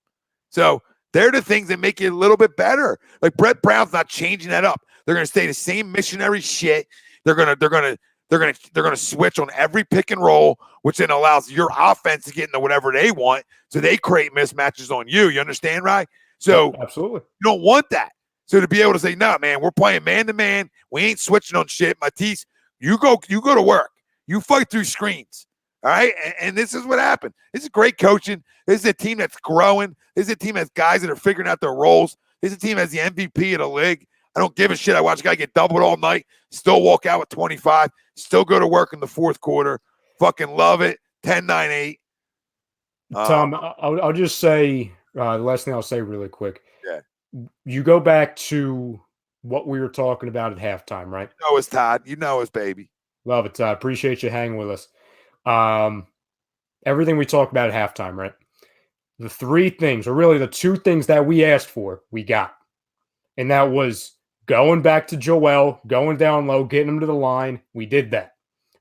So they're the things that make you a little bit better. Like Brett Brown's not changing that up. They're going to stay the same missionary shit. They're going to switch on every pick and roll, which then allows your offense to get into whatever they want. So they create mismatches on you. You understand, right? So absolutely, you don't want that. So to be able to say, no, man, we're playing man to man. We ain't switching on shit. Matisse, you go to work. You fight through screens. All right. And this is what happened. This is great coaching. This is a team that's growing. This is a team that's guys that are figuring out their roles. This is a team that's the MVP of the league. I don't give a shit. I watch a guy get doubled all night, still walk out with 25, still go to work in the fourth quarter. Fucking love it. 10-9-8. Tom, I'll just say the last thing I'll say really quick. Yeah. You go back to what we were talking about at halftime, right? You know us, Todd. You know us, baby. Love it, Todd. Appreciate you hanging with us. Everything we talked about at halftime, right? The three things, or really the two things that we asked for, we got. And that was going back to Joel, going down low, getting him to the line. We did that.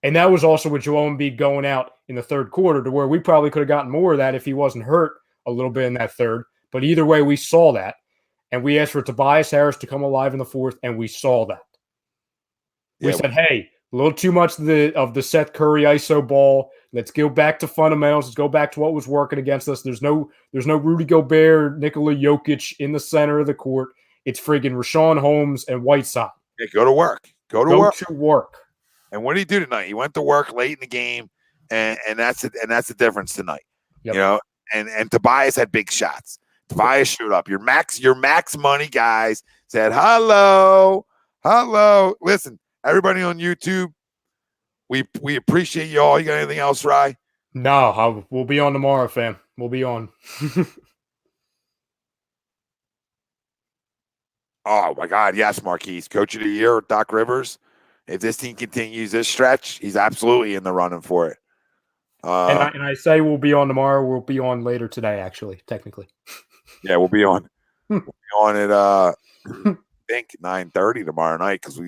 And that was also with Joel Embiid going out in the third quarter to where we probably could have gotten more of that if he wasn't hurt a little bit in that third. But either way, we saw that. And we asked for Tobias Harris to come alive in the fourth, and we saw that. We said, hey, A little too much of the Seth Curry ISO ball. Let's go back to fundamentals. Let's go back to what was working against us. There's no Rudy Gobert, Nikola Jokic in the center of the court. It's friggin' Rashawn Holmes and Whiteside. Yeah, go to work. Go to work. And what did he do tonight? He went to work late in the game, and that's it. And that's the difference tonight. Yep. You know, and Tobias had big shots. Tobias showed up. Your max money guys said hello. Listen, everybody on YouTube, we appreciate you all. You got anything else, Rye? No, we'll be on tomorrow, fam. We'll be on. Oh my God, yes, Marquise, Coach of the Year, Doc Rivers. If this team continues this stretch, he's absolutely in the running for it. And I say we'll be on tomorrow. We'll be on later today, actually, technically. Yeah, we'll be on. We'll be on at I think 9:30 tomorrow night because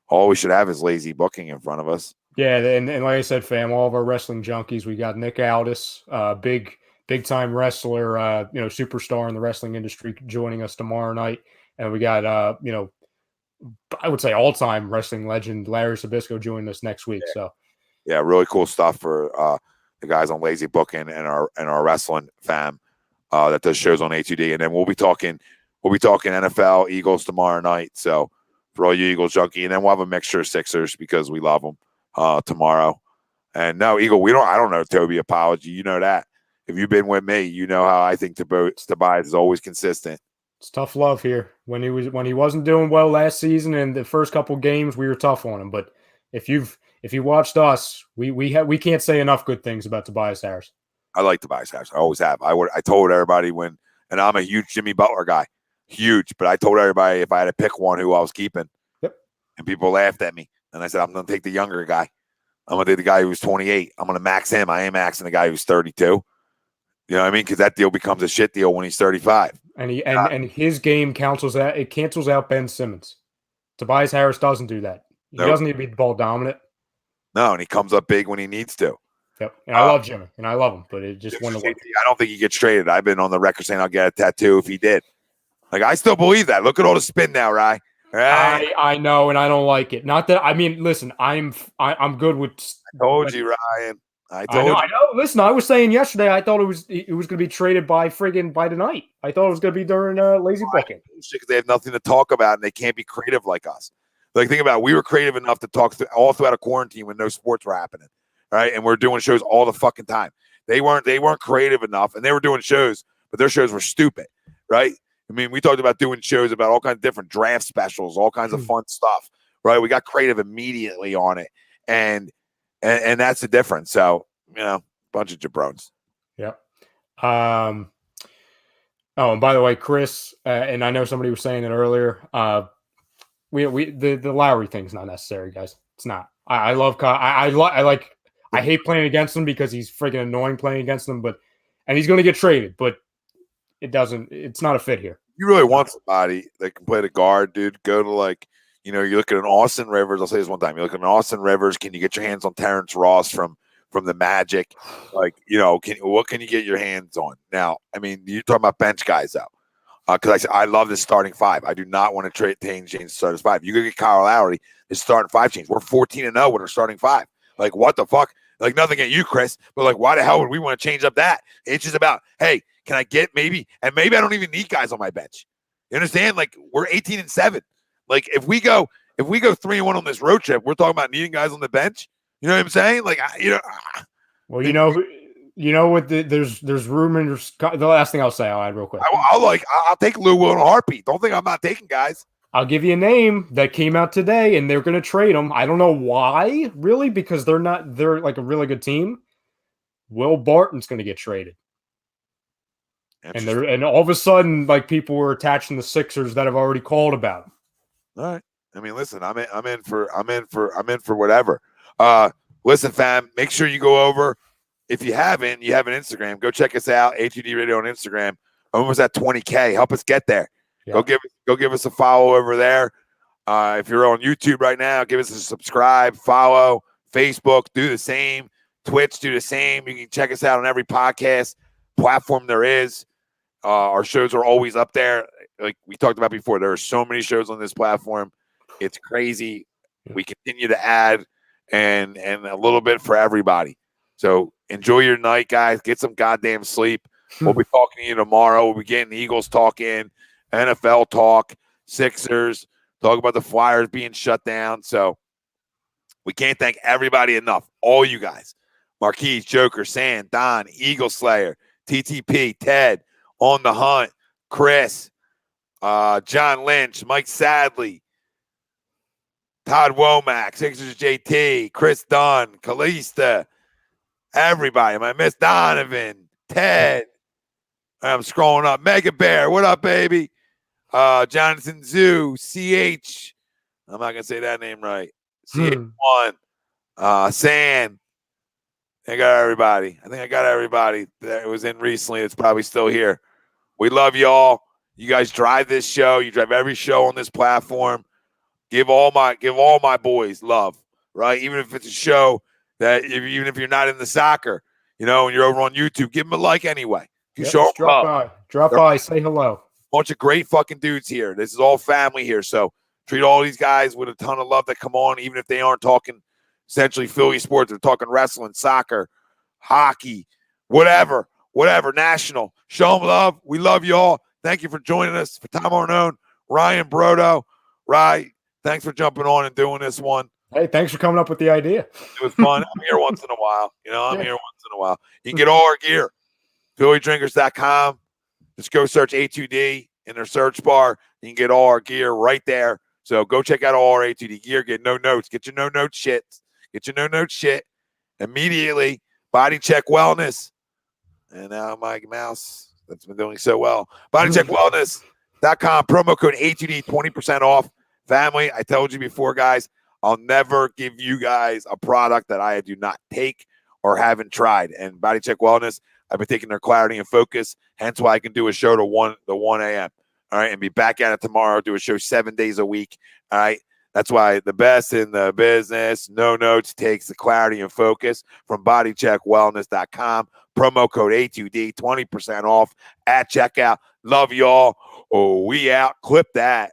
all we should have is lazy booking in front of us. Yeah, and like I said, fam, all of our wrestling junkies. We got Nick Aldis, big time wrestler, superstar in the wrestling industry, joining us tomorrow night, and we got I would say all time wrestling legend Larry Sabisco joining us next week. Yeah. So yeah, really cool stuff for the guys on Lazy Booking and our wrestling fam that does shows on A2D, and then we'll be talking NFL Eagles tomorrow night. So for all you Eagles junkie, and then we'll have a mixture of Sixers because we love them tomorrow. And no, Eagle, I don't know Toby apology. You know that. If you've been with me, you know how I think Tobias is always consistent. It's tough love here. When he wasn't doing well last season and the first couple games, we were tough on him. But if you watched us, we can't say enough good things about Tobias Harris. I like Tobias Harris. I always have. I told everybody and I'm a huge Jimmy Butler guy, huge. But I told everybody if I had to pick one who I was keeping, yep. And people laughed at me. And I said I'm going to take the younger guy. I'm going to take the guy who was 28. I'm going to max him. I ain't maxing the guy who's 32. You know what I mean? Because that deal becomes a shit deal when he's 35. And and his game cancels out Ben Simmons. Tobias Harris doesn't do that. He doesn't need to be ball dominant. No, and he comes up big when he needs to. Yep. And I love Jimmy, and I love him, but it just wouldn't work. I don't think he gets traded. I've been on the record saying I'll get a tattoo if he did. Like, I still believe that. Look at all the spin now, Rye. Right? I know, and I don't like it. Not that listen, I'm good with. I told you, Ryan. I know. Listen, I was saying yesterday I thought it was going to be traded by tonight. I thought it was going to be during lazy booking. Because they have nothing to talk about and they can't be creative like us. Like, think about it. We were creative enough to talk all throughout a quarantine when no sports were happening, right? And we're doing shows all the fucking time. They weren't creative enough, and they were doing shows, but their shows were stupid, right? I mean, we talked about doing shows about all kinds of different draft specials, all kinds of fun stuff, right? We got creative immediately on it, and that's the difference. So, bunch of jabrones. Yep. Oh, and by the way, Chris, and I know somebody was saying it earlier. The Lowry thing's not necessary, guys. It's not. I love. I hate playing against him because he's freaking annoying playing against him. And he's going to get traded, but it's not a fit here. You really want somebody that can play the guard, dude. Go to you look at an Austin Rivers. I'll say this one time. You look at an Austin Rivers. Can you get your hands on Terrence Ross from the Magic? What can you get your hands on? Now, I mean, you're talking about bench guys though. Because I love this starting five. I do not want to change the starting five. You could get Kyle Lowry, his starting five change. We're 14-0 with our starting five. Like, what the fuck? Like, nothing at you, Chris, but why the hell would we want to change up that? It's just about, hey, can I get maybe I don't even need guys on my bench. You understand? Like, we're 18-7. Like, if we go 3-1 on this road trip, we're talking about needing guys on the bench. You know what I'm saying? Like, Well, what? There's rumors. The last thing I'll say, I'll add real quick. I'll take Lou Will in a heartbeat. Don't think I'm not taking guys. I'll give you a name that came out today, and they're going to trade him. I don't know why, really, because they're like a really good team. Will Barton's going to get traded, and all of a sudden, people were attaching the Sixers that have already called about him. All right. I mean, listen, I'm in for whatever. Listen, fam, make sure you go over. If you have an Instagram, go check us out. A2D Radio on Instagram. Almost at 20K. Help us get there. Yeah. Go give us a follow over there. If you're on YouTube right now, give us a subscribe, follow. Facebook, do the same. Twitch, do the same. You can check us out on every podcast platform there is. Our shows are always up there. Like we talked about before, there are so many shows on this platform. It's crazy. We continue to add. and a little bit for everybody. So enjoy your night, guys. Get some goddamn sleep. We'll be talking to you tomorrow. We'll be getting Eagles talk in, NFL talk, Sixers, talk about the Flyers being shut down. So we can't thank everybody enough. All you guys. Marquise, Joker, Sand, Don, Eagle Slayer, TTP, Ted, On the Hunt, Chris, John Lynch, Mike Sadley, Todd Womack, Sixers JT, Chris Dunn, Kalista, everybody. I miss Donovan, Ted. I'm scrolling up. Mega Bear, what up, baby? Jonathan Zoo, CH. I'm not going to say that name right. CH1, Sand. I got everybody. I think I got everybody that was in recently. It's probably still here. We love y'all. You guys drive this show. You drive every show on this platform. Give all my boys love, right? Even if it's a show that even if you're not in the soccer, and you're over on YouTube, give them a like anyway. Drop by, say hello. Bunch of great fucking dudes here. This is all family here. So treat all these guys with a ton of love that come on, even if they aren't talking essentially Philly sports. They're talking wrestling, soccer, hockey, whatever, national. Show them love. We love y'all. Thank you for joining us. For Tom Arnone, Ryan Brodo, right? Thanks for jumping on and doing this one. Hey, thanks for coming up with the idea. It was fun. I'm here once in a while. Here once in a while. You can get all our gear. PhillyDrinkers.com. Just go search A2D in their search bar. You can get all our gear right there. So go check out all our A2D gear. Get no notes. Get your no note shit. Immediately. Body Check Wellness. And now my mouse that's been doing so well. BodyCheckWellness.com. Promo code A2D, 20% off. Family, I told you before, guys, I'll never give you guys a product that I do not take or haven't tried. And Body Check Wellness, I've been taking their clarity and focus, hence why I can do a show to 1 a.m. All right, and be back at it tomorrow, do a show 7 days a week. All right, that's why the best in the business, no notes, takes the clarity and focus from bodycheckwellness.com. Promo code A2D, 20% off at checkout. Love y'all. Oh, we out. Clip that.